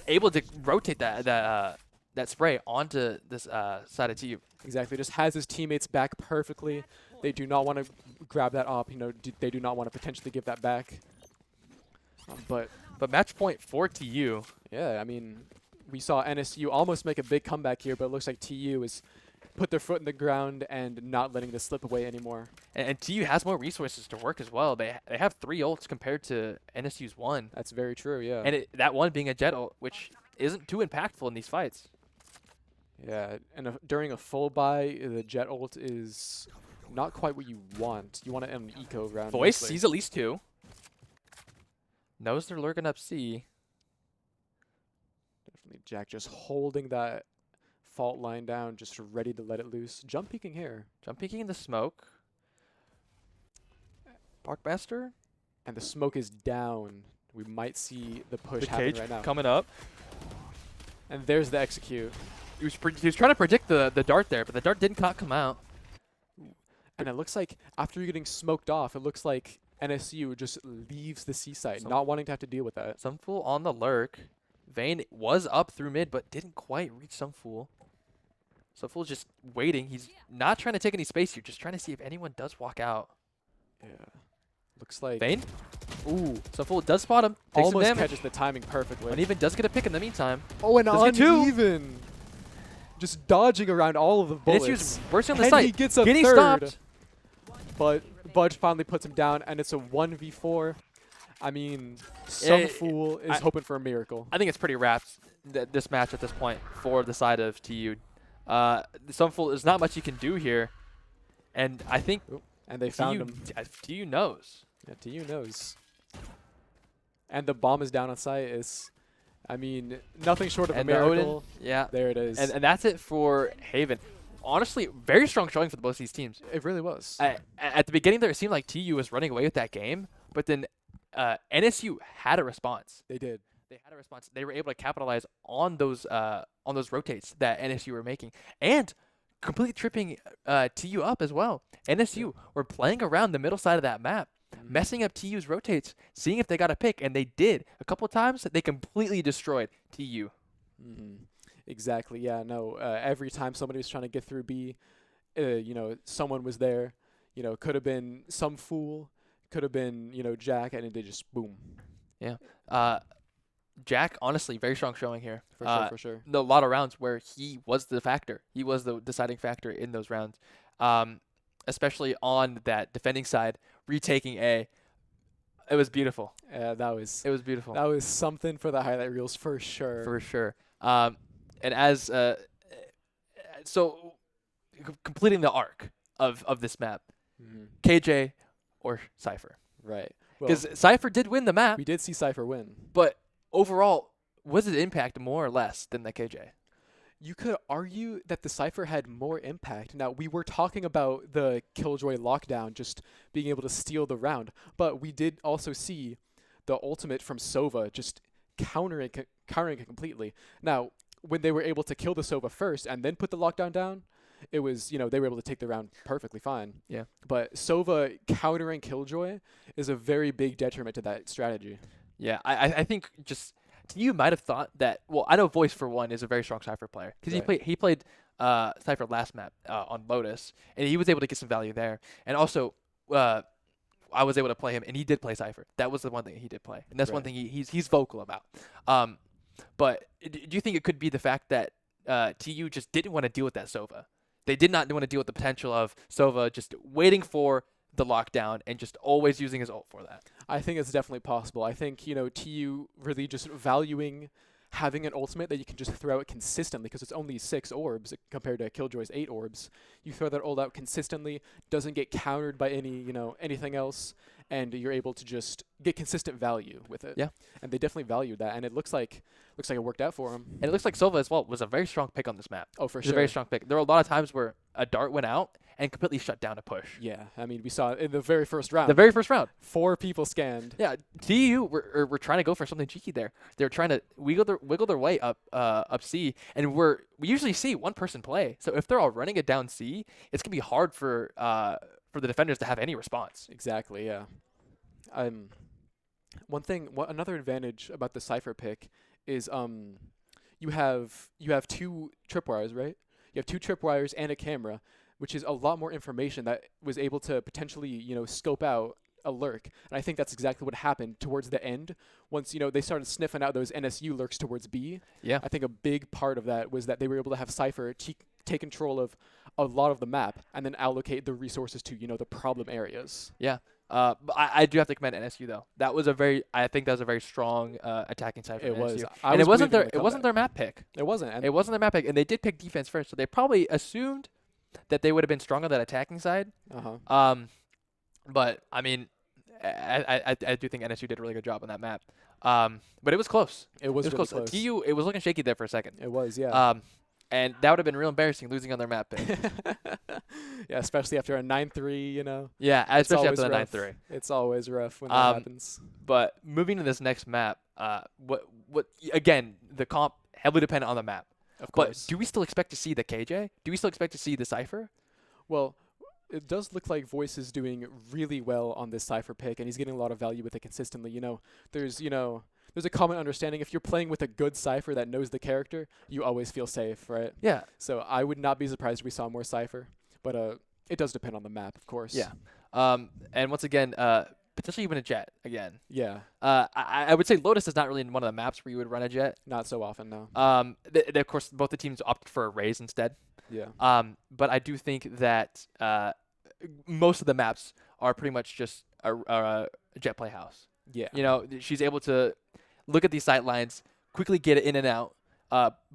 able to rotate that spray onto this side of TU. Exactly. Just has his teammates back perfectly. They do not want to grab that op. You know, they do not want to potentially give that back. But match point for TU. yeah, I mean, we saw NSU almost make a big comeback here, but it looks like TU is put their foot in the ground and not letting this slip away anymore. And TU has more resources to work as well. They have 3 ults compared to NSU's 1. That's very true, yeah. And that one being a jet ult, which isn't too impactful in these fights. Yeah, and during a full buy, the jet ult is not quite what you want. You want to end an eco round. Voice mostly. sees at least 2. Knows they're lurking up C. Definitely Jack just holding that fault line down, just ready to let it loose. Jump peeking here. Jump peeking in the smoke. Parkmaster. And the smoke is down. We might see the push The happen cage right now. coming up. And there's the execute. He was trying to predict the dart there, but the dart didn't come out. And it looks like after you're getting smoked off, it looks like NSU just leaves the C site, not wanting to have to deal with that. Some fool on the lurk. Vayne was up through mid, but didn't quite reach some fool. Some fool's just waiting. He's not trying to take any space here, just trying to see if anyone does walk out. Yeah. Looks like Vayne? Ooh, some fool does spot him. Takes some almost damage. catches the timing perfectly. Uneven does get a pick in the meantime. Oh, and Does get 2. uneven. Just dodging around all of the bullets. NSU's bursting on the And site. he gets a Getting third. stopped. But Budge finally puts him down, and it's a 1v4. I mean, some fool is hoping for a miracle. I think it's pretty wrapped, this match at this point, for the side of TU. Some fool, there's not much you can do here. And I think And they found him. TU knows. Yeah, TU knows. And the bomb is down on site. It's, I mean, nothing short of a And the Odin, miracle. yeah. There it is. And that's it for Haven. Honestly, very strong showing for both these teams. It really was. At the beginning there, it seemed like TU was running away with that game, but then NSU had a response. They did. they had a response. They were able to capitalize on those rotates that NSU were making, and completely tripping TU up as well. NSU were playing around the middle side of that map, messing up TU's rotates, seeing if they got a pick, and they did. A couple of times, they completely destroyed TU. Exactly. Yeah. No. Every time somebody was trying to get through B, someone was there. Could have been some fool, could have been Jack, and they just boom. Yeah. Jack, honestly, very strong showing here. For sure. A lot of rounds where he was the factor. He was the deciding factor in those rounds, especially on that defending side, retaking A. It was beautiful. It was beautiful. That was something for the highlight reels for sure. For sure. And as so completing the arc of this map, KJ or Cypher. Right. Because Cypher did win the map. We did see Cypher win. But overall, was it impact more or less than the KJ? You could argue that the Cypher had more impact. Now, we were talking about the Killjoy lockdown just being able to steal the round, but we did also see the ultimate from Sova just countering it completely. Now, when they were able to kill the Sova first and then put the lockdown down, it was, they were able to take the round perfectly fine. Yeah. But Sova countering Killjoy is a very big detriment to that strategy. Yeah, I think just you might have thought that. Well, I know Voice for one is a very strong Cypher player because he played Cypher last map on Lotus, and he was able to get some value there. And also, I was able to play him, and he did play Cypher. That was the one thing he did play, and that's one thing he's vocal about. But do you think it could be the fact that TU just didn't want to deal with that Sova? They did not want to deal with the potential of Sova just waiting for the lockdown and just always using his ult for that. I think it's definitely possible. I think, TU really just valuing having an ultimate that you can just throw out consistently because it's only 6 orbs compared to Killjoy's 8 orbs. You throw that ult out consistently, doesn't get countered by anything else, and you're able to just get consistent value with it. Yeah. And they definitely valued that, and it looks like it worked out for him. And it looks like Sova as well was a very strong pick on this map. Oh, for It was sure. a very strong pick. There were a lot of times where a dart went out and completely shut down a push. Yeah, I mean, we saw it in the very first round. The very first round. 4 people scanned. Yeah, TU were trying to go for something cheeky there. They were trying to wiggle their way up C, and we usually see one person play. So if they're all running it down C, it's gonna be hard for the defenders to have any response. Exactly. Yeah. Another advantage about the Cypher pick is you have 2 tripwires, right? You have 2 tripwires and a camera, which is a lot more information that was able to potentially, scope out a lurk. And I think that's exactly what happened towards the end. Once, they started sniffing out those NSU lurks towards B. Yeah. I think a big part of that was that they were able to have Cypher take control of a lot of the map and then allocate the resources to, the problem areas. Yeah. But I do have to commend NSU though. I think that was a very strong attacking side for It was. NSU. I And was it wasn't believing in the it wasn't their map pick. It wasn't. And It wasn't their map pick, and they did pick defense first, so they probably assumed that they would have been strong on that attacking side. But I mean, I do think NSU did a really good job on that map. But it was close. It was really close. close. TU, it was looking shaky there for a second. It was, yeah. And that would have been real embarrassing losing on their map pick. Yeah, especially after a 9-3, Yeah, It's especially after always the rough. 9-3. It's always rough when that happens. But moving to this next map, what again, the comp heavily dependent on the map. Of But course. do we still expect to see the KJ? Do we still expect to see the Cypher? Well, it does look like Voice is doing really well on this Cypher pick, and he's getting a lot of value with it consistently. There's a common understanding. If you're playing with a good Cypher that knows the character, you always feel safe, right? Yeah. So I would not be surprised if we saw more Cypher, but it does depend on the map, of course. Yeah. And once again, potentially even a Jet again. Yeah, I would say Lotus is not really one of the maps where you would run a Jet. not so often, no. Of course, both the teams opted for a Raze instead. Yeah. But I do think that most of the maps are pretty much just a Jet playhouse. Yeah. She's able to look at these sight lines, quickly get it in and out,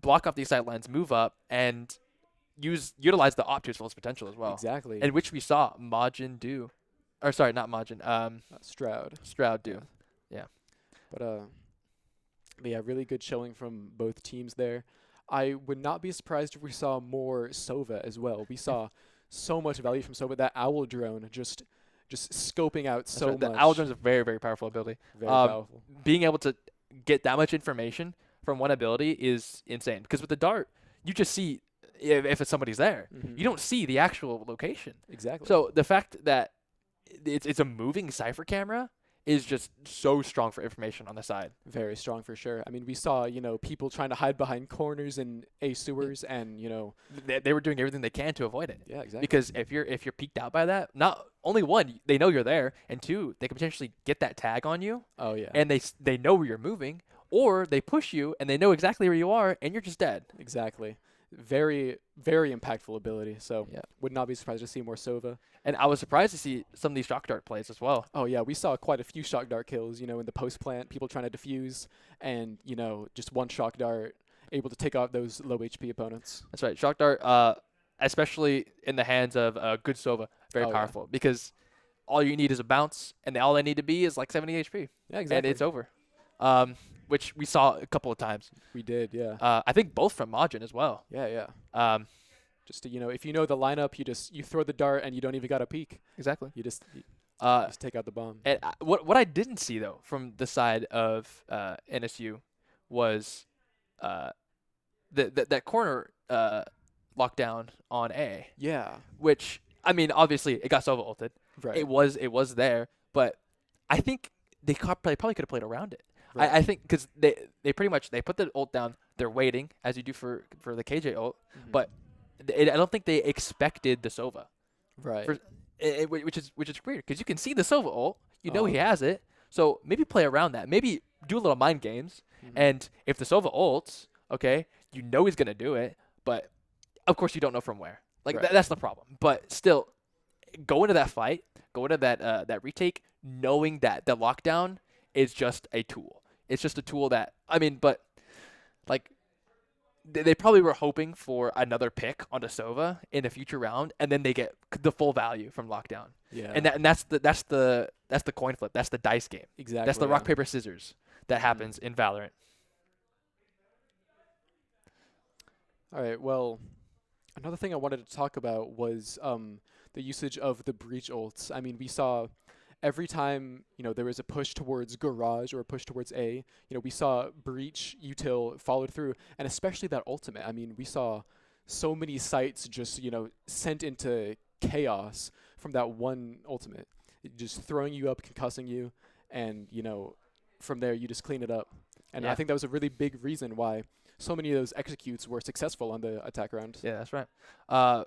block off these sight lines, move up, and utilize the op to its fullest potential as well. Exactly. And which we saw Majin do. Or sorry, not Majin. Stroud do. But yeah, really good showing from both teams there. I would not be surprised if we saw more Sova as well. We saw so much value from Sova. That owl drone just scoping out so much. The Owl Drone is a very, very powerful ability. Very powerful. Being able to get that much information from one ability is insane. Because with the dart, you just see if somebody's there. Mhm. You don't see the actual location. Exactly. So the fact that it's a moving cipher camera is just so strong for information on the side. Very strong for sure. I mean, we saw, people trying to hide behind corners in A sewers and, They were doing everything they can to avoid it. yeah, exactly. Because if you're peeked out by that, not only one, they know you're there, and two, they could potentially get that tag on you, Oh, yeah. and they know where you're moving, or they push you and they know exactly where you are, and you're just dead. Exactly. Very, very impactful ability. So Yeah. would not be surprised to see more Sova. And I was surprised to see some of these shock dart plays as well. Oh, yeah. We saw quite a few shock dart kills, in the post plant, people trying to defuse and, just one shock dart able to take out those low HP opponents. That's right, shock dart, especially in the hands of good Sova, very Oh, yeah. powerful because all you need is a bounce, and all they need to be is like 70 HP, Yeah, exactly. and it's over. Which we saw a couple of times. We did, yeah. I think both from Majin as well. Yeah, yeah. Just to, if you know the lineup, you throw the dart and you don't even got to peek. Exactly. You just take out the bomb. And what I didn't see though from the side of NSU was that corner lockdown on A, Yeah. which I mean obviously it got Sova ulted. Right. It was there, but I think they probably could have played around it. Right. I think because they pretty much they put the ult down, they're waiting as you do for the KJ ult, Mhm. but I don't think they expected the Sova. Right. for- which is weird because you can see the Sova ult, you know he Uh-huh. has it, so maybe play around that, maybe do a little mind games, Mhm. and if the Sova ults, okay, you know he's gonna do it, but of course you don't know from where. Like Right. that's the problem. But still, go into that fight, go into that retake, knowing that the lockdown is just a tool. It's just a tool that but like they probably were hoping for another pick onto Sova in a future round, and then they get the full value from lockdown. Yeah. And that's the coin flip. That's the dice game. exactly. That's the yeah. rock paper scissors that happens in Valorant. All right. Well, another thing I wanted to talk about was the usage of the breach ults. I mean, we saw every time there was a push towards garage or a push towards A, we saw breach util followed through, and especially that ultimate. I mean, we saw so many sites just sent into chaos from that one ultimate, just throwing you up, concussing you, and from there you just clean it up. And I Yeah. think that was a really big reason why so many of those executes were successful on the attack round. Yeah, that's right. And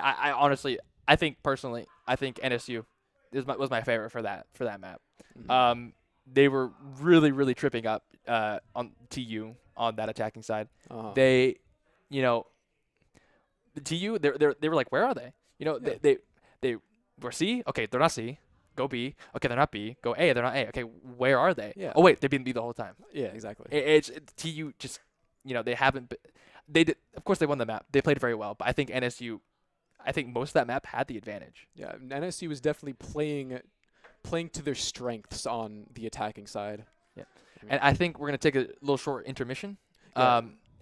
I honestly, I think NSU was my favorite for that map. Mhm. They were really tripping up on TU on that attacking side. Uh-huh. They, the TU they were like, where are they? Yeah. They were C. Okay, they're not C. Go B. Okay, they're not B. Go A. They're not A. Okay, where are they? Yeah. Oh wait, they've been B the whole time. Yeah, exactly. It's TU just they haven't. They did, of course they won the map. They played very well, but I think NSU. I think most of that map had the advantage. Yeah, and NSU was definitely playing to their strengths on the attacking side. Yeah. I mean, And I think we're going to take a little short intermission, Yeah.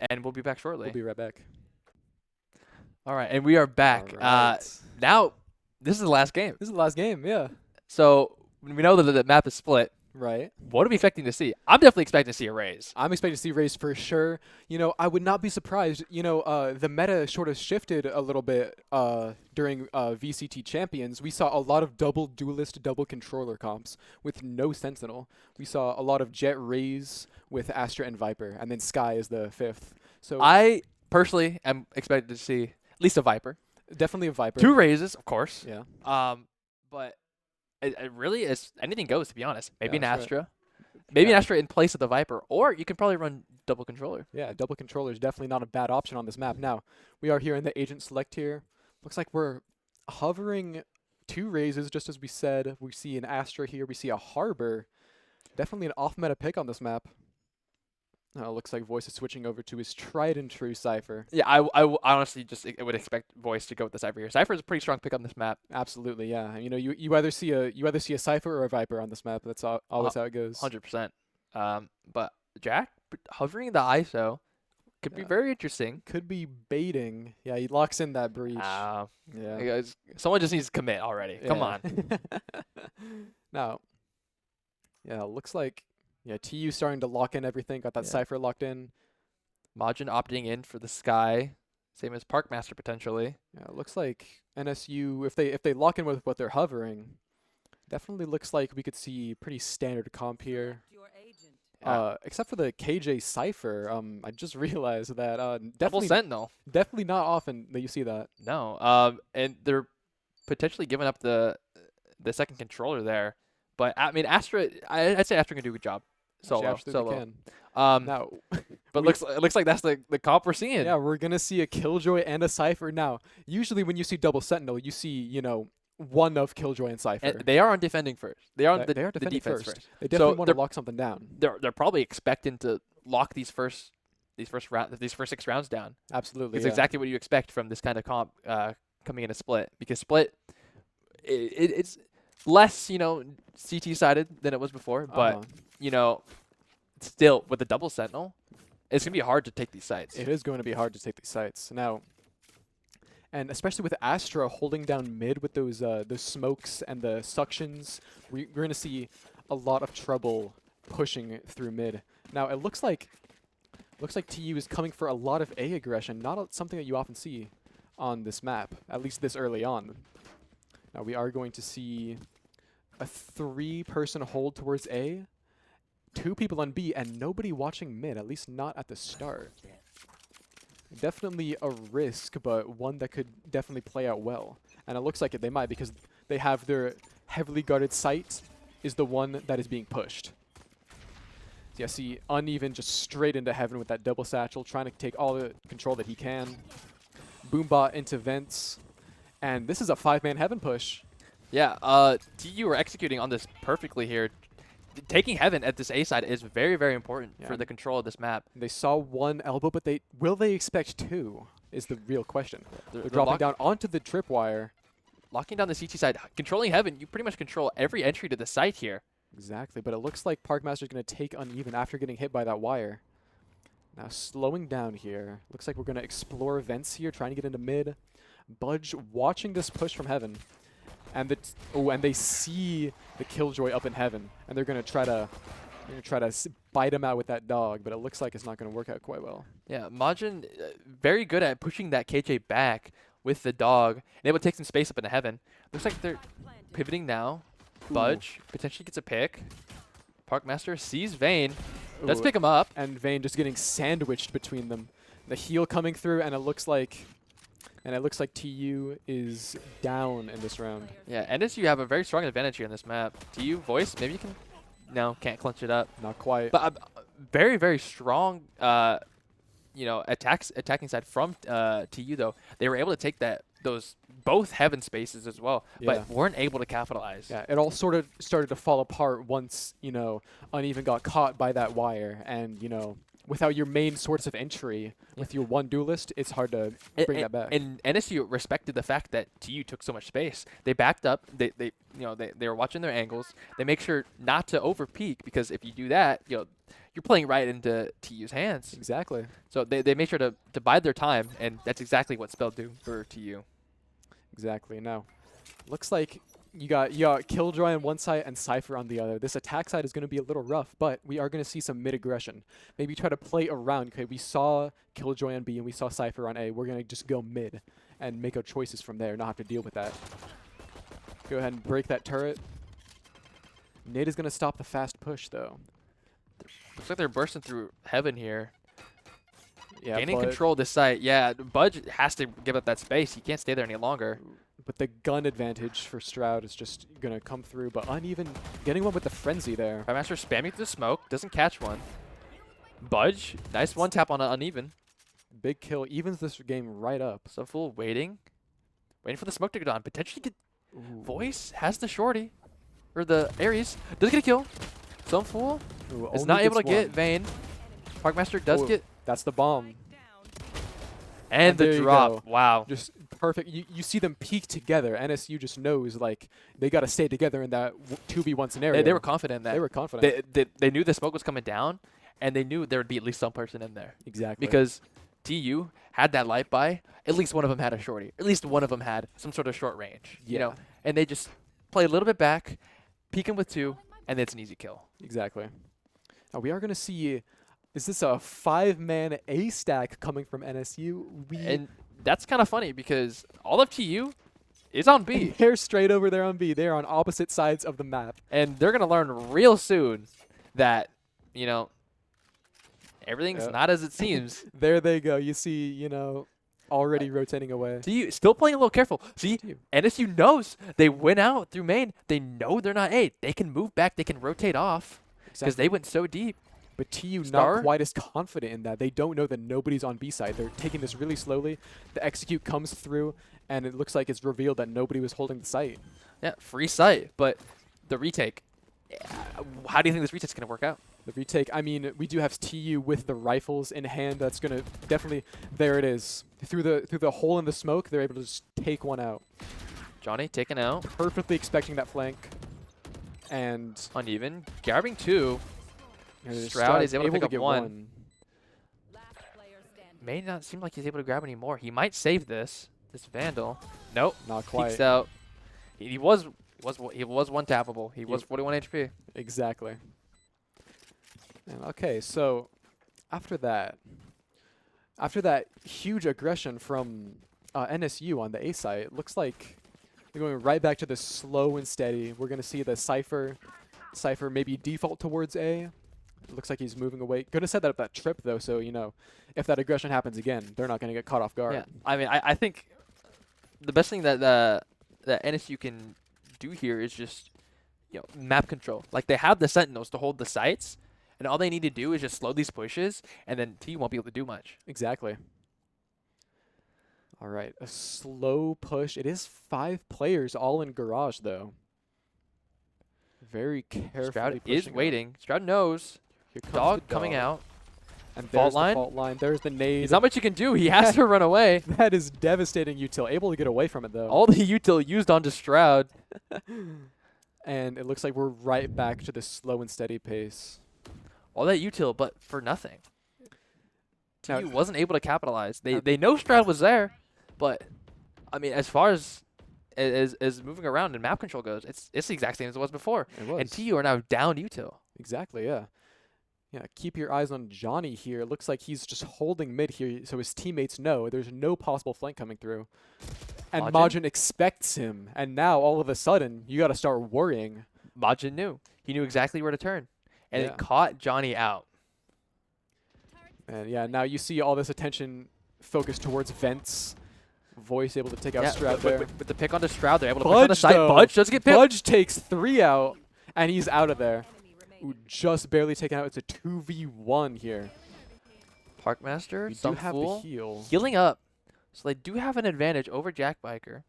and we'll be back shortly. we'll be right back. All right, and we are back. All right. Now, this is the last game. This is the last game, yeah. So we know that the map is split. Right. What are we expecting to see? I'm definitely expecting to see a raise. I'm expecting to see Raze for sure. I would not be surprised. The meta sort of shifted a little bit during VCT Champions. We saw a lot of double duelist, double controller comps with no Sentinel. We saw a lot of Jet Raze with Astra and Viper, and then Sky is the fifth. So I personally am expected to see at least a Viper. definitely a Viper. 2 raises, of course. Yeah. But it really is anything goes, to be honest. Maybe an that's right. Astra. Maybe Yeah. an Astra in place of the Viper. Or you can probably run double controller. Yeah, double controller is definitely not a bad option on this map. Now, we are here in the agent select here. Looks like we're hovering 2 raises, just as we said. We see an Astra here. We see a Harbor. Definitely an off-meta pick on this map. Looks like Voice is switching over to his tried and true Cypher. Yeah, I honestly just would expect Voice to go with the Cypher here. Cypher is a pretty strong pick on this map. Absolutely, yeah. You either see a Cypher or a Viper on this map. That's always how it goes. 100%. But Jack hovering the ISO could be Yeah. very interesting. Could be baiting. Yeah, he locks in that breach. Yeah. Yeah. Someone just needs to commit already. Come Yeah. on. Now, yeah, looks like Yeah, TU starting to lock in everything. Got that Yeah. Cypher locked in. Majin opting in for the Sky. Same as Parkmaster potentially. Yeah, it looks like NSU, if they lock in with what they're hovering, definitely looks like we could see pretty standard comp here. Except for the KJ Cypher. I just realized that Double definitely Sentinel. definitely not often that you see that. No. And they're potentially giving up the second controller there. But I mean, Astra. I'd say Astra can do a good job. She Solo. absolutely can. Now, Now, but we- it looks like that's the comp we're seeing. yeah, we're gonna see a Killjoy and a Cypher. Now, usually when you see double Sentinel, you see one of Killjoy and Cypher. And they are on defending first. They are on They are the defending defense first. first. They definitely So want to they're- lock something down. They're probably expecting to lock these first 6 rounds down. Absolutely. It's Yeah. exactly what you expect from this kind of comp coming in a split, because split it's less CT sided than it was before, but Uh-huh. Still with the double sentinel, it's gonna be hard to take these sites. It is going to be hard to take these sites now, and especially with Astra holding down mid with those smokes and the suctions, we're going to see a lot of trouble pushing through mid. Now it looks like TU is coming for a lot of A aggression, not something that you often see on this map, at least this early on. Now we are going to see a 3-person hold towards A, 2 people on B, and nobody watching mid, at least not at the start. Definitely a risk, but one that could definitely play out well. And it looks like they might, because they have their heavily guarded site is the one that is being pushed. So yeah, see Uneven just straight into heaven with that double satchel, trying to take all the control that he can. Boombot into vents. And this is a 5-man heaven push. Yeah, TU are executing on this perfectly here. Taking heaven at this A side is very, very important Yeah. for the control of this map. They saw 1 elbow, but will they expect 2 is the real question. They're They're dropping down onto the tripwire. locking down the CT side, controlling heaven. You pretty much control every entry to the site here. Exactly, but it looks like Parkmaster's going to take Uneven after getting hit by that wire. Now slowing down here. Looks like we're going to explore vents here, trying to get into mid. Budge watching this push from heaven. And they see the Killjoy up in heaven, and they're going to try to bite him out with that dog, but it looks like it's not going to work out quite well. Yeah, Majin very good at pushing that KJ back with the dog, and able to take some space up into heaven. Looks like they're pivoting now. Budge potentially gets a pick. Parkmaster sees Vayne. Let's Ooh, pick him up. and Vayne just getting sandwiched between them. The heal coming through, and it looks like TU is down in this round. Yeah, NSU have a very strong advantage here in this map. TU voice, maybe you can. No, can't clinch it up. Not quite. But very, very strong, attacking side from TU though. They were able to take those both heaven spaces as well, Yeah. but weren't able to capitalize. Yeah, it all sort of started to fall apart once, Uneven got caught by that wire, and, without your main source of entry with your one duelist, it's hard to bring that back. And NSU respected the fact that TU took so much space. They backed up. They were watching their angles. They make sure not to over peak, because if you do that, you're playing right into TU's hands. Exactly. So they made sure to bide their time, and that's exactly what Spell do for TU. Exactly. Now, looks like you got Killjoy on one side and Cypher on the other. This attack side is going to be a little rough, but we are going to see some mid aggression. Maybe try to play around. Okay, we saw Killjoy on B and we saw Cypher on A. We're going to just go mid and make our choices from there, not have to deal with that. Go ahead and break that turret. Nate is going to stop the fast push, though. Looks like they're bursting through heaven here. Yeah, Gaining but control of this site. Yeah, Budge has to give up that space. He can't stay there any longer. But the gun advantage for Stroud is just going to come through. But Uneven getting one with the Frenzy there. Master spamming through the smoke. Doesn't catch one. Budge. Nice one tap on Uneven. Big kill. Evens this game right up. So full waiting. Waiting for the smoke to go down. Potentially get Ooh. Voice has the shorty. Or the Ares. Does get a kill. Some fool Ooh, is only not able to gets get one. Vayne. Parkmaster does Ooh. get. That's the bomb. And there the you drop. go. Wow. Just perfect. You see them peak together. NSU just knows, like, they got to stay together in that 2v1 scenario. They were confident in that. They were confident. They knew the smoke was coming down, and they knew there would be at least some person in there. Exactly. Because TU had that light by. At least one of them had a shorty. At least one of them had some sort of short range. You know, and they just play a little bit back, peek him with 2, and it's an easy kill. Exactly. Now we are going to see, is this a 5-man A stack coming from NSU? And that's kind of funny because all of TU is on B. They're straight over there on B. They're on opposite sides of the map. And they're going to learn real soon that, you know, everything's not as it seems. There they go. You see, you know, already rotating away. TU still playing a little careful. See, NSU knows they went out through main. They know they're not A. They can move back. They can rotate off because they went so deep. But TU Star? not quite as confident in that. They don't know that nobody's on B side. They're taking this really slowly. The execute comes through, and it looks like it's revealed that nobody was holding the site. Yeah, free sight. But the retake, how do you think this retake's going to work out? The retake, I mean, we do have TU with the rifles in hand. That's going to definitely, there it is. Through the hole in the smoke, they're able to just take one out. Johnny taken out. Perfectly expecting that flank. And Uneven. Grabbing 2. Stroud Stroud is able to pick up get one. May not seem like he's able to grab any more. He might save this Vandal. Nope. Not quite. Peeks out. He was one tappable. He was 41 HP. Exactly. And okay, so after that huge aggression from NSU on the A side, it looks like they're going right back to the slow and steady. We're going to see the Cypher maybe default towards A. It looks like he's moving away. Going to set that up that trip, though, so, you know, if that aggression happens again, they're not going to get caught off guard. Yeah, I mean, I think the best thing that that NSU can do here is just, you know, map control. Like, they have the Sentinels to hold the sites, and all they need to do is just slow these pushes, and then T won't be able to do much. Exactly. All right, a slow push. It is 5 players all in garage, though. Very carefully Stroud pushing is up. waiting. Stroud knows. Here comes Dog the coming dog. out. And Fault there's line. the fault line. There's the nade. There's not much you can do. He has to run away. That is devastating util. Able to get away from it, though. All the util used onto Stroud. And it looks like we're right back to the slow and steady pace. All that util, but for nothing. Now- TU wasn't able to capitalize. They know Stroud was there, but I mean, as far as moving around and map control goes, it's the exact same as it was before. It was. And TU are now down util. Exactly, yeah. Yeah, keep your eyes on Johnny here. It looks like he's just holding mid here so his teammates know there's no possible flank coming through. And Majin expects him. And now, all of a sudden, you got to start worrying. Majin knew. He knew exactly where to turn. And Yeah. it caught Johnny out. And yeah, now you see all this attention focused towards vents. Voice able to take out Stroud there. With the pick onto Stroud, they're able to push on the Budge, side. though. Budge does get picked. Budge takes 3 out, and he's out of there. Ooh, just barely taken out. It's a 2v1 here. Parkmaster, We do some have fool, the heal. healing up. So they do have an advantage over Jack Biker.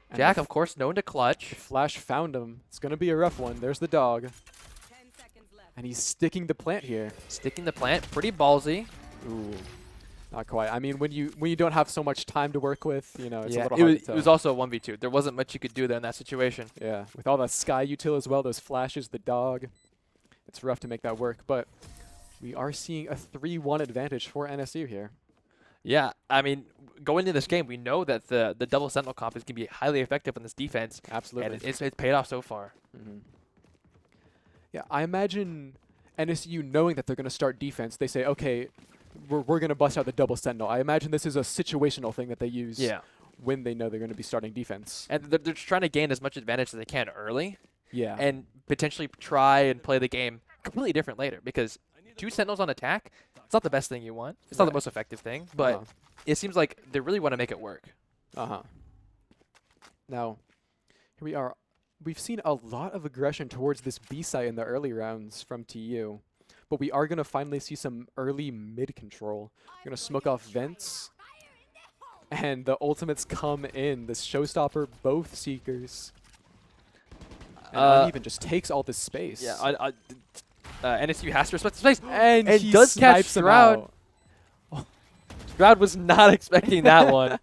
And Jack, the of course, known to clutch. Flash found him. It's going to be a rough one. There's the dog. And he's sticking the plant here. Sticking the plant, pretty ballsy. Ooh, not quite. I mean, when you don't have so much time to work with, you know, it's a little it hard was, to tell. it was also a 1v2. There wasn't much you could do there in that situation. Yeah, with all that sky util as well, those flashes, the dog. It's rough to make that work, but we are seeing a 3-1 advantage for NSU here. Yeah, I mean, going into this game, we know that the double sentinel comp is going to be highly effective in this defense. Absolutely. And it's paid off so far. Mm-hmm. Yeah, I imagine NSU knowing that they're going to start defense, they say, okay, we're going to bust out the double sentinel. I imagine this is a situational thing that they use when they know they're going to be starting defense. And they're just trying to gain as much advantage as they can early. Yeah. And potentially try and play the game completely different later. Because 2 sentinels on attack, it's not the best thing you want. It's not the most effective thing. But it seems like they really want to make it work. Uh-huh. Now, here we are. We've seen a lot of aggression towards this B site in the early rounds from TU. But we are going to finally see some early mid control. We're going to smoke off vents. And the ultimates come in. This showstopper, both Seekers. And Uneven just takes all this space. Yeah, NSU has to respect the space. And he does catch snipes him Stroud. out. Stroud was not expecting that one.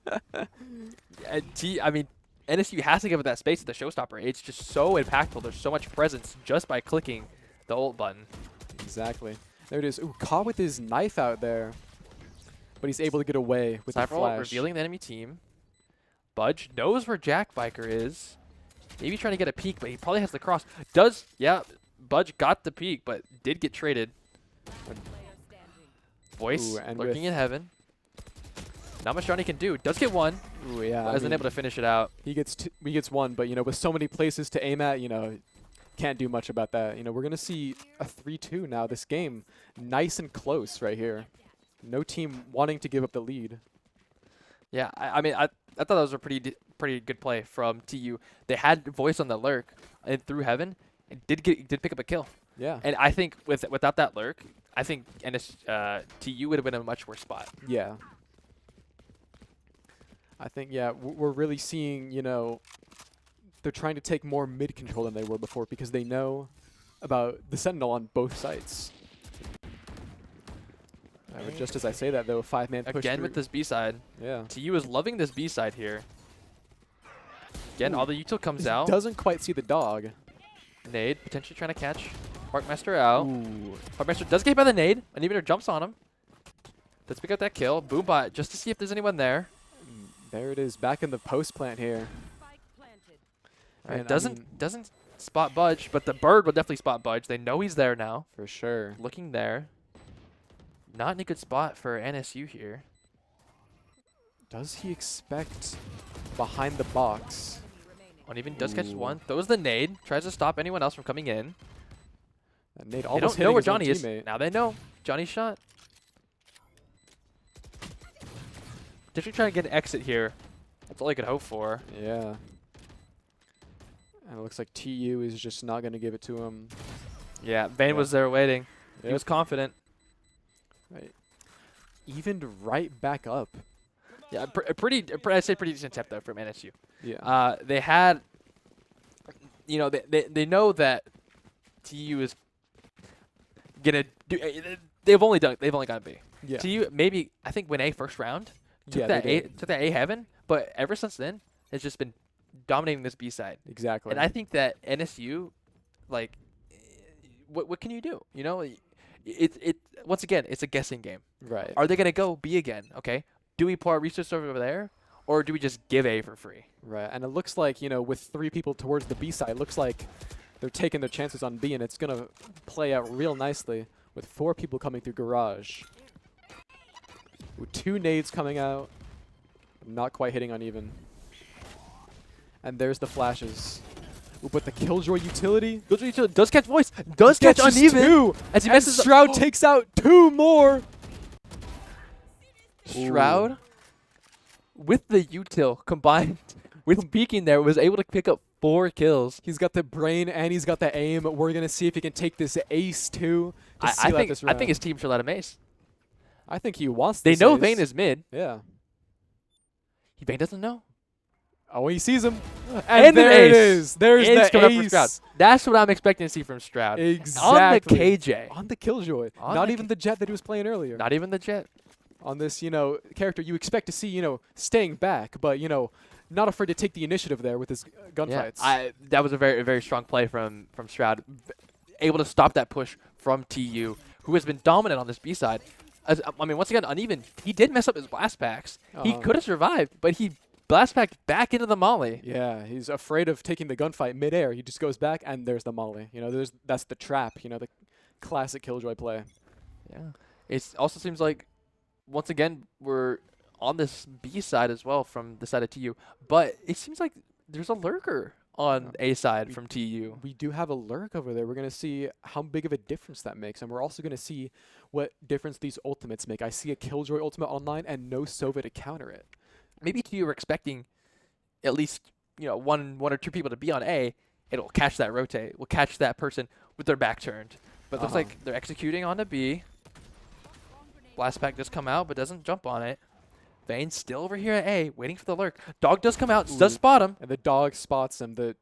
I mean, NSU has to give it that space to the showstopper. It's just so impactful. There's so much presence just by clicking the ult button. Exactly. There it is. Ooh, caught with his knife out there. But he's able to get away with the Cypher flash. revealing the enemy team. Budge knows where Jack Biker is. Maybe trying to get a peek, but he probably has the cross. Budge got the peak, but did get traded. Voice Ooh, and lurking with- in heaven. Not much Johnny can do. Does get one. Ooh, yeah. I Wasn't mean, able to finish it out. he gets one, but with so many places to aim at, can't do much about that. We're gonna see a 3-2 now. This game, nice and close right here. No team wanting to give up the lead. Yeah, I mean, I thought that was a pretty good play from TU. They had Voice on the lurk and through heaven, and did pick up a kill. Yeah. And I think without that lurk, I think TU would have been in a much worse spot. Yeah. I think, we're really seeing, they're trying to take more mid control than they were before because they know about the Sentinel on both sides. But just as I say that, though, a 5-man push Again through. with this B side. Yeah. TU is loving this B side here. Again, all the util comes out. Doesn't quite see the dog. Nade potentially trying to catch Parkmaster out. Ooh. Parkmaster does get hit by the nade, and even jumps on him. Let's pick up that kill. Boombot just to see if there's anyone there. There it is, back in the post plant here. Right, And, I doesn't mean, spot Budge, but the bird will definitely spot Budge. They know he's there now. for sure. Looking there. Not in a good spot for NSU here. Does he expect behind the box? Uneven does catch Ooh. one. Throws the nade. Tries to stop anyone else from coming in. That nade They almost don't know hitting where his own Johnny is. teammate. Now they know. Johnny's shot. Definitely trying to get an exit here. That's all I could hope for. Yeah. And it looks like TU is just not going to give it to him. Yeah, Vayne Yeah. was there waiting. He Yep. was confident. Right. Evened right back up. Yeah, I'd say pretty decent attempt though from NSU. Yeah. They had, they know that TU is gonna do. They've only got B. Yeah. TU maybe I think win A first round. Took Yeah, that they A did. took that A heaven, but ever since then has just been dominating this B side. Exactly. And I think that NSU, like, what can you do? It once again it's a guessing game. right. Are they gonna go B again? Okay. Do we pour our resources over there, or do we just give A for free? Right. And it looks like, with 3 people towards the B side, it looks like they're taking their chances on B, and it's going to play out real nicely with 4 people coming through garage. With 2 nades coming out. Not quite hitting uneven. And there's the flashes. Ooh, but the Killjoy utility. Does catch Voice. Does catch Catches Uneven. 2. As he And messes up- Shroud takes out 2 more. Shroud with the util combined with peeking there was able to pick up 4 kills. He's got the brain and he's got the aim. We're going to see if he can take this ace too. To seal out this I round. think his team should let him ace. I think he wants They this know ace. Vayne is mid. Yeah. Vayne doesn't know. Oh, he sees him. And there an it ace. is. There's Ace the coming up for Stroud. ace. That's what I'm expecting to see from Stroud. Exactly. On the KJ. On the Killjoy. On Not the even the Jet that he was playing earlier. Not even the Jet. On this, character you expect to see, staying back, but, not afraid to take the initiative there with his gunfights. That was a very, very strong play from Stroud. Able to stop that push from TU, who has been dominant on this B side. Once again, Uneven, he did mess up his blast packs. He could have survived, but he blast packed back into the molly. Yeah, he's afraid of taking the gunfight midair. He just goes back, and there's the molly. That's the trap, the classic Killjoy play. Yeah. It also seems like, once again, we're on this B side as well from the side of TU. But it seems like there's a lurker on A side from TU. We do have a lurk over there. We're going to see how big of a difference that makes. And we're also going to see what difference these ultimates make. I see a Killjoy ultimate online and no Sova to counter it. Maybe TU were expecting at least one or two people to be on A. It'll catch that rotate. Will catch that person with their back turned. But it looks like they're executing on the B. Blast pack does come out, but doesn't jump on it. Vayne's still over here at A, waiting for the lurk. Dog does come out, does spot him. And the dog spots him. The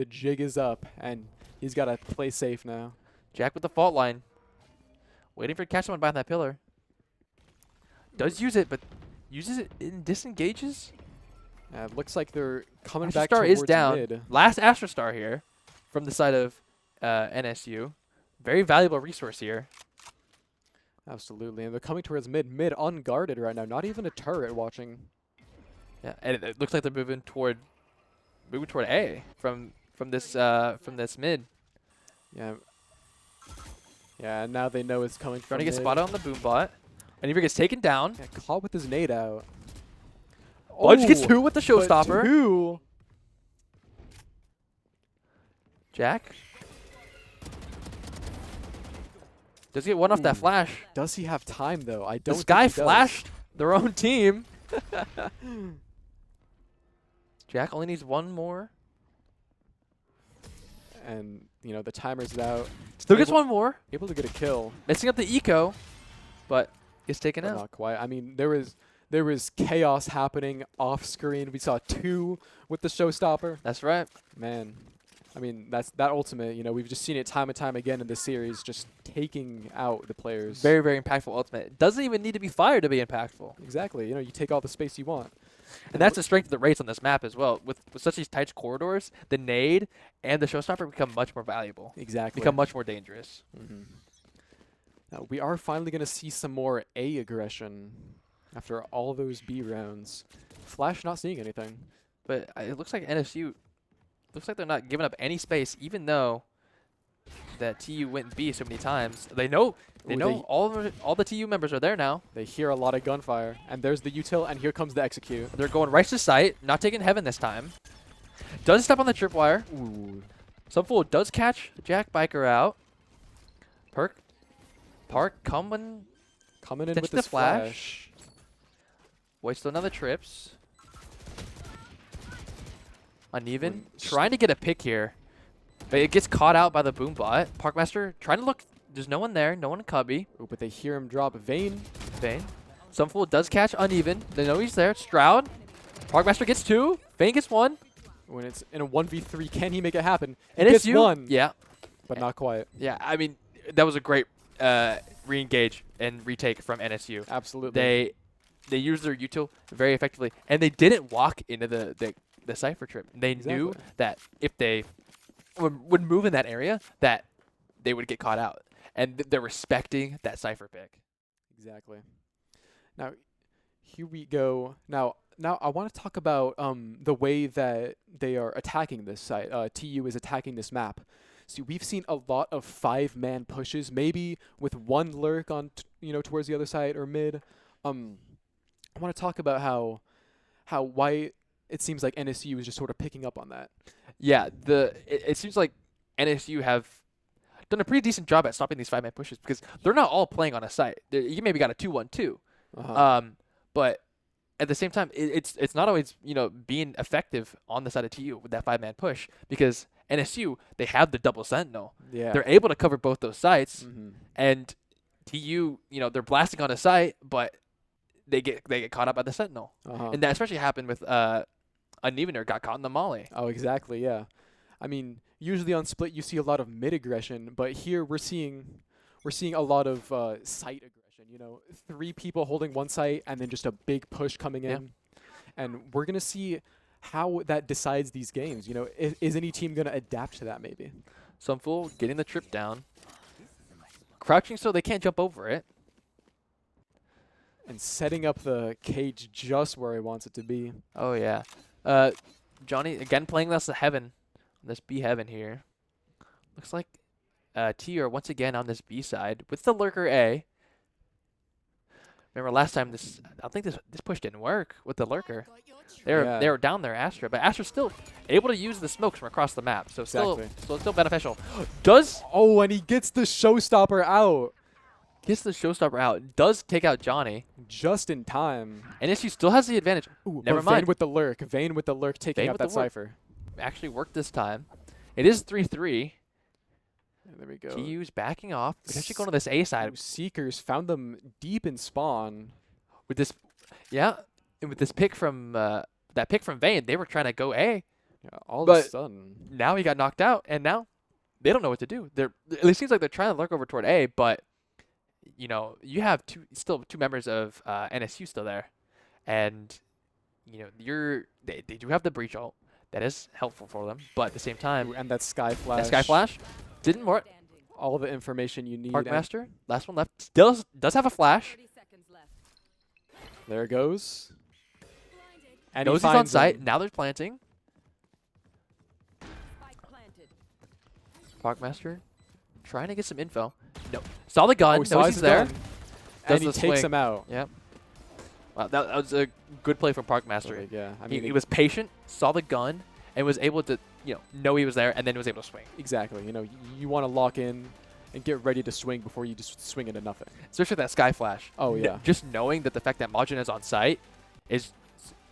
jig is up, and he's got to play safe now. Jack with the fault line. Waiting for to catch someone behind that pillar. Does use it, but uses it and disengages. It looks like they're coming Astro back Star towards is down. mid. Last Astro Star here from the side of NSU. Very valuable resource here. Absolutely. And they're coming towards mid. Mid unguarded right now. Not even a turret watching. Yeah, and it looks like they're moving toward A from this mid. Yeah. Yeah, and now they know it's coming from Trying to get mid. spotted on the boom bot. And Eaver gets taken down. Yeah, caught with his nade out. Budge gets 2 with the but showstopper. 2. Jack. Does he get 1 off that Ooh. flash? Does he have time though? I don't. This guy think he does. flashed their own team. Jack only needs 1 more. And you know the timer's out. Still gets Able- 1 more. Able to get a kill, Messing up the eco, but gets taken but out. not quite. I mean, there was chaos happening off screen. We saw 2 with the showstopper. That's right. Man, I mean that ultimate. You know, we've just seen it time and time again in this series, just taking out the players. Very, very impactful ultimate. It doesn't even need to be fired to be impactful. Exactly. You know, you take all the space you want. And that's the strength of the race on this map as well. With such these tight corridors, the nade and the showstopper become much more valuable. Exactly. Become much more dangerous. Now, we are finally going to see some more A aggression after all those B rounds. Flash not seeing anything. But it looks like NSU, looks like they're not giving up any space, even though that TU went B so many times. They know Ooh, all the TU members are there now. They hear a lot of gunfire. And there's the util, and here comes the execute. They're going right to site, not taking heaven this time. Does step on the tripwire. Ooh. Some fool does catch Jack Biker out. Park coming. Coming in Attention with to this flash. flash. Waits till another trips. Uneven. When- Trying to get a pick here. But it gets caught out by the boom bot. Parkmaster trying to look. There's no one there. No one in Cubby. Ooh, but they hear him drop. Vayne. Vayne. Some fool does catch Uneven. They know he's there. Stroud. Parkmaster gets 2. Vayne gets 1. When it's in a 1v3, can he make it happen? He And gets it's you. 1, Yeah. but not quite. Yeah. I mean, that was a great re-engage and retake from NSU. Absolutely. They used their util very effectively, and they didn't walk into the cipher trip. They knew Exactly. that if they would move in that area, that they would get caught out, and they're respecting that cipher pick. Exactly. Now, here we go. Now I want to talk about the way that they are attacking this site. TU is attacking this map. See, we've seen a lot of 5-man pushes, maybe with 1 lurk on, towards the other side or mid. I want to talk about why it seems like NSU is just sort of picking up on that. Yeah, it seems like NSU have done a pretty decent job at stopping these 5-man pushes because they're not all playing on a site. You maybe got a 2-1-2. But at the same time, it's not always being effective on the side of TU with that 5-man push because NSU, they have the double sentinel. Yeah. They're able to cover both those sites, Mhm. and TU, they're blasting on a site, but they get caught up by the sentinel, and that especially happened with Unevener got caught in the molly. Oh, exactly. Yeah. I mean, usually on split you see a lot of mid aggression, but here we're seeing a lot of site aggression. 3 people holding one site and then just a big push coming in, and we're gonna see how that decides these games. Is any team gonna adapt to that maybe? Some fool getting the trip down, crouching so they can't jump over it. And setting up the cage just where he wants it to be. Oh yeah, Johnny again playing this heaven, this B heaven here. Looks like TU are once again on this B side with the lurker A. Remember last time I think this push didn't work with the lurker. They were down there Astra, but Astra's still able to use the smokes from across the map, so still beneficial. Oh, and he gets the showstopper out Gets the showstopper out. Does take out Johnny. just in time. NSU still has the advantage. Ooh, Never but Vayne mind. with the lurk. Vayne with the lurk taking Vayne out with that the lurk. cipher. Actually worked this time. It is 3-3. And there we go. TU's backing off. Potentially going to this A side Ooh, Seekers found them deep in spawn. with this. Yeah, and with this pick from that pick from Vayne, they were trying to go A. Yeah, all of But- a sudden. Now he got knocked out, and now they don't know what to do. It seems like they're trying to lurk over toward A, but you have still two members of NSU still there, and they do have the breach ult. That is helpful for them, but at the same time, Ooh, and that sky flash. that sky flash didn't work. All the information you need. and Parkmaster, last one left, does have a flash. There it goes. And Knows he he's on finds site. him. Now they're planting. Parkmaster trying to get some info. No. Saw the gun. Oh, Knows saw he's his there. gun, Does and he the takes swing. him out. Yep. Wow, that was a good play from Parkmaster. Like, yeah, I He mean, was patient, saw the gun, and was able to, know he was there, and then was able to swing. exactly. You know, you want to lock in and get ready to swing before you just swing into nothing. Especially that Sky Flash. Oh, yeah. Just knowing that the fact that Majin is on site is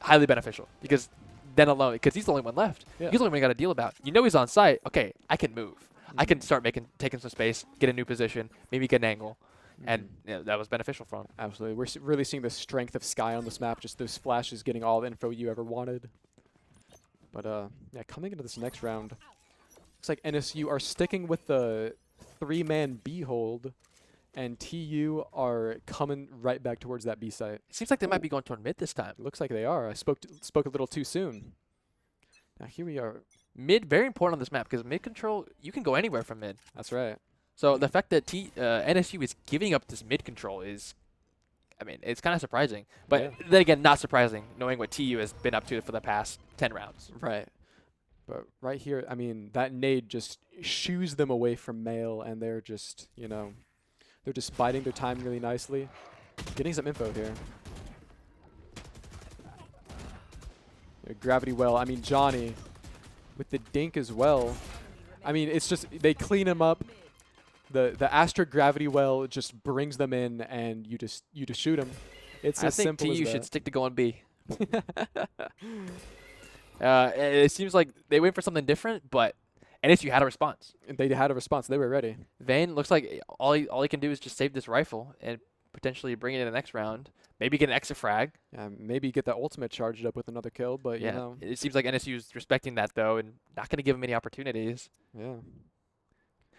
highly beneficial because then alone, because he's the only one left. Yeah. He's the only one you got to deal about. You know he's on site. Okay, I can move. I can start taking some space, get a new position, maybe get an angle, and that was beneficial for him. Absolutely. We're really seeing the strength of Sky on this map. Just those flashes getting all the info you ever wanted. But yeah, coming into this next round, looks like NSU are sticking with the 3-man B hold, and TU are coming right back towards that B site. It seems like they might be going toward mid this time. Looks like they are. I spoke a little too soon. Now here we are. Mid, very important on this map because mid control, you can go anywhere from mid. That's right. So the fact that NSU is giving up this mid control is, I mean, it's kind of surprising. But Yeah. then again, not surprising, knowing what TU has been up to for the past 10 rounds. Right. But right here, I mean, that nade just shoos them away from Mail, and they're just, they're just biding their time really nicely. Getting some info here. Gravity well. I mean, Johnny with the dink as well. I mean, it's just, they clean him up. The Astra gravity well just brings them in, and you just shoot them. It's I as think simple as TU that. should stick to going B. It seems like they wait for something different, but NSU had a response. They had a response. They were ready. Vayne looks like all he can do is just save this rifle and potentially bring it in the next round. Maybe get an extra frag. Maybe get that ultimate charged up with another kill, but you know. It seems like NSU is respecting that though and not going to give him any opportunities. Yeah.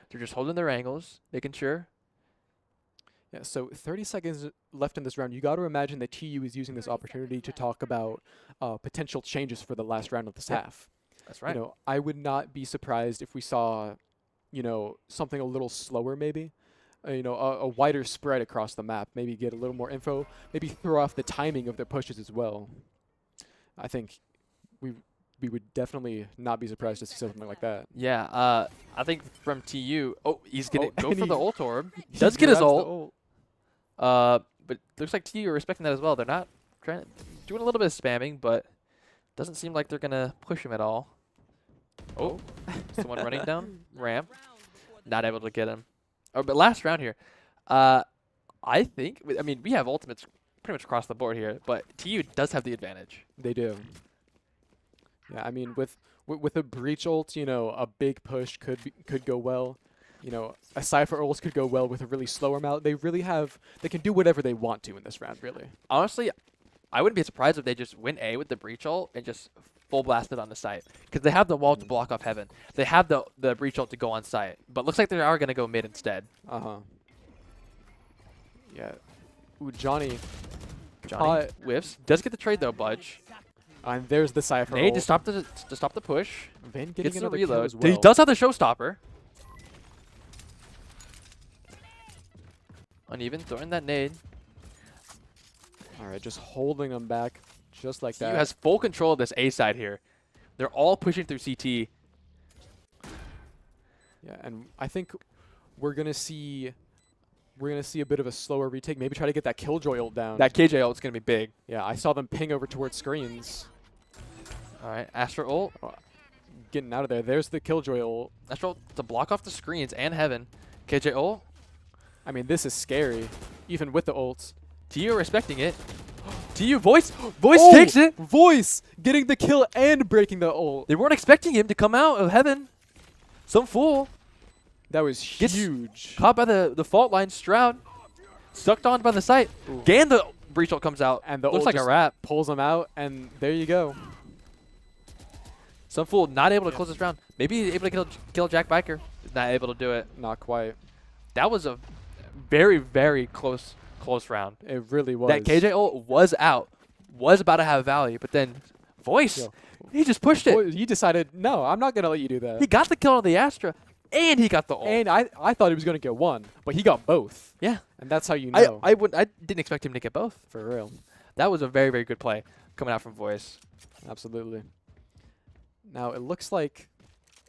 They're just holding their angles, making sure. Yeah, so 30 seconds left in this round. You got to imagine that TU is using this opportunity to talk about potential changes for the last round of this half. That's right. You know, I would not be surprised if we saw, something a little slower maybe. A wider spread across the map. Maybe get a little more info. Maybe throw off the timing of their pushes as well. I think we would definitely not be surprised to see something like that. Yeah, I think from TU, he's going to go and for the he- ult orb. He Does get his grabs the ult. But looks like TU are respecting that as well. They're not doing a little bit of spamming, but doesn't seem like they're going to push him at all. Oh, someone running down ramp. Not able to get him. But last round here, I think, we have ultimates pretty much across the board here, but TU does have the advantage. They do. Yeah, I mean, with a breach ult, a big push could go well. A Cypher ult could go well with a really slower mount. They can do whatever they want to in this round, really. Honestly, I wouldn't be surprised if they just win A with the breach ult and just full blast it on the site. Because they have the wall to block off heaven. They have the breach ult to go on site. But looks like they are going to go mid instead. Yeah. Ooh, Johnny. Johnny whiffs. Does get the trade though, Budge. And there's the Cypher Nade ult. to stop the push. Vayne getting Gets the another kill reload. as well. He does have the showstopper. Uneven, throwing that nade. All right, just holding them back just like TU that. has full control of this A side here. They're all pushing through CT. Yeah, and I think we're gonna see a bit of a slower retake. Maybe try to get that Killjoy ult down. That KJ ult is going to be big. Yeah, I saw them ping over towards screens. All right, Astra ult. Getting out of there. There's the Killjoy ult. Astra ult to block off the screens and heaven. KJ ult. I mean, this is scary, even with the ults. TU respecting it. TU Voice Oh, takes it. Voice getting the kill and breaking the ult. They weren't expecting him to come out of heaven. Some fool. That was Gets huge. Caught by the fault line. Stroud. Sucked on by the site. Ooh. Gan the breach ult comes out. And the looks ult like a just wrap. pulls him out, and there you go. Some fool not able to close this round. Maybe able to kill Jack Biker. Not able to do it. Not quite. That was a very, very close round. It really was. That KJ ult was out. Was about to have value, but then Voice, Yo. he just pushed it. Boy, he decided, no, I'm not going to let you do that. He got the kill on the Astra, and he got the ult. And I thought he was going to get one, but he got both. Yeah. And that's how you know. I didn't expect him to get both. For real. That was a very, very good play coming out from Voice. Absolutely. Now, it looks like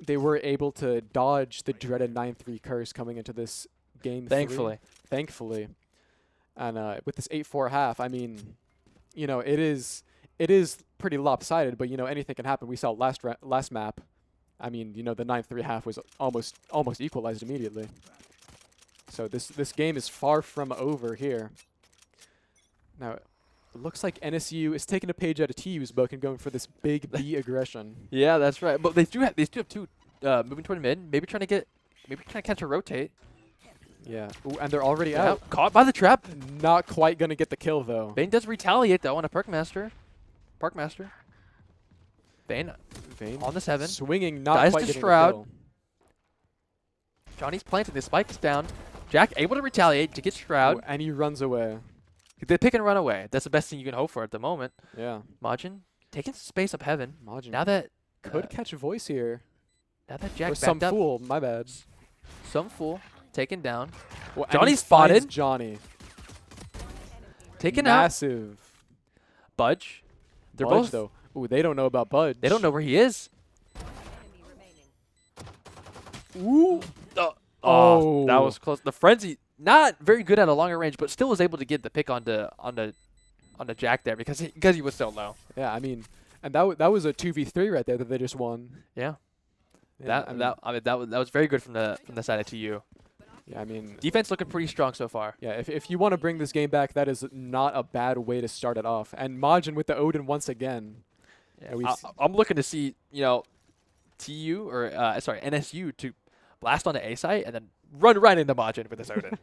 they were able to dodge the dreaded 9-3 curse coming into this game. Thankfully. And with this 8-4 half, I mean, you know, it is pretty lopsided, but you know, anything can happen. We saw last map. I mean, you know, the 9-3 half was almost equalized immediately. So this game is far from over here. Now, it looks like NSU is taking a page out of TU's book and going for this big B aggression. Yeah, that's right. But they do have two moving toward mid. Maybe trying to catch a rotate. Yeah. Ooh, and they're already out. Caught by the trap. Not quite gonna get the kill though. Vayne does retaliate though on a Parkmaster. Vayne on the 7. Swinging, not Dies quite to getting Shroud. the kill. Johnny's planting. The spike is down. Jack able to retaliate to get Shroud. Ooh, and he runs away. They pick and run away. That's the best thing you can hope for at the moment. Yeah. Majin taking space up heaven. Majin Now that could catch a voice here. Now that Jack Or some backed up, fool, my bad. some fool taken down. Well, and Johnny he spotted. finds Johnny. Taken out. Massive. Budge. They're Budge, both. though. Ooh, they don't know about Budge. They don't know where he is. Ooh. Oh, that was close. The frenzy, not very good at a longer range, but still was able to get the pick on the Jack there because he was so low. Yeah, I mean, and that was a 2v3 right there that they just won. Yeah. Yeah, That was very good from the side of TU. Yeah, I mean, Defense looking pretty strong so far. yeah, if you want to bring this game back, that is not a bad way to start it off. And Majin with the Odin once again. Yeah, I'm looking to see, you know, TU or NSU to blast on the A site and then run right into Majin with this Odin.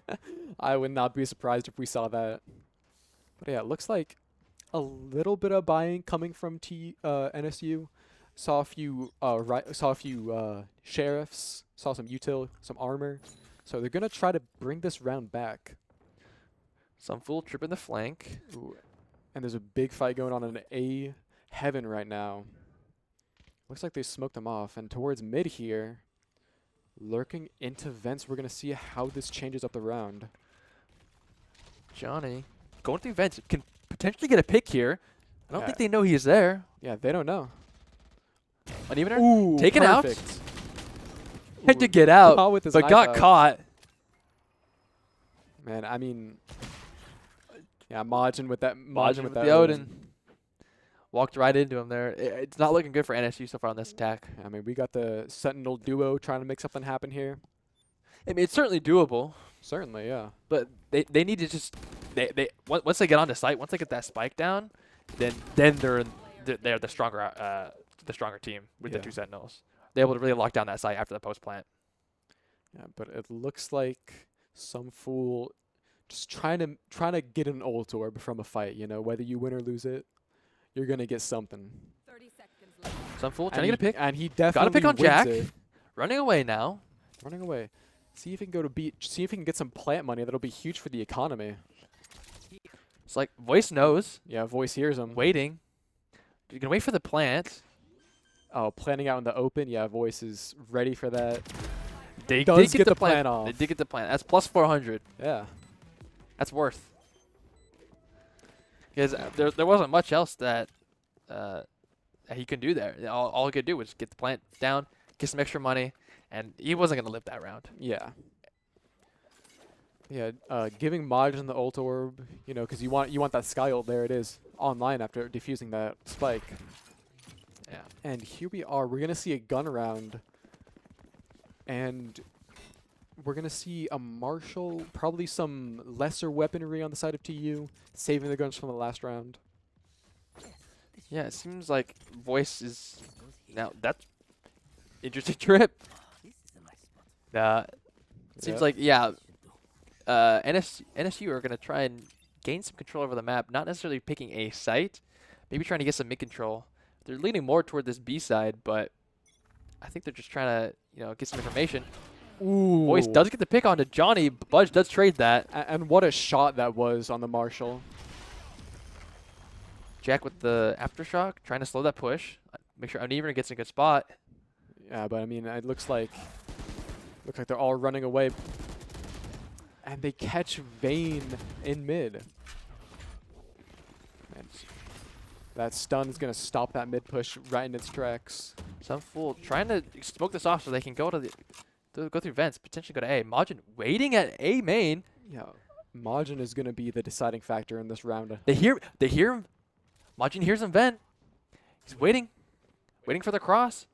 I would not be surprised if we saw that. But yeah, it looks like a little bit of buying coming from NSU. Saw a few sheriffs, saw some util, some armor. So they're gonna try to bring this round back. Some fool tripping the flank. Ooh. And there's a big fight going on in A heaven right now. Looks like they smoked them off. And towards mid here, lurking into vents, we're gonna see how this changes up the round. Johnny going through vents can potentially get a pick here. I don't Yeah. think they know he's there. Yeah, they don't know. Unevener. Ooh, Taken out. perfect. Had to Ooh, get out, caught with his but knife got out. caught. Man, I mean, yeah, Majin with that. Majin with that the Odin. Walked right into him there. It's not looking good for NSU so far on this attack. I mean, we got the Sentinel duo trying to make something happen here. I mean, it's certainly doable, Certainly, yeah. but they need to just once they get onto site, once they get that spike down, then they're the stronger team with the Yeah. 2 Sentinels. They're able to really lock down that site after the post plant. Yeah, but it looks like some fool just trying to get an ult orb from a fight. You know, whether you win or lose it, you're gonna get something. 30 seconds left. Some fool And trying to get a pick, and he definitely pick on wins Jack. it. running away now. Running away. See if he can go to beat. See if he can get some plant money. That'll be huge for the economy. It's like Voice knows, Yeah, voice hears him. waiting. You can wait for the plant. Oh, planning out in the open. Yeah, voice is ready for that. They Does did get the plant plant off. They did get the plant. That's plus 400. Yeah. That's worth. Because there wasn't much else that he could do there. All he could do was get the plant down, get some extra money, and he wasn't going to live that round. Yeah. Yeah, giving Majin the ult orb, you know, because you want that sky ult. There it is, online after defusing that spike. Yeah. And here we are. We're gonna see a gun round, and we're gonna see a Marshall, probably some lesser weaponry on the side of TU, saving the guns from the last round. Yeah, it seems like Voice is now. That's interesting trip. Seems like NSU are gonna try and gain some control over the map. Not necessarily picking a site, maybe trying to get some mid control. They're leaning more toward this B side, but I think they're just trying to get some information. Ooh. Voice does get the pick onto Johnny. Budge does trade that. And what a shot that was on the Marshall. Jack with the aftershock, trying to slow that push. Make sure Unevener gets in a good spot. Yeah, but I mean, it looks like they're all running away, and they catch Vayne in mid. And that stun is gonna stop that mid push right in its tracks. Some fool trying to smoke this off so they can go go through vents, potentially go to A. Majin waiting at A main. Yeah, Majin is going to be the deciding factor in this round. They hear him. Majin hears him vent. He's waiting for the cross.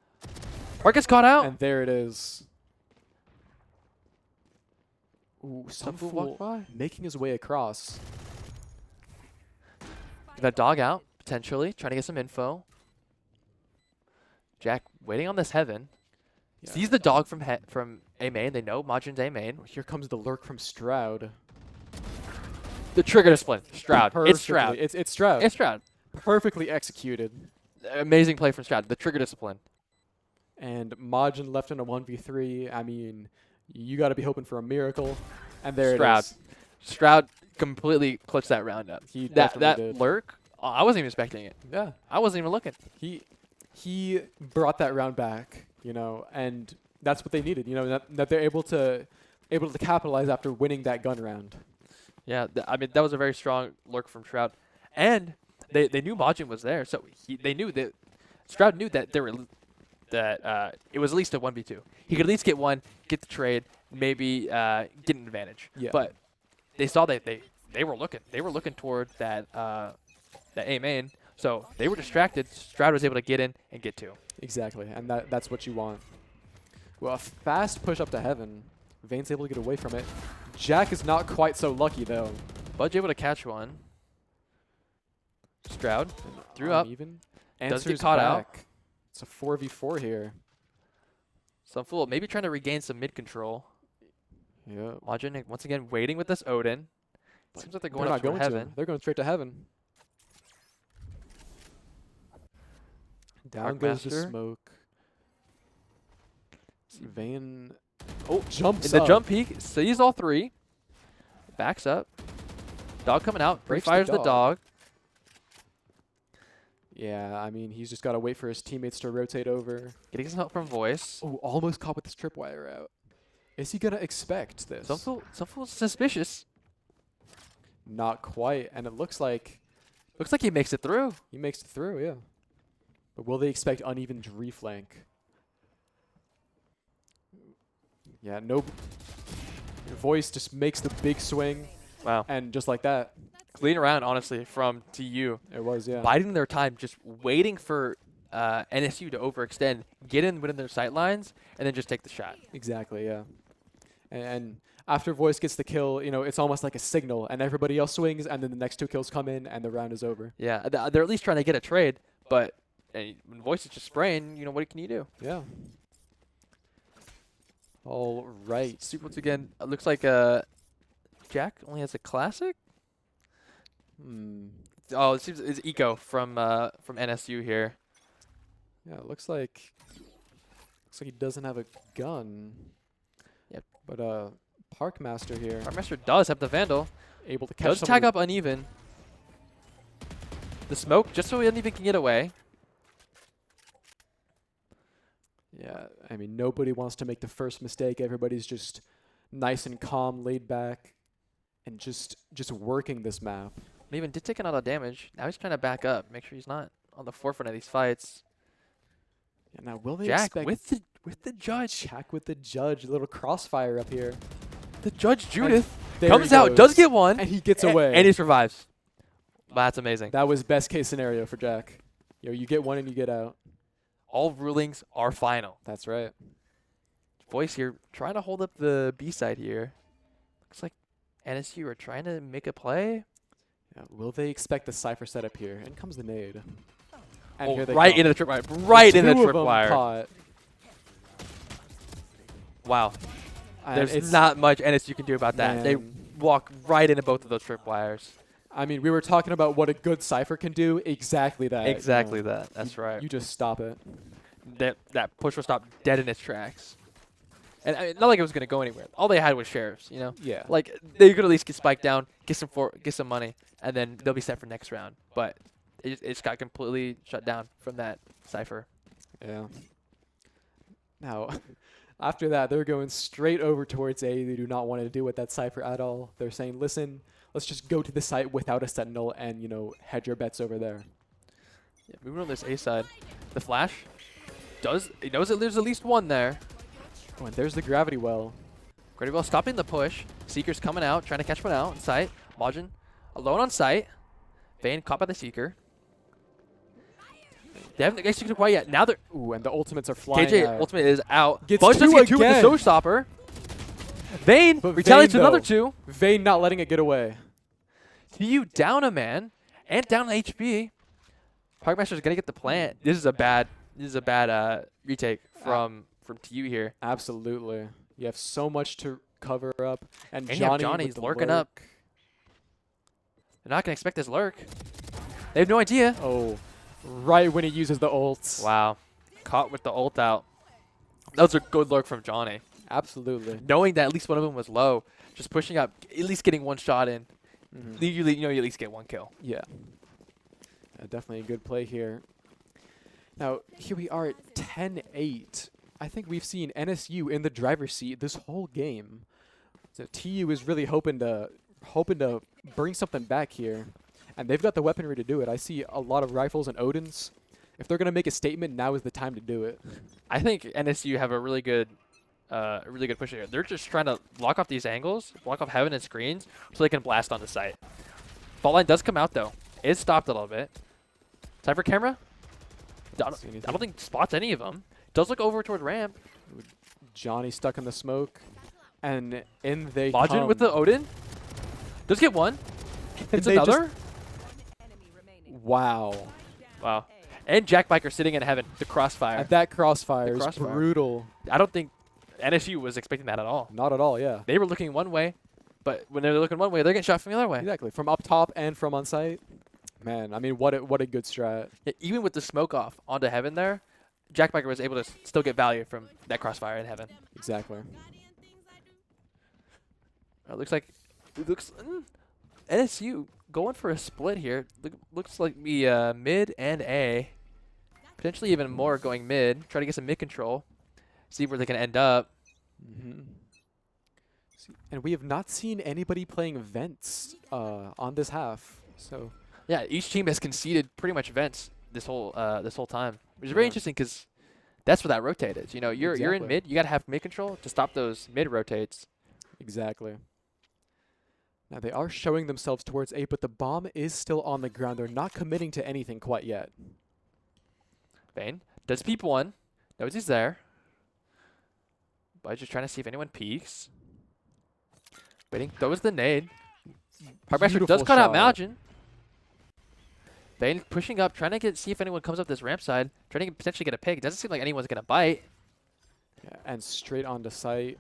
Park gets caught out. And there it is. Ooh, some fool fool walked by. making his way across. That dog out, potentially, trying to get some info. Jack waiting on this heaven. Yeah. Sees the dog from A main. They know Majin's A main. Here comes the lurk from Stroud. The trigger discipline. Stroud. It's Stroud. Perfectly- It's Stroud. It's Stroud. Perfectly executed. Amazing play from Stroud. The trigger discipline. And Majin left in a 1v3. I mean, you got to be hoping for a miracle. And there Stroud. it is. Stroud completely clutched that round up. He That definitely did. lurk, I wasn't even expecting it. Yeah. I wasn't even looking. He brought that round back, you know, and that's what they needed, you know, that they're able to capitalize after winning that gun round. Yeah, I mean, that was a very strong lurk from Stroud. And they knew Majin was there, so they knew that Stroud knew that it was at least a 1v2. He could at least get one, get the trade, maybe get an advantage. Yeah. But they saw that they were looking. They were looking toward that A main. So they were distracted. Stroud was able to get in and get two. Exactly, and that's what you want. Well, a fast push up to heaven. Vane's able to get away from it. Jack is not quite so lucky, though. Budge able to catch one. Stroud threw up. Even. Does get Answers caught out. back. It's a 4v4 here. Some fool maybe trying to regain some mid control. Yeah. Majin once again waiting with this Odin. Seems like they're going up not toward going heaven. to. They're going straight to heaven. Down goes the Master. smoke. Vane jumps In the up. jump peak, sees all three. Backs up. Dog coming out. Breaks the Fires the dog. Yeah, I mean, he's just got to wait for his teammates to rotate over. Getting some help from Voice. Oh, almost caught with this tripwire out. Is he going to expect this? Some fool's suspicious. Not quite, and it looks like Looks like he makes it through. he makes it through, yeah. But will they expect uneven reflank? Yeah, no. Voice just makes the big swing, Wow. and just like that, Clean around, honestly, from TU. it was, yeah. Biding their time, just waiting for NSU to overextend, get in within their sight lines, and then just take the shot. Exactly, yeah. And after Voice gets the kill, you know, it's almost like a signal, and everybody else swings, and then the next two kills come in, and the round is over. Yeah, they're at least trying to get a trade, but when Voice is just spraying, you know, what can you do? Yeah. All right. See, once again, it looks like Jack only has a classic. Oh, it seems it's Eco from NSU here. Yeah, it looks like he doesn't have a gun. Yep. But Parkmaster here, Parkmaster does have the Vandal. able to catch Does someone tag up uneven. The smoke, just so uneven can get away. Yeah, I mean, nobody wants to make the first mistake. Everybody's just nice and calm, laid back, and just working this map. Uneven did take a lot of damage. Now he's trying to back up, make sure he's not on the forefront of these fights. And now will they Jack expect with the judge. Jack with the judge? A little crossfire up here. The judge Judith There comes he out, does goes. get one, And he gets away. and he survives. That's amazing. That was best case scenario for Jack. You get one and you get out. All rulings are final. That's right. Voice here trying to hold up the B side here. Looks like NSU are trying to make a play. Yeah, will they expect the Cypher setup here? In comes the nade. And Oh, here they right come. into the tripwire. Right into the Two of them tripwire. caught. Wow. And There's it's- not much NSU can do about that. They Man. walk right into both of those tripwires. I mean, we were talking about what a good Cypher can do. Exactly that. you know. Exactly that. That's right. You just stop it. That push will stop dead in its tracks. And I mean, not like it was going to go anywhere. All they had was sheriffs, you know? Yeah. Like, they could at least get spiked down, get some money, and then they'll be set for next round. But it just got completely shut down from that Cypher. Yeah. Now, after that, they're going straight over towards A. They do not want to deal with that Cypher at all. They're saying, listen, let's just go to the site without a Sentinel and, you know, hedge your bets over there. Yeah, moving on this A side. The flash He knows that there's at least one there. Oh, and there's the gravity well. Gravity well stopping the push. Seeker's coming out, trying to catch one out in sight. Majin alone on sight. Vayne caught by the Seeker. They haven't executed quite yet. Now they're... Ooh, and the ultimates are flying KJ out. ultimate is out. Gets Budge does two get 2 with the again. showstopper. Vayne But retaliates Vayne, with another though, 2. Vayne not letting it get away. TU down a man and down an HP. Parkmaster's gonna get the plant. This is a bad retake from TU here. Absolutely. You have so much to cover up. And And you have Johnny Johnny's with the lurking lurk. up. They're not gonna expect this lurk. They have no idea. Oh, right when he uses the ults. Wow. Caught with the ult out. That was a good lurk from Johnny. Absolutely. Knowing that at least one of them was low, just pushing up, at least getting one shot in. Mhm. You at least get one kill. Yeah. Definitely a good play here. Now, here we are at 10-8. I think we've seen NSU in the driver's seat this whole game. So TU is really hoping to bring something back here. And they've got the weaponry to do it. I see a lot of rifles and Odins. If they're going to make a statement, now is the time to do it. I think NSU have a really good push here. They're just trying to block off these angles, block off heaven and screens, so they can blast on the site. Fault line does come out though. It's stopped a little bit. Cypher camera? I don't think spots any of them. Does look over toward ramp. Johnny stuck in the smoke. And in they Majin come. with the Odin. Does get one. And It's they just- another. Wow. Wow. And Jack Biker sitting in heaven. The crossfire. And that crossfire The is crossfire. brutal. I don't think NSU was expecting that at all. Not at all, yeah. They were looking one way, but when they're looking one way, they're getting shot from the other way. Exactly. From up top and from on site. Man, I mean, what a good strat. Yeah, even with the smoke off onto heaven there, Jack Biker was able to still get value from that crossfire in heaven. Exactly. It looks NSU going for a split here. Looks like mid and A. Potentially even more going mid. Try to get some mid control. See where they can end up. Mm-hmm. And we have not seen anybody playing vents on this half. So Yeah, each team has conceded pretty much vents this whole time, which is very Yeah. interesting because that's where that rotate is. You know, you're in Exactly. mid. You gotta have mid control to stop those mid rotates. exactly. Now they are showing themselves towards A, but the bomb is still on the ground. They're not committing to anything quite yet. Vayne does peep one. Knows he's there. But just trying to see if anyone peeks. Waiting. Throws the nade. Parkmaster does Beautiful cut out shot. Malgin. Vayne pushing up, trying to see if anyone comes up this ramp side. Trying to potentially get a pick. It doesn't seem like anyone's going to bite. Yeah, and straight onto site.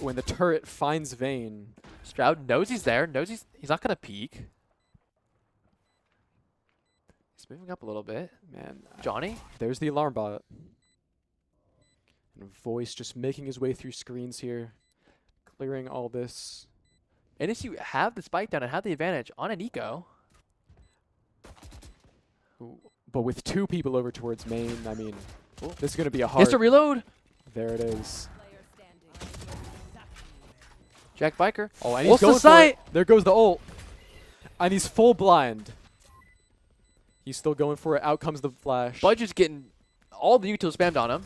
When the turret finds Vayne. Stroud knows he's there. Knows he's not going to peek. He's moving up a little bit. Man, Johnny. there's the alarm bot. And Voice just making his way through screens here. Clearing all this. NSU have the spike down and have the advantage on an eco. Ooh, but with two people over towards main, I mean, Ooh. this is going to be a hard... Gets to reload. There it is. Jack Biker. Oh, and he's Ults the going for sight. it. There goes the ult. And he's full blind. He's still going for it. Out comes the flash. Budge is getting all the utils spammed on him,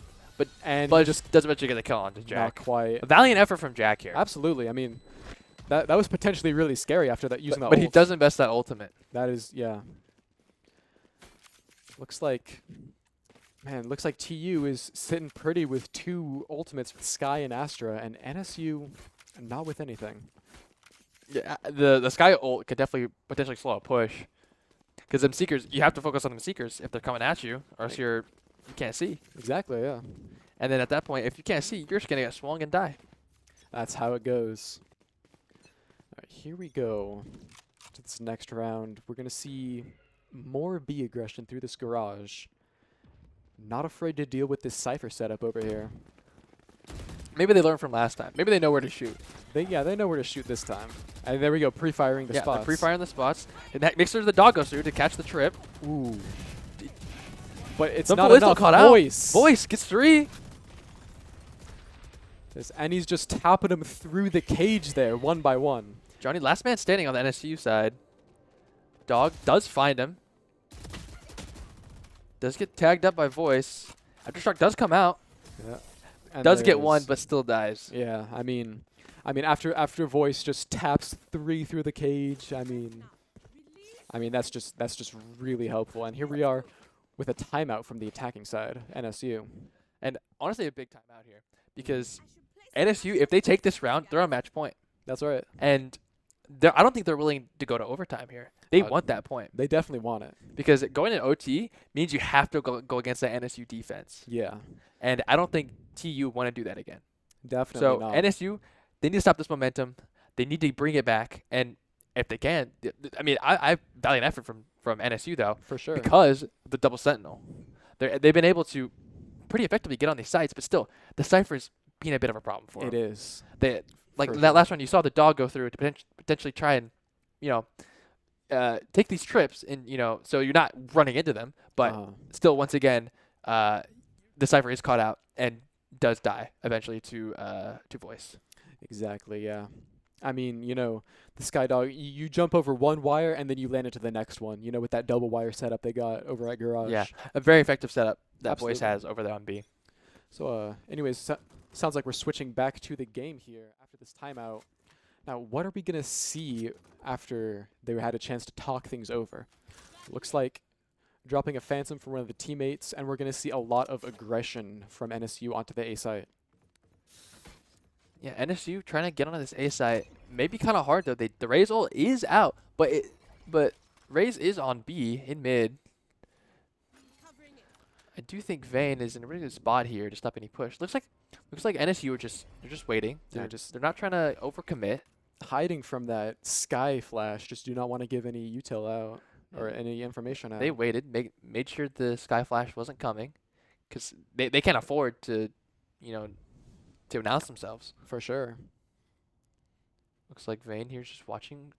and but just doesn't eventually get the kill onto not Jack. quite. A valiant effort from Jack here. Absolutely. I mean, that was potentially really scary after that using that But he ult. does invest that ultimate. That is, yeah. Looks like, man, looks like TU is sitting pretty with two ultimates with Sky and Astra, and NSU not with anything. Yeah, the Sky ult could definitely potentially slow a push. Because them Seekers, you have to focus on them Seekers if they're coming at you, or else you can't see. Exactly, yeah. And then at that point, if you can't see, you're just going to get swung and die. That's how it goes. All right, here we go to this next round. We're going to see more B aggression through this garage. Not afraid to deal with this Cypher setup over here. Maybe they learned from last time. Maybe they know where to shoot. They know where to shoot this time. And there we go, pre-firing the Yeah, spots. they're pre-firing the spots. And that makes sure the dog goes through to catch the trip. Ooh. But it's The not Voice enough. caught out. Voice. Voice gets 3. And he's just tapping him through the cage there, one by one. Johnny, last man standing on the NSU side. Dog does find him. Does get tagged up by Voice. Hydroshock does come out. Yeah. And Does there get it one, is. but still dies. Yeah, I mean, after Voice just taps 3 through the cage, I mean that's just really helpful. And here we are with a timeout from the attacking side, NSU. And honestly, a big timeout here because NSU, if they take this round, they're on match point. That's right. And I don't think they're willing to go to overtime here. They want that point They definitely want it. because going in OT means you have to go against the NSU defense. Yeah, And I don't think TU want to do that again. definitely So not. NSU, they need to stop this momentum. They need to bring it back. And if they can, I mean, I valiant effort from NSU though, For sure. because of the double sentinel. They've been able to pretty effectively get on these sites, but still, the Cypher's being a bit of a problem for It them. is. They like For that sure. last round, you saw the dog go through to potentially try and, take these trips, and so you're not running into them, but still, once again, the Cypher is caught out and does die eventually to Voice. Exactly, yeah. I mean, the Skydog, you jump over one wire and then you land into the next one, with that double wire setup they got over at Garage. Yeah, a very effective setup that Absolutely. Voice has over there on B. So, anyways, sounds like we're switching back to the game here after this timeout. Now, what are we going to see after they had a chance to talk things over? Looks like dropping a Phantom from one of the teammates, and we're going to see a lot of aggression from NSU onto the A site. Yeah, NSU trying to get onto this A site may be kind of hard though. The Raze ult is out, but Raze is on B in mid. I do think Vayne is in a really good spot here to stop any push. Looks like NSU they're just waiting. Yeah, They're not trying to overcommit. Hiding from that Sky Flash, just do not want to give any util out or any information out. They waited, made sure the Sky Flash wasn't coming, because they can't afford to announce themselves. For sure. Looks like Vayne here's just watching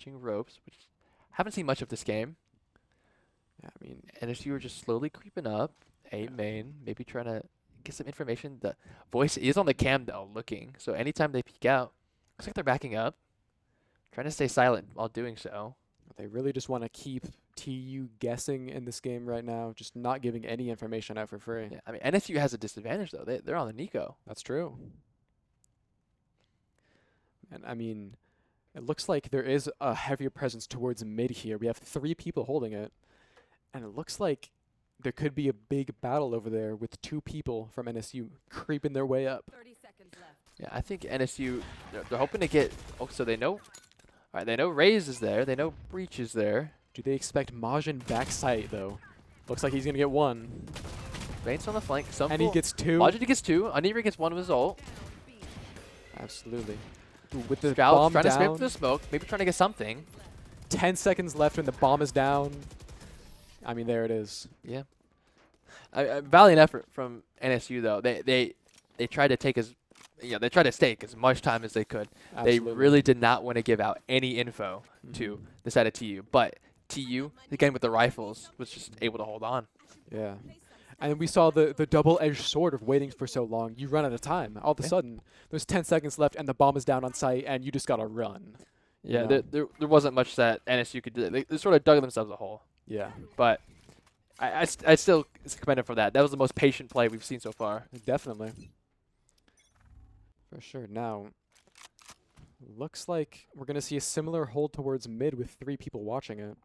ropes, which haven't seen much of this game. Yeah, I mean, NSU are just slowly creeping up. A main, maybe trying to get some information. The Voice is on the cam though, looking. So anytime they peek out, looks like they're backing up, trying to stay silent while doing so. they really just want to keep TU guessing in this game right now, just not giving any information out for free. Yeah, I mean NSU has a disadvantage though. They're on the Nico. That's true. And I mean, it looks like there is a heavier presence towards mid here. We have 3 people holding it. And it looks like there could be a big battle over there with 2 people from NSU creeping their way up. 30 seconds left. Yeah, I think NSU, they're hoping to get. Oh, so they know. All right, they know Raze is there. They know Breach is there. Do they expect Majin backside though? Looks like he's gonna get 1. Vayne's on the flank. And he gets 2. Majid gets 2. Anivir gets 1 with his ult. Absolutely. Ooh, with the Scout bomb trying to spam down, through the smoke. Maybe trying to get something. 10 seconds left when the bomb is down. I mean, there it is. Yeah. A valiant effort from NSU though. They tried to take they tried to stake as much time as they could. Absolutely. They really did not want to give out any info to the side of TU. But TU, again with the rifles, was just able to hold on. Yeah. And we saw the double-edged sword of waiting for so long. You run out of time. All of a sudden, there's 10 seconds left and the bomb is down on site and you just gotta run. Yeah, You know? there wasn't much that NSU could do. They sort of dug themselves a hole. Yeah, But I still commend them for that. That was the most patient play we've seen so far. definitely. For sure. Now, looks like we're gonna see a similar hold towards mid with 3 people watching it.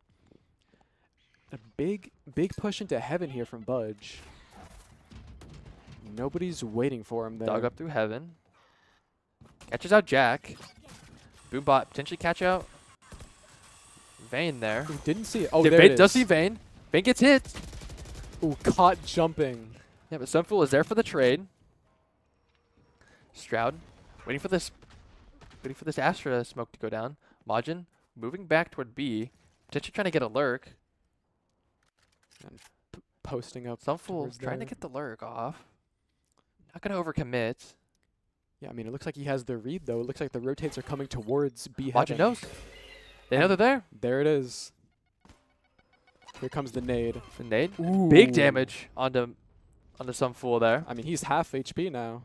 A big push into heaven here from Budge. Nobody's waiting for him there. Dog up through heaven. Catches out Jack. Boombot potentially catch out Vayne there. Ooh, didn't see it. Oh, Yeah, there Vayne it is. does see Vayne. Vayne gets hit. Ooh, caught jumping. Yeah, but Sunfool is there for the trade. Stroud waiting for this Astra smoke to go down. Majin moving back toward B, potentially trying to get a lurk. And posting up. Sunfool towards trying to there. get the lurk off. Not gonna overcommit. Yeah, I mean, it looks like he has the read, though. It looks like the rotates are coming towards B Majin heaven. knows. They know they're there. There it is. Here comes the nade. The nade. Ooh. Big damage onto Sunfool there. I mean, he's half HP now.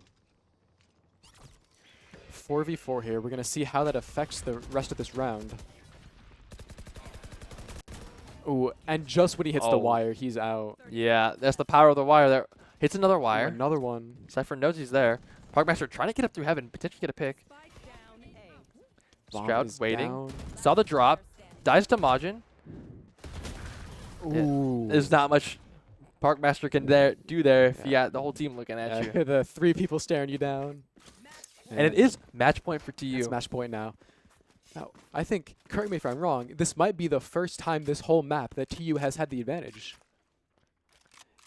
4v4 here. We're going to see how that affects the rest of this round. Ooh, and just when he hits the Oh. wire, he's out. Yeah, that's the power of the wire there. Hits another Ooh, wire. another one. Cypher knows he's there. Parkmaster trying to get up through heaven, potentially get a pick. Bomb Stroud is waiting. down. Saw the drop. Dies to Majin. Ooh. There's not much Parkmaster can do there if you got the whole team looking at you. The 3 people staring you down. And it is match point for TU. It's match point now. Now, I think, correct me if I'm wrong, this might be the first time this whole map that TU has had the advantage.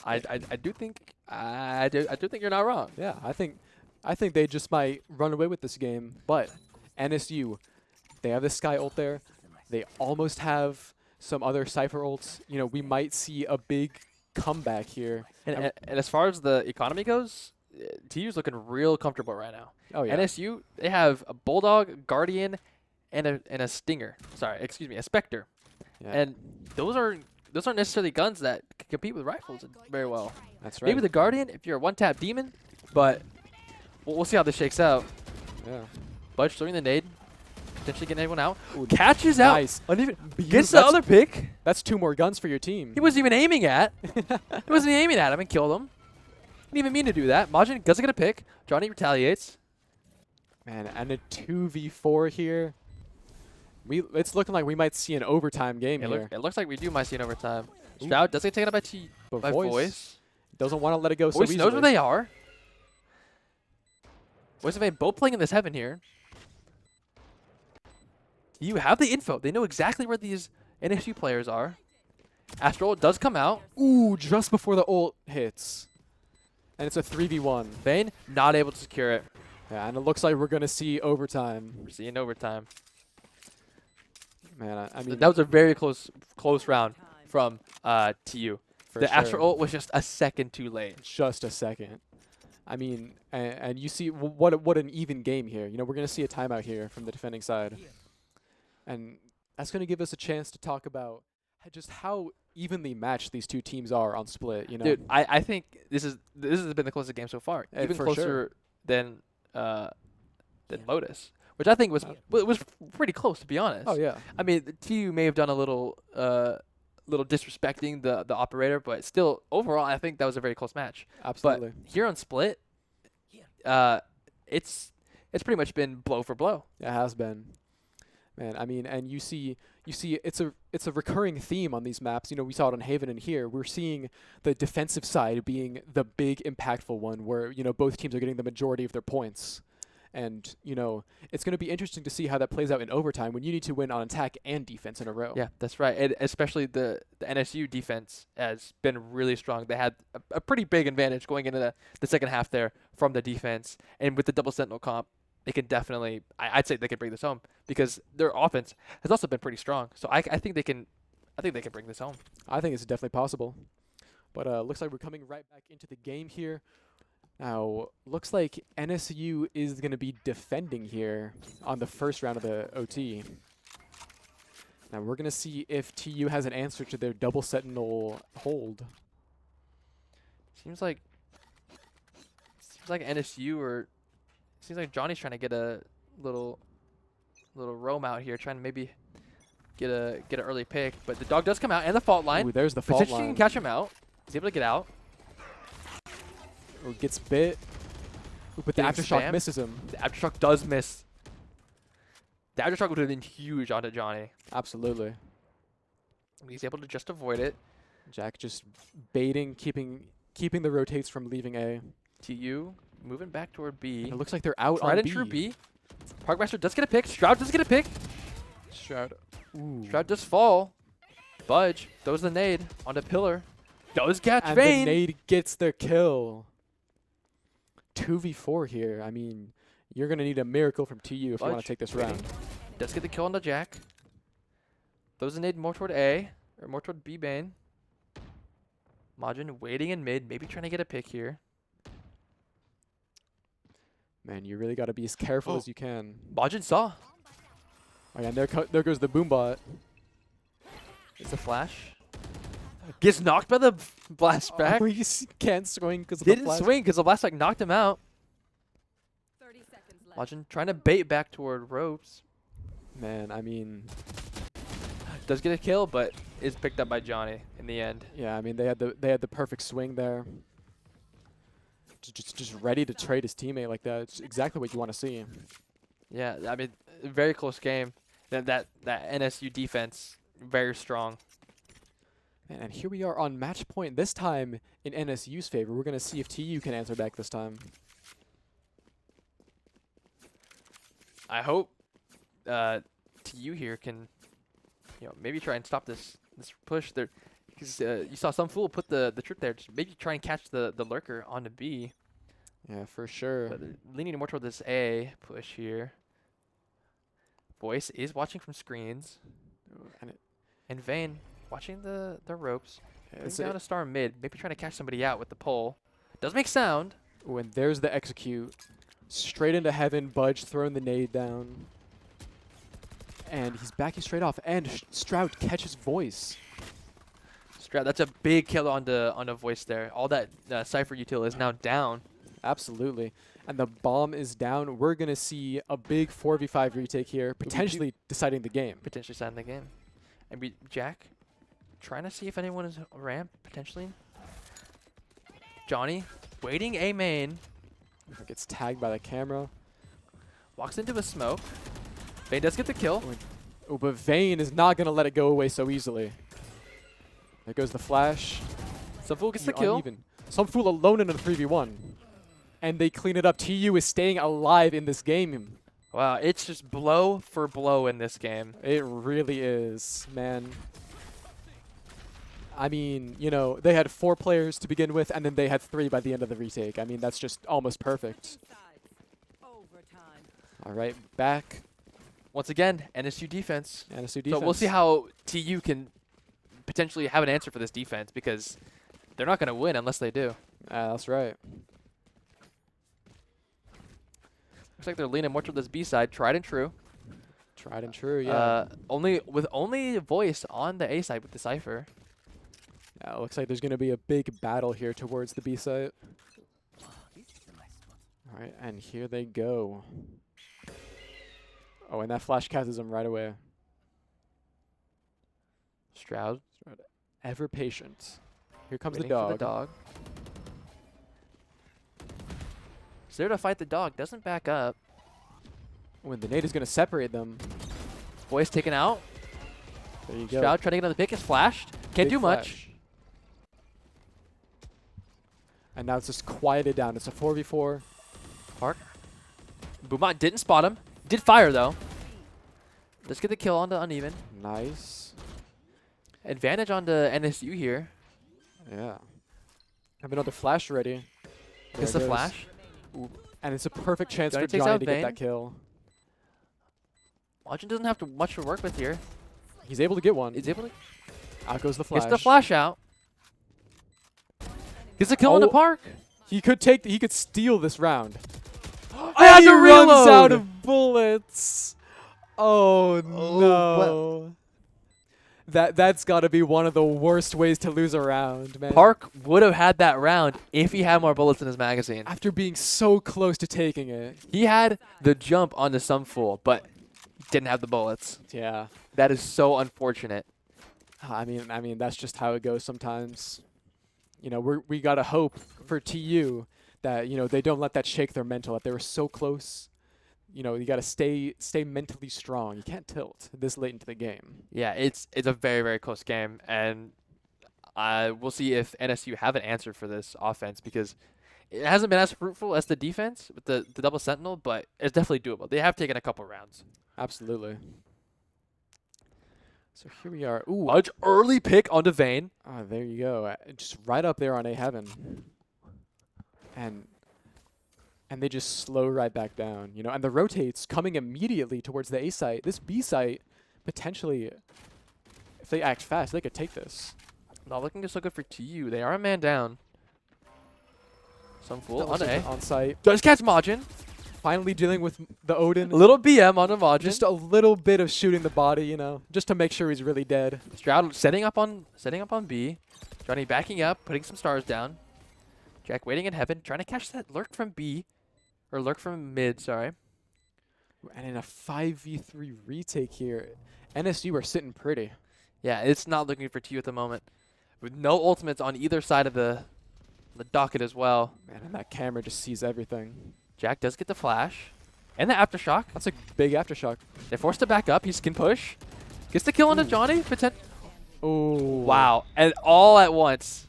I do think I do think you're not wrong. Yeah, I think they just might run away with this game. But NSU, they have this Sky ult there. They almost have some other Cypher ults. You know, we might see a big comeback here. And as far as the economy goes, TU's looking real comfortable right now. Oh yeah. NSU, they have a Bulldog, Guardian, and a Stinger. Sorry, excuse me, a Spectre. Yeah. And those aren't necessarily guns that can compete with rifles very well. That's right. Maybe the Guardian if you're a one-tap demon, but we'll see how this shakes out. Yeah. Budge throwing the nade, potentially getting everyone out. Ooh, Catches out. nice. Uneven. Beautiful. Gets the other pick. That's 2 more guns for your team. He wasn't even aiming at. He wasn't even aiming at him and killed him. Didn't even mean to do that. Majin doesn't get a pick. Johnny retaliates. Man, and a 2v4 here. It's looking like we might see an overtime game here. It looks like we might see an overtime. Ooh. Stroud does get taken up But by Voice. doesn't want to let it go so Voice easily. knows where they are. Voice and Vayne both playing in this heaven here. You have the info. They know exactly where these NSU players are. Astral does come out. Ooh, just before the ult hits. And it's a 3v1. Vayne not able to secure it. Yeah, and it looks like we're going to see overtime. We're seeing overtime. Man, I mean, That was a very close round from TU. for The sure. Astral ult was just a second too late. Just a second. I mean, and you see what an even game here. You know, we're going to see a timeout here from the defending side. And that's going to give us a chance to talk about just how evenly matched these two teams are on split, you know. Dude, I think this has been the closest game so far. Even for closer sure. than Lotus, which I think was pretty close, to be honest. Oh yeah. I mean, the TU may have done a little disrespecting the operator, but still overall I think that was a very close match. Absolutely. But here on split, it's pretty much been blow for blow. It has been. Man, I mean, and you see it's a recurring theme on these maps. You know, we saw it on Haven and here. We're seeing the defensive side being the big impactful one where, you know, both teams are getting the majority of their points. And, you know, it's going to be interesting to see how that plays out in overtime when you need to win on attack and defense in a row. Yeah, that's right. And especially the NSU defense has been really strong. They had a pretty big advantage going into the second half there from the defense. And with the double sentinel comp, they can definitely, I'd say they can bring this home because their offense has also been pretty strong. So I think they can bring this home. I think it's definitely possible. But looks like we're coming right back into the game here. Now, looks like NSU is going to be defending here on the first round of the OT. Now, we're going to see if TU has an answer to their double sentinel hold. Seems like NSU or seems like Johnny's trying to get a little roam out here, trying to maybe get an early pick. But the dog does come out and the fault line. Ooh, there's the fault Potentially line. can catch him out. He's able to get out. Ooh, gets bit. Ooh, but the Getting aftershock spammed. misses him. The aftershock does miss. The aftershock would have been huge onto Johnny. Absolutely. He's able to just avoid it. Jack just baiting, keeping the rotates from leaving A. TU moving back toward B. And it looks like they're out Tried on and B. true B. Parkmaster does get a pick. Stroud does get a pick. Stroud. Ooh. Stroud does fall. Budge throws the nade onto Pillar. Does catch And Vayne. the nade gets the kill. 2v4 here. I mean, you're going to need a miracle from TU if you want Budge to take this waiting. round. Does get the kill on the Jack. Throws the nade more toward A, or more toward B Bane. Majin waiting in mid, maybe trying to get a pick here. Man, you really got to be as careful as you can. Majin saw. Oh, yeah, and there goes the boom bot. It's a flash. Gets knocked by the blast back. Oh, he can't swing because of the Didn't flash. swing because the blast back knocked him out. 30 seconds left. Majin trying to bait back toward ropes. Man, I mean, Does get a kill, but is picked up by Johnny in the end. yeah, I mean they had the perfect swing there. just ready to trade his teammate like that. It's exactly what you want to see. Yeah, I mean, very close game. That NSU defense, very strong. And here we are on match point, this time in NSU's favor. We're going to see if TU can answer back this time. I hope TU here can, maybe try and stop this push there. Because you saw some fool put the trip there. Just maybe try and catch the lurker onto B. Yeah, for sure. But they're leaning more toward this A push here. Voice is watching from screens. And Vayne watching the ropes. He's down a star mid. Maybe trying to catch somebody out with the pole. Does make sound. When there's the execute. Straight into heaven. Budge throwing the nade down. And he's backing straight off. And Stroud catches Voice. Stroud, that's a big kill on the Voice there. All that Cypher util is now down. Absolutely. And the bomb is down. We're going to see a big 4v5 retake here, potentially deciding the game. Potentially deciding the game. And Jack trying to see if anyone is ramp, potentially. Johnny waiting A main. Gets tagged by the camera. Walks into a smoke. Vayne does get the kill. Oh, but Vayne is not going to let it go away so easily. There goes the flash. Some fool gets the kill. Uneven. Some fool alone in a 3v1. And they clean it up. TU is staying alive in this game. Wow, it's just blow for blow in this game. It really is, man. I mean, they had 4 players to begin with, and then they had 3 by the end of the retake. I mean, that's just almost perfect. All right, back. Once again, NSU defense. NSU defense. So we'll see how TU can potentially have an answer for this defense, because they're not going to win unless they do. That's right. Looks like they're leaning more toward this B side. Tried and true. Tried and true, yeah. Only Voice on the A side with the Cypher. Yeah, it looks like there's going to be a big battle here towards the B site. All right, and here they go. Oh, and that flash catches him right away. Stroud. Ever patient. Here comes Waiting the dog. for the dog. Is there to fight the dog. Doesn't back up. When the nade is going to separate them. Voice taken out. There you go. Stroud trying to get on the pick is flashed. Can't Big do much. flash. And now it's just quieted down. It's a 4v4. Park. Boomot didn't spot him. Did fire though. Let's get the kill on the uneven. Nice. Advantage on the NSU here. Yeah. Have another flash ready. Gets the flash. Ooh. And it's a perfect chance Johnny for takes Johnny out to get Vayne. that kill. Lodgen doesn't have much to work with here. He's able to get one. He's able to Out goes the flash. gets the flash out. Gets a kill on the Oh. park. He could steal this round. I had he to runs reload. out of bullets. Oh no. That's got to be one of the worst ways to lose a round, man. Park would have had that round if he had more bullets in his magazine. After being so close to taking it. He had the jump onto some fool, but didn't have the bullets. Yeah. That is so unfortunate. I mean that's just how it goes sometimes. We got to hope for TU that, they don't let that shake their mental. That they were so close. You got to stay mentally strong. You can't tilt this late into the game. Yeah, it's a very, very close game, and we'll see if NSU have an answer for this offense, because it hasn't been as fruitful as the defense with the double sentinel, but it's definitely doable. They have taken a couple rounds. Absolutely. So here we are. Ooh, Budge early pick onto Vayne. oh, there you go. Just right up there on A heaven. And they just slow right back down, and the rotates coming immediately towards the A site. This B site, potentially, if they act fast, they could take this. Not looking so good for TU. They are a man down. Some fool on Also A. on site. Does catch Majin. Finally dealing with the Odin. Little BM on a Majin. Just a little bit of shooting the body, just to make sure he's really dead. Stroud setting up on B. Johnny backing up, putting some stars down. Jack waiting in heaven, trying to catch that lurk from B. Or lurk from mid, sorry. And in a 5v3 retake here, NSU are sitting pretty. Yeah, it's not looking for TU at the moment. With no ultimates on either side of the the docket as well. Man, and that camera just sees everything. Jack does get the flash. And the aftershock. That's a big aftershock. They're forced to back up. He can push. Gets the kill onto Johnny. Oh. Wow. And all at once,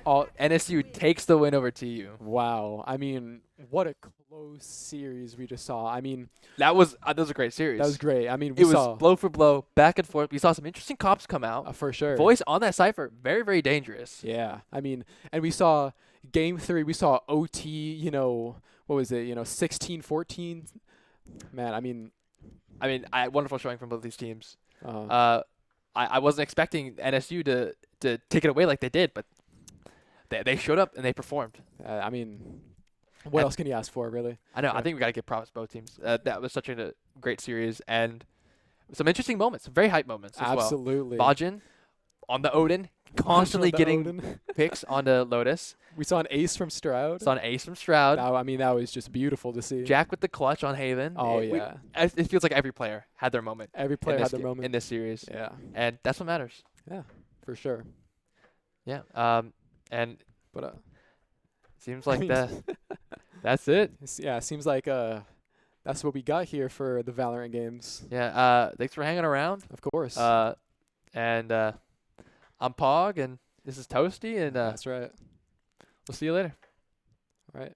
NSU takes the win over TU. Wow. I mean, what a close series we just saw. I mean, That was a great series. that was great. I mean, we It was saw blow for blow, back and forth. We saw some interesting comps come out. for sure. Voice on that Cypher, very, very dangerous. Yeah. I mean, and we saw game 3, we saw OT, you know, what was it, 16-14. Man, I mean, Wonderful showing from both these teams. uh, I wasn't expecting NSU to take it away like they did, but they showed up and they performed. I mean, what And- else can you ask for, really? I know. I Yeah. think we got to give props to both teams. That was such a great series and some interesting moments, some very hype moments as Absolutely. well. Bajin on the Odin, constantly The getting Odin. picks onto Lotus. We saw an ace from Stroud. It's on Ace from Stroud. I mean, that was just beautiful to see. Jack with the clutch on Haven. Oh, It yeah. feels like every player had their moment. Every player had their moment. in this series, Yeah, and that's what matters. for sure. Yeah. And But seems I like mean, that's it. it seems like that's what we got here for the Valorant games. Yeah. Thanks for hanging around. Of course. And I'm Pog, and this is Toasty, and That's right. we'll see you later. Right.